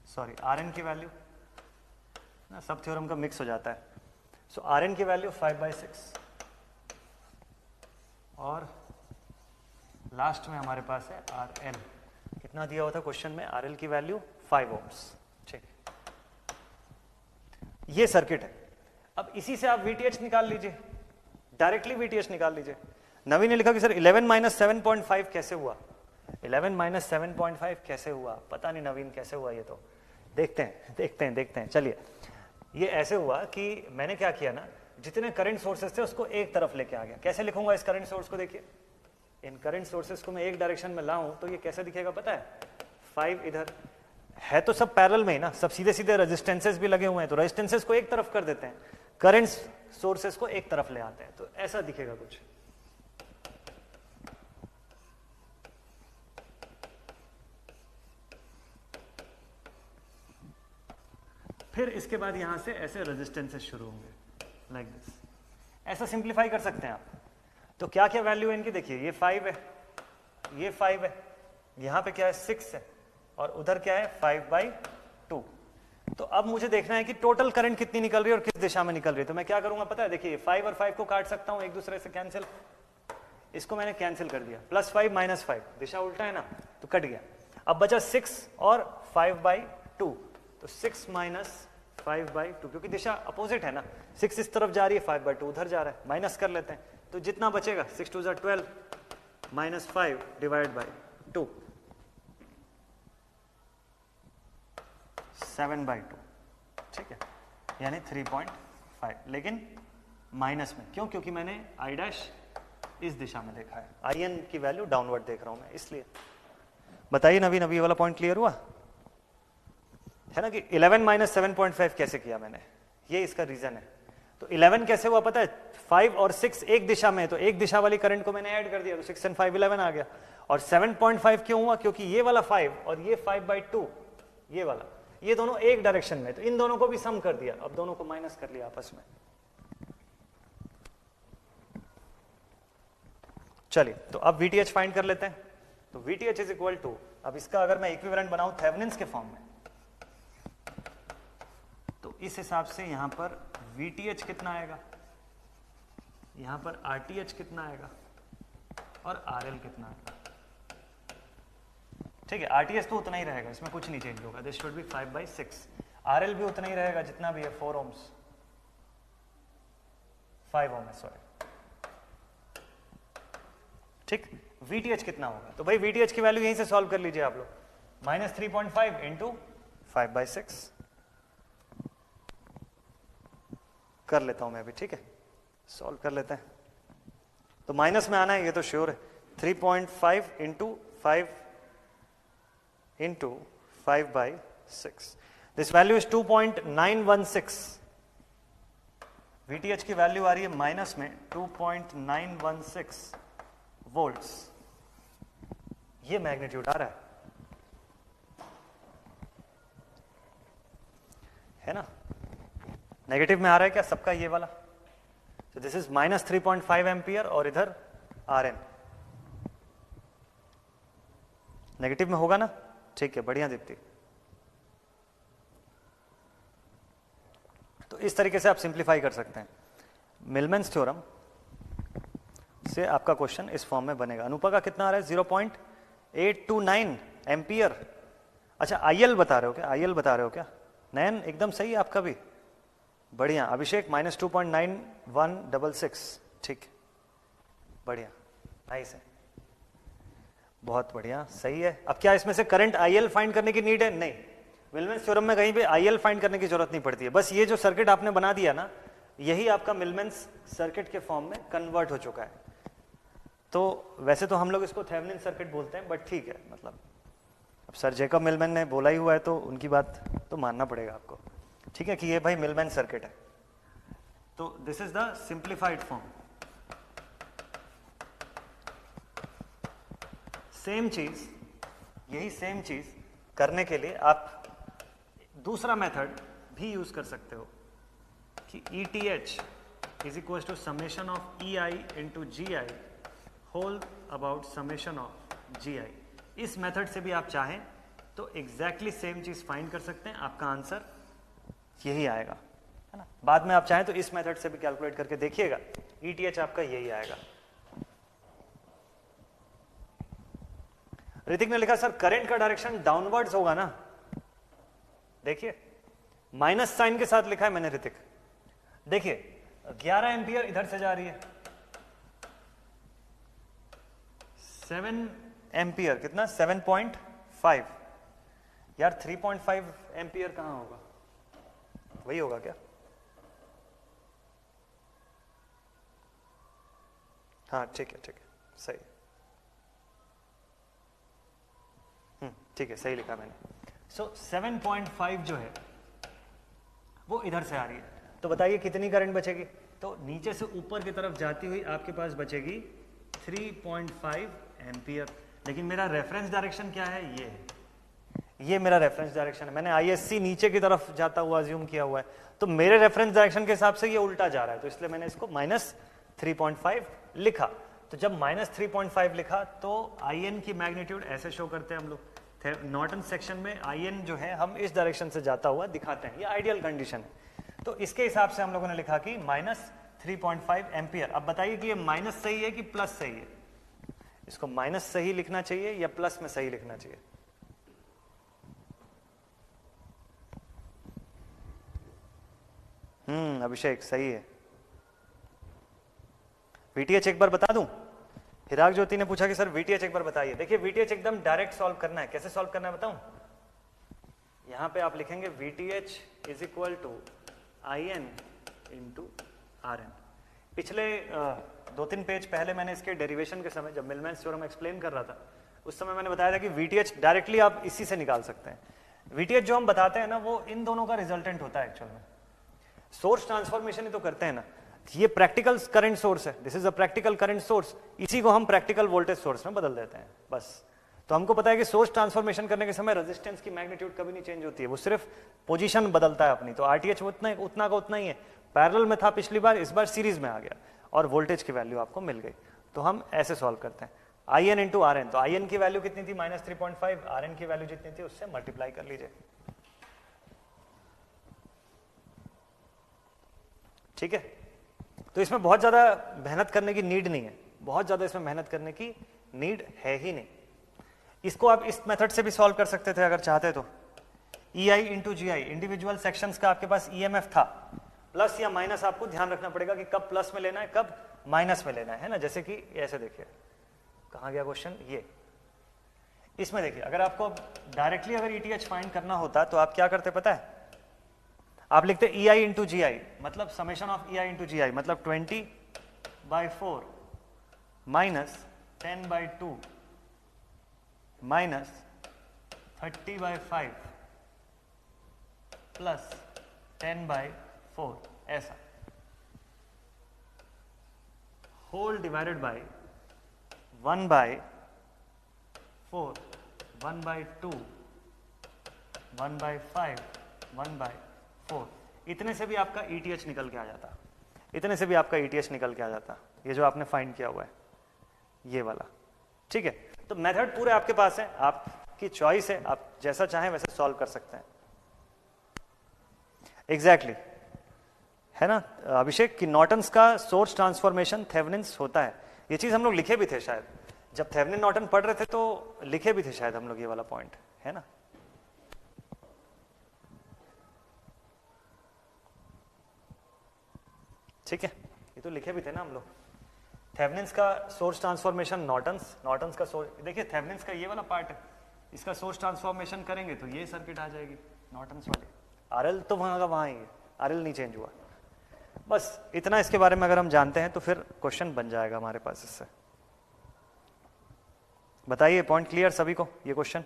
सॉरी RN की वैल्यू ना, सब थ्योरम का मिक्स हो जाता है। सो RN की वैल्यू 5/6, और लास्ट में हमारे पास है RL। कितना दिया हुआ था क्वेश्चन में? RL की वैल्यू 5 ohms। ठीक, ये सर्किट है। अब इसी से आप VTH निकाल लीजिए, डायरेक्टली VTH निकाल लीजिए। नवीन ने लिखा कि सर 11 - 7.5 कैसे हुआ? 11 - 7.5 कैसे हुआ? पता नहीं नवीन कैसे हुआ ये, तो देखते हैं। चलिए, ये ऐसे हुआ कि मैंने क्या किया ना, जितने करंट सोर्सेस थे उसको एक तरफ लेके आ गया। कैसे लिखूंगा इस करंट सोर्स को? देखिए, इन करंट सोर्सेस को मैं एक डायरेक्शन में लाऊं तो ये कैसे दिखेगा पता है? 5 इधर है, तो सब पैरेलल में ही ना, सब सीधे सीधे रेजिस्टेंसेस भी लगे हुए हैं, तो रेजिस्टेंसेस को एक तरफ कर देते हैं, करंट सोर्सेस को एक तरफ ले आते हैं, तो ऐसा दिखेगा कुछ। फिर इसके बाद यहां से ऐसे रेजिस्टेंसेस शुरू होंगे, लाइक दिस। ऐसा सिंप्लीफाई कर सकते हैं आप। तो क्या क्या वैल्यू है इनकी? देखिए, ये 5 है, ये 5 है, यहां पे क्या है? 6 है, और उधर क्या है? 5/2। तो अब मुझे देखना है कि टोटल करंट कितनी निकल रही है और किस दिशा में निकल रही है। तो मैं क्या करूंगा पता है? देखिए, 5 और 5 को काट सकता हूं एक दूसरे से, कैंसिल। इसको मैंने कैंसिल कर दिया, +5 - 5, दिशा उल्टा है ना, तो कट गया। अब बचा 6 और 5/2, तो 6 - 5/2, क्योंकि दिशा अपोजिट है ना, 6 इस तरफ जा रही है, 5/2 उधर जा रहा है, माइनस कर लेते हैं। तो जितना बचेगा 6 2 = 12 -5 / 2, 7/2। ठीक है, यानी 3.5, लेकिन माइनस में। क्यों? क्योंकि मैंने I' इस दिशा में देखा है, IN की वैल्यू डाउनवर्ड देख रहा हूं मैं, इसलिए। बताइए नवीन, अभी ये वाला पॉइंट क्लियर हुआ है ना? कि 11 - 7.5 कैसे किया मैंने, ये इसका रीजन है। तो 11 कैसे हुआ पता है? 5 और 6 एक दिशा में है, तो एक दिशा वाली करंट को मैंने ऐड कर दिया, तो 6 और 5 11 आ गया। और 7.5 क्यों हुआ? क्योंकि ये वाला 5 और ये 5/2, ये वाला, ये दोनों एक डायरेक्शन में, तो इन दोनों को भी सम कर दिया, अब दोनों को माइनस कर लिया आपस में। चलिए, तो अब VTH फाइंड कर लेते हैं। तो VTH इज इक्वल टू, अब इसका अगर मैं इक्विवेलेंट बनाऊं थेवेनिन्स के फॉर्म में, तो इस हिसाब से यहां पर VTH कितना आएगा, यहां पर RTH कितना आएगा, और RL कितना आएगा। ठीक है, RTH तो उतना ही रहेगा, इसमें कुछ नहीं चेंज होगा, दिस शुड बी 5/6। RL भी उतना ही रहेगा जितना भी है, 4 ohms, 5 ohm है, सॉरी। ठीक, VTH कितना होगा? तो भाई VTH की वैल्यू यहीं से सॉल्व कर लीजिए आप लोग, -3.5 × 5/6 कर लेता हूं मैं अभी। ठीक है, सॉल्व कर लेते हैं। तो माइनस में आना है, ये तो श्योर है। 3.5 × 5 × 5/6, दिस वैल्यू इज 2.916। VTH की वैल्यू आ रही है माइनस में 2.916 वोल्ट्स, ये मैग्नीट्यूड आ रहा है ना? नेगेटिव में आ रहा है क्या सबका ये वाला? तो दिस इज -3.5 एम्पियर, और इधर RN नेगेटिव में होगा ना? ठीक है, बढ़िया दीप्ति। तो इस तरीके से आप सिंप्लीफाई कर सकते हैं। मिलमैन्स थ्योरम से आपका क्वेश्चन इस फॉर्म में बनेगा। अनुपा का कितना आ रहा है? 0.829 एम्पियर। अच्छा, IL बता रहे हो क्या? IL बता रहे हो क्या? नयन एकदम सही है आपका भी, बढ़िया। अभिषेक -2.9166, ठीक, बढ़िया, नाइस है, बहुत बढ़िया, सही है। अब क्या इसमें से करंट IL फाइंड करने की नीड है? नहीं, मिलमैन्स थ्योरम में कहीं पे IL फाइंड करने की जरूरत नहीं पड़ती है। बस ये जो सर्किट आपने बना दिया ना, यही आपका मिलमैन्स सर्किट के फॉर्म में कन्वर्ट हो चुका है। तो वैसे तो हम लोग इसको थेवेनिन सर्किट बोलते हैं, बट ठीक है, मतलब अब सर जेकब मिलमैन ने बोला ही हुआ है तो उनकी बात तो मानना पड़ेगा आपको, ठीक है, कि ये भाई मिलमैन सर्किट है। तो this is the simplified form. Same चीज, यही सेम चीज करने के लिए आप दूसरा मेथड भी यूज कर सकते हो कि ETH is equal to summation of EI into GI whole about summation of GI। इस मेथड से भी आप चाहें तो एग्जैक्टली सेम चीज फाइंड कर सकते हैं, आपका आंसर यही आएगा, है ना। बाद में आप चाहें तो इस मेथड से भी कैलकुलेट करके देखिएगा, ETH आपका यही आएगा। ऋतिक ने लिखा सर करंट का डायरेक्शन डाउनवर्ड्स होगा ना, देखिए माइनस साइन के साथ लिखा है मैंने ऋतिक। देखिए 11 एम्पियर इधर से जा रही है, 7 एम्पियर कितना 7.5, यार 3.5 एम्पियर कहां होगा, वही होगा क्या? हाँ ठीक है सही, ठीक है सही लिखा मैंने। सो 7.5 जो है वो इधर से आ रही है, तो बताइए कितनी करंट बचेगी? तो नीचे से ऊपर की तरफ जाती हुई आपके पास बचेगी 3.5 एम्पियर। लेकिन मेरा रेफरेंस डायरेक्शन क्या है? ये है, ये मेरा रेफरेंस डायरेक्शन है। मैंने ISC नीचे की तरफ जाता हुआ अज्यूम किया हुआ है, तो मेरे रेफरेंस डायरेक्शन के हिसाब से ये उल्टा जा रहा है, तो इसलिए मैंने इसको -3.5 लिखा। तो जब -3.5 लिखा तो IN की मैग्नीट्यूड ऐसे शो करते हैं हम लोग। नॉर्टन सेक्शन में IN जो है हम इस डायरेक्शन से जाता हुआ दिखाते हैं, ये आइडियल कंडीशन है। तो इसके हिसाब से हम लोगों ने लिखा कि -3.5 एम्पियर। अब बताइए कि ये माइनस सही है कि प्लस सही है? इसको माइनस सही लिखना चाहिए या प्लस में सही लिखना चाहिए? अभिषेक सही है। VTH एक बार बता दूं? हिराग ज्योति ने पूछा कि सर VTH एक बार बताइए। देखिए VTH एकदम डायरेक्ट सॉल्व करना है। कैसे सॉल्व करना है बताऊं? यहां पे आप लिखेंगे VTH is equal to IN into RN। पिछले 2-3 पेज पहले मैंने इसके डेरिवेशन के समय जब मिलमैन्स थ्योरम एक्सप्लेन कर रहा था, उस समय मैंने बताया था कि VTH डायरेक्टली आप इसी से निकाल सकते हैं। VTH जो हम बताते हैं ना, वो इन दोनों का रिजल्टेंट होता है एक्चुअल में। सोर्स ट्रांसफॉर्मेशन ही तो करते हैं ना, ये प्रैक्टिकल करंट सोर्स है, this is a practical current source, इसी को हम प्रैक्टिकल वोल्टेज सोर्स में बदल देते हैं बस। तो हमको पता है कि सोर्स ट्रांसफॉर्मेशन करने के समय रेजिस्टेंस की मैग्नीट्यूड कभी नहीं चेंज होती है, वो सिर्फ पोजीशन बदलता है अपनी। तो RTH उतना का उतना ही है, पैरेलल में था पिछली बार, इस बार सीरीज में आ गया और वोल्टेज की वैल्यू आपको मिल गई। तो हम ऐसे सॉल्व करते हैं IN इंटू RN। तो IN की वैल्यू कितनी थी? -3.5। RN की वैल्यू जितनी थी उससे मल्टीप्लाई कर लीजिए, ठीक है। तो इसमें बहुत ज्यादा मेहनत करने की नीड नहीं है, बहुत ज्यादा इसमें मेहनत करने की नीड है ही नहीं। इसको आप इस मेथड से भी सॉल्व कर सकते थे अगर चाहते तो। EI into GI, individual sections का आपके पास EMF था, प्लस या माइनस आपको ध्यान रखना पड़ेगा कि कब प्लस में लेना है कब माइनस में लेना है ना। जैसे कि ऐसे देखिए, कहाँ गया क्वेश्चन, ये इसमें देखिए, अगर आपको डायरेक्टली अगर ETH फाइंड करना होता तो आप क्या करते पता है? आप लिखते EI इंटू GI, मतलब summation of EI into GI, मतलब 20/4 माइनस 10/2 माइनस 30/5 प्लस 10/4, ऐसा होल डिवाइडेड बाय 1/4 1/2 1/5 1/4। इतने से भी आपका ETH निकल के आ जाता, इतने से भी आपका ETH निकल के आ जाता, ये जो आपने फाइंड किया हुआ है ये वाला, ठीक है। तो मेथड पूरे आपके पास है, आपकी चॉइस है, आप जैसा चाहें वैसे सॉल्व कर सकते हैं। एग्जैक्टली है ना अभिषेक कि नॉर्टन्स का सोर्स ट्रांसफॉर्मेशन थेवेनिन्स होता है। ये चीज हम लोग लिखे भी थे शायद, जब थेवेनिन नॉर्टन पढ़ रहे थे तो लिखे भी थे शायद हम लोग ये वाला पॉइंट, है ना। ठीक है, ये तो लिखे भी थे ना हम लोग। थेवेनिन्स का सोर्स ट्रांसफॉर्मेशन नॉर्टन्स का सोर्स, देखिए थेवेनिन्स का ये वाला पार्ट है, इसका सोर्स ट्रांसफॉर्मेशन करेंगे तो ये सर्किट आ जाएगी नॉर्टन्स वाली। RL तो वहां का वहां ही है, RL नहीं चेंज हुआ। बस इतना इसके बारे में अगर हम जानते हैं तो फिर क्वेश्चन बन जाएगा हमारे पास इससे। बताइए पॉइंट क्लियर सभी को ये क्वेश्चन?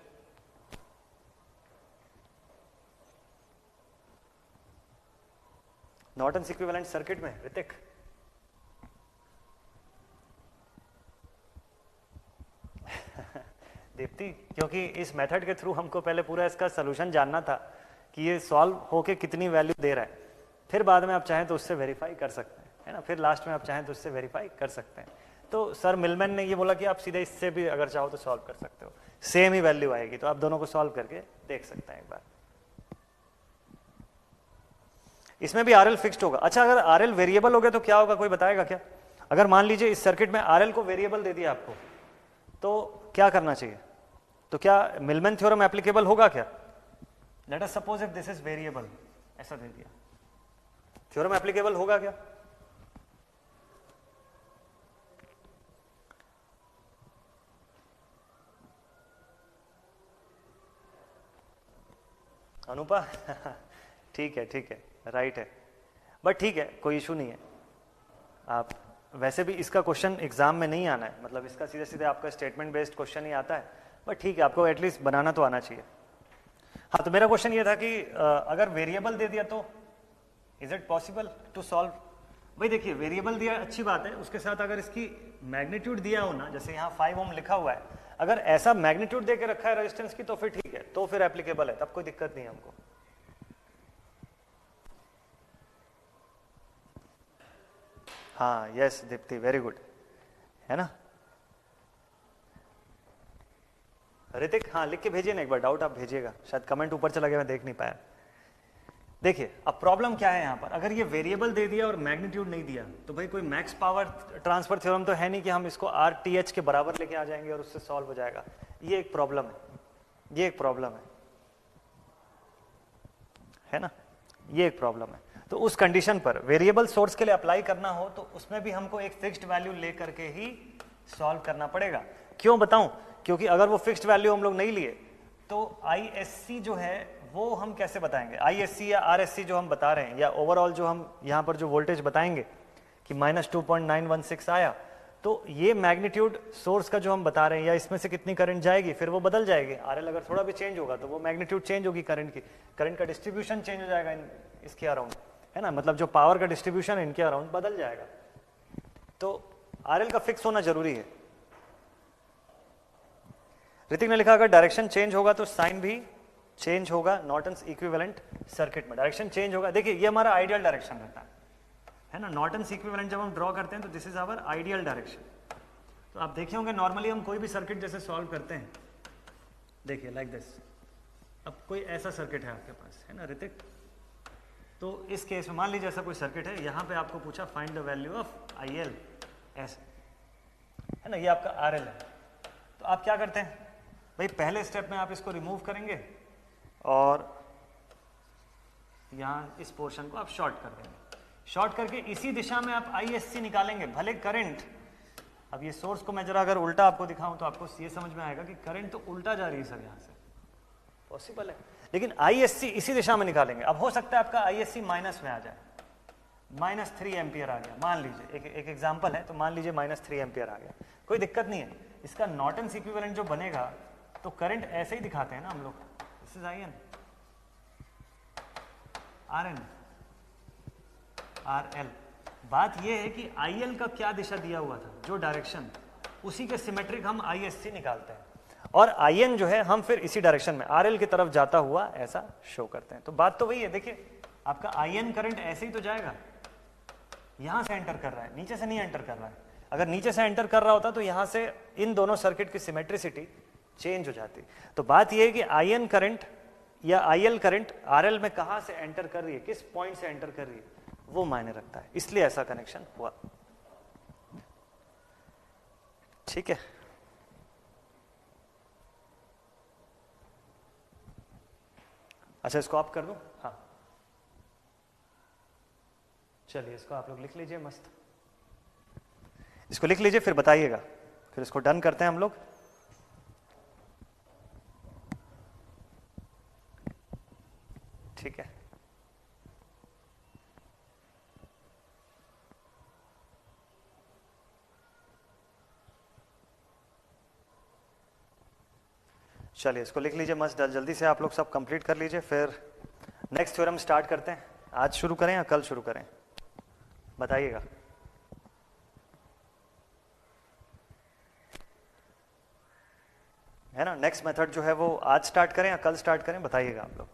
नॉर्टन्स इक्विवेलेंट सर्किट में ऋतिक, दीप्ति, क्योंकि इस मेथड के थ्रू हमको पहले पूरा इसका सोल्यूशन जानना था कि ये सॉल्व होके कितनी वैल्यू दे रहा है, फिर बाद में आप चाहें तो उससे वेरीफाई कर सकते हैं, है ना, फिर लास्ट में आप चाहें तो उससे वेरीफाई कर सकते हैं। तो सर मिलमैन ने ये बोला कि आप सीधे इससे भी अगर चाहो तो सॉल्व कर सकते हो, सेम ही वैल्यू आएगी, तो आप दोनों को सॉल्व करके देख सकते हैं एक बार। इसमें भी आरएल फिक्स्ड होगा। अच्छा, अगर आरएल वेरिएबल हो गया तो क्या होगा, कोई बताएगा क्या? अगर मान लीजिए इस सर्किट में आरएल को वेरिएबल दे दिया आपको, तो क्या करना चाहिए? तो क्या मिलमैन थ्योरम एप्लीकेबल होगा क्या? Let us suppose if this is variable, ऐसा दे दिया, थ्योरम एप्लीकेबल होगा क्या? अनुपा ठीक है, राइट है, बट ठीक है, कोई इशू नहीं है। आप वैसे भी इसका क्वेश्चन एग्जाम में नहीं आना है, मतलब इसका सीधे सीधे आपका स्टेटमेंट बेस्ड क्वेश्चन ही आता है, बट ठीक है, आपको एटलीस्ट बनाना तो आना चाहिए। हाँ, तो मेरा क्वेश्चन ये था कि अगर वेरिएबल दे दिया तो is it possible to solve? भाई देखिए, वेरिएबल दिया अच्छी बात है, उसके साथ अगर इसकी मैग्नीट्यूड दिया हो ना, जैसे यहाँ 5 ओम लिखा हुआ है, अगर ऐसा मैग्नीट्यूड दे के रखा है रेजिस्टेंस की तो फिर ठीक है, तो फिर एप्लीकेबल है, तब कोई दिक्कत नहीं है हमको। हाँ यस दीप्ति, वेरी गुड, है ना ऋतिक? हाँ लिख के भेजिए ना एक बार, डाउट आप भेजिएगा, शायद कमेंट ऊपर चला गया, मैं देख नहीं पाया। देखिए अब प्रॉब्लम क्या है यहाँ पर, अगर ये वेरिएबल दे दिया और मैग्नीट्यूड नहीं दिया, तो भाई कोई मैक्स पावर ट्रांसफर थ्योरम तो है नहीं कि हम इसको RTH के बराबर लेके आ जाएंगे और उससे सॉल्व हो जाएगा। ये एक प्रॉब्लम है ना, ये एक प्रॉब्लम है। तो उस कंडीशन पर वेरिएबल सोर्स के लिए अप्लाई करना हो तो उसमें भी हमको एक फिक्स्ड वैल्यू लेकर के ही सॉल्व करना पड़ेगा। क्यों बताऊं? क्योंकि अगर वो फिक्स्ड वैल्यू हम लोग नहीं लिए तो ISC जो है वो हम कैसे बताएंगे? ISC या RSC जो हम बता रहे हैं, या ओवरऑल जो हम यहाँ पर जो वोल्टेज बताएंगे कि -2.916 आया, तो ये मैग्नीट्यूड सोर्स का जो हम बता रहे हैं, या इसमें से कितनी करंट जाएगी, फिर वो बदल जाएगी। RL अगर थोड़ा भी चेंज होगा तो वो मैग्नीट्यूड चेंज होगी करंट की, करंट का डिस्ट्रीब्यूशन चेंज हो जाएगा इसके अराउंड, है ना, मतलब जो पावर का डिस्ट्रीब्यूशन इनके अराउंड बदल जाएगा। तो RL का फिक्स होना जरूरी है। ऋतिक ने लिखा अगर डायरेक्शन चेंज होगा तो साइन भी चेंज होगा नॉर्टन्स इक्विवेलेंट सर्किट में। डायरेक्शन चेंज होगा, देखिए ये हमारा आइडियल डायरेक्शन रहता है ना, नॉर्टन्स इक्विवेलेंट जब हम ड्रॉ करते हैं तो this is our ideal direction. तो आप देखे होंगे नॉर्मली हम कोई भी सर्किट जैसे सॉल्व करते हैं, देखिए लाइक दिस। अब कोई ऐसा सर्किट है आपके पास, है ना ऋतिक, तो इस केस में मान लीजिए ऐसा कोई सर्किट है, यहाँ पे आपको पूछा find the value of IL, ऐसे, है ना, ये आपका RL है। तो आप क्या करते हैं भाई, पहले स्टेप में आप इसको रिमूव करेंगे और यहाँ इस पोर्शन को आप शॉर्ट कर देंगे। शॉर्ट करके इसी दिशा में आप ISC निकालेंगे, भले करंट, अब ये सोर्स को मैं जरा अगर उल्टा आपको दिखाऊं तो आपको ये समझ में आएगा कि करंट तो उल्टा जा रही है सर, यहाँ से पॉसिबल है, लेकिन ISC इसी दिशा में निकालेंगे। अब हो सकता है आपका ISC माइनस में आ जाए, -3 एम्पियर आ गया, मान लीजिए एक एग्जाम्पल है, तो मान लीजिए -3 एम्पियर आ गया, कोई दिक्कत नहीं है। इसका नॉर्टन्स इक्विवेलेंट जो बनेगा, तो करंट ऐसे ही दिखाते हैं ना हम लोग, this is IN, RN, RL। बात यह है कि IL का क्या दिशा दिया हुआ था, जो डायरेक्शन, उसी के सिमेट्रिक हम ISC निकालते हैं, और IN जो है हम फिर इसी डायरेक्शन में RL की तरफ जाता हुआ ऐसा शो करते हैं। तो बात तो वही है, देखिए आपका IN करंट ऐसे ही तो जाएगा, यहां से एंटर कर रहा है, नीचे से नहीं एंटर कर रहा है। अगर नीचे से एंटर कर रहा होता तो यहां से इन दोनों सर्किट की सिमेट्रिसिटी चेंज हो जाती। तो बात यह है कि IN करंट या IL करंट RL में कहां से एंटर कर रही है, किस पॉइंट से एंटर कर रही है, वो मायने रखता है, इसलिए ऐसा कनेक्शन हुआ। ठीक है, अच्छा इसको आप कर दूं? हाँ चलिए, इसको आप लोग लिख लीजिए, मस्त, इसको लिख लीजिए, फिर बताइएगा, फिर इसको डन करते हैं हम लोग। ठीक है, चलिए इसको लिख लीजिए, मस्त, जल्दी से आप लोग सब कंप्लीट कर लीजिए, फिर नेक्स्ट थ्योरम स्टार्ट करते हैं। आज शुरू करें या कल शुरू करें, बताइएगा। है ना, नेक्स्ट मेथड जो है वो आज स्टार्ट करें या कल स्टार्ट करें, बताइएगा आप लोग।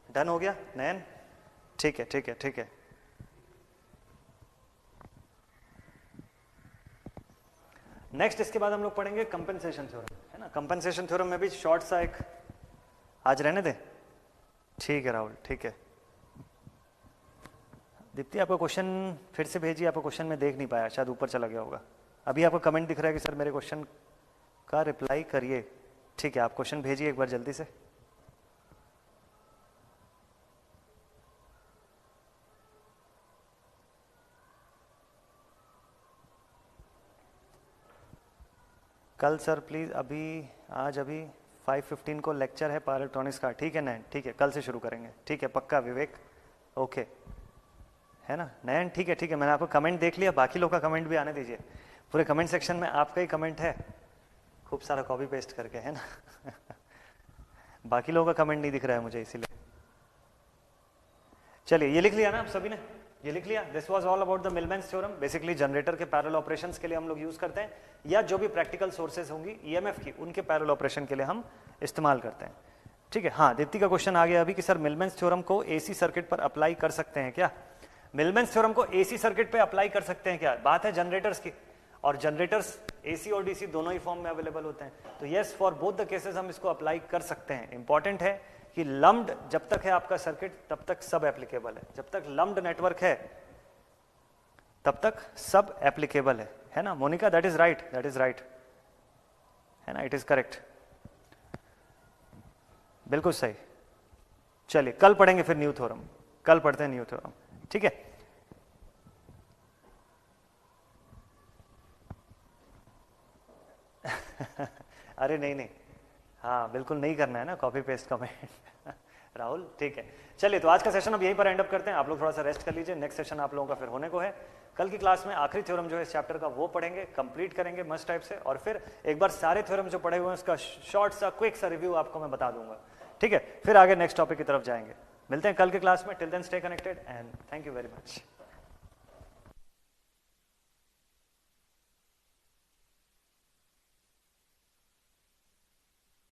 डन हो गया नयन? ठीक है ठीक है ठीक है। नेक्स्ट इसके बाद हम लोग पढ़ेंगे कंपेंसेशन थ्योरम, है ना। कंपेंसेशन थ्योरम में भी शॉर्ट सा एक आज रहने दें, ठीक है राहुल, ठीक है। दीप्ति आपका क्वेश्चन फिर से भेजिए, आपका क्वेश्चन मैं देख नहीं पाया, शायद ऊपर चला गया होगा। अभी आपको कमेंट दिख रहा है कि सर मेरे क्वेश्चन का रिप्लाई करिए, ठीक है, आप क्वेश्चन भेजिए एक बार जल्दी से। कल सर प्लीज, अभी आज अभी 5:15 को लेक्चर है पावर इलेक्ट्रॉनिक्स का, ठीक है नयन, ठीक है, कल से शुरू करेंगे, ठीक है पक्का विवेक, ओके, है ना नयन, ठीक है ठीक है। मैंने आपको कमेंट देख लिया, बाकी लोग का कमेंट भी आने दीजिए। पूरे कमेंट सेक्शन में आपका ही कमेंट है, खूब सारा कॉपी पेस्ट करके, है ना। बाकी लोगों का कमेंट नहीं दिख रहा है मुझे, इसीलिए। चलिए ये लिख लिया ना आप सभी ने, ये लिख लिया। This was all about the Millman's theorem. Basically generator के पैरेलल ऑपरेशंस के लिए हम लोग यूज करते हैं, या जो भी प्रैक्टिकल सोर्सेज होंगी ईएमएफ की, उनके पैरेलल ऑपरेशन के लिए हम इस्तेमाल करते हैं, ठीक है। हाँ, दीप्ति का क्वेश्चन आ गया अभी कि सर मिलमैन्स थ्योरम को एसी सर्किट पर अप्लाई कर सकते हैं क्या? मिलमैन्स थ्योरम को एसी सर्किट पे अप्लाई कर सकते हैं क्या? बात है जनरेटर्स की, और जनरेटर्स एसी और डीसी दोनों ही फॉर्म में अवेलेबल होते हैं, तो yes for both the cases हम इसको अप्लाई कर सकते हैं। इंपॉर्टेंट है कि लम्प्ड जब तक है आपका सर्किट तब तक सब एप्लीकेबल है, जब तक लम्प्ड नेटवर्क है तब तक सब एप्लीकेबल है ना Monika? That is right, that is right, है ना, इट इज करेक्ट, बिल्कुल सही। चलिए कल पढ़ेंगे फिर न्यू थ्योरम, कल पढ़ते हैं न्यू थ्योरम, ठीक है। अरे नहीं नहीं, हाँ बिल्कुल नहीं करना है ना कॉपी पेस्ट कमेंट। राहुल ठीक है, चलिए तो आज का सेशन अब यहीं पर एंड अप करते हैं। आप लोग थोड़ा सा रेस्ट कर लीजिए, नेक्स्ट सेशन आप लोगों का फिर होने को है। कल की क्लास में आखिरी थ्योरम जो है इस चैप्टर का वो पढ़ेंगे, कंप्लीट करेंगे मस्ट टाइप से, और फिर एक बार सारे थ्योरम जो पढ़े हुए हैं उसका शॉर्ट सा क्विक सा रिव्यू आपको मैं बता दूंगा, ठीक है। फिर आगे नेक्स्ट टॉपिक की तरफ जाएंगे। मिलते हैं कल के क्लास में, till then stay connected and thank you very much.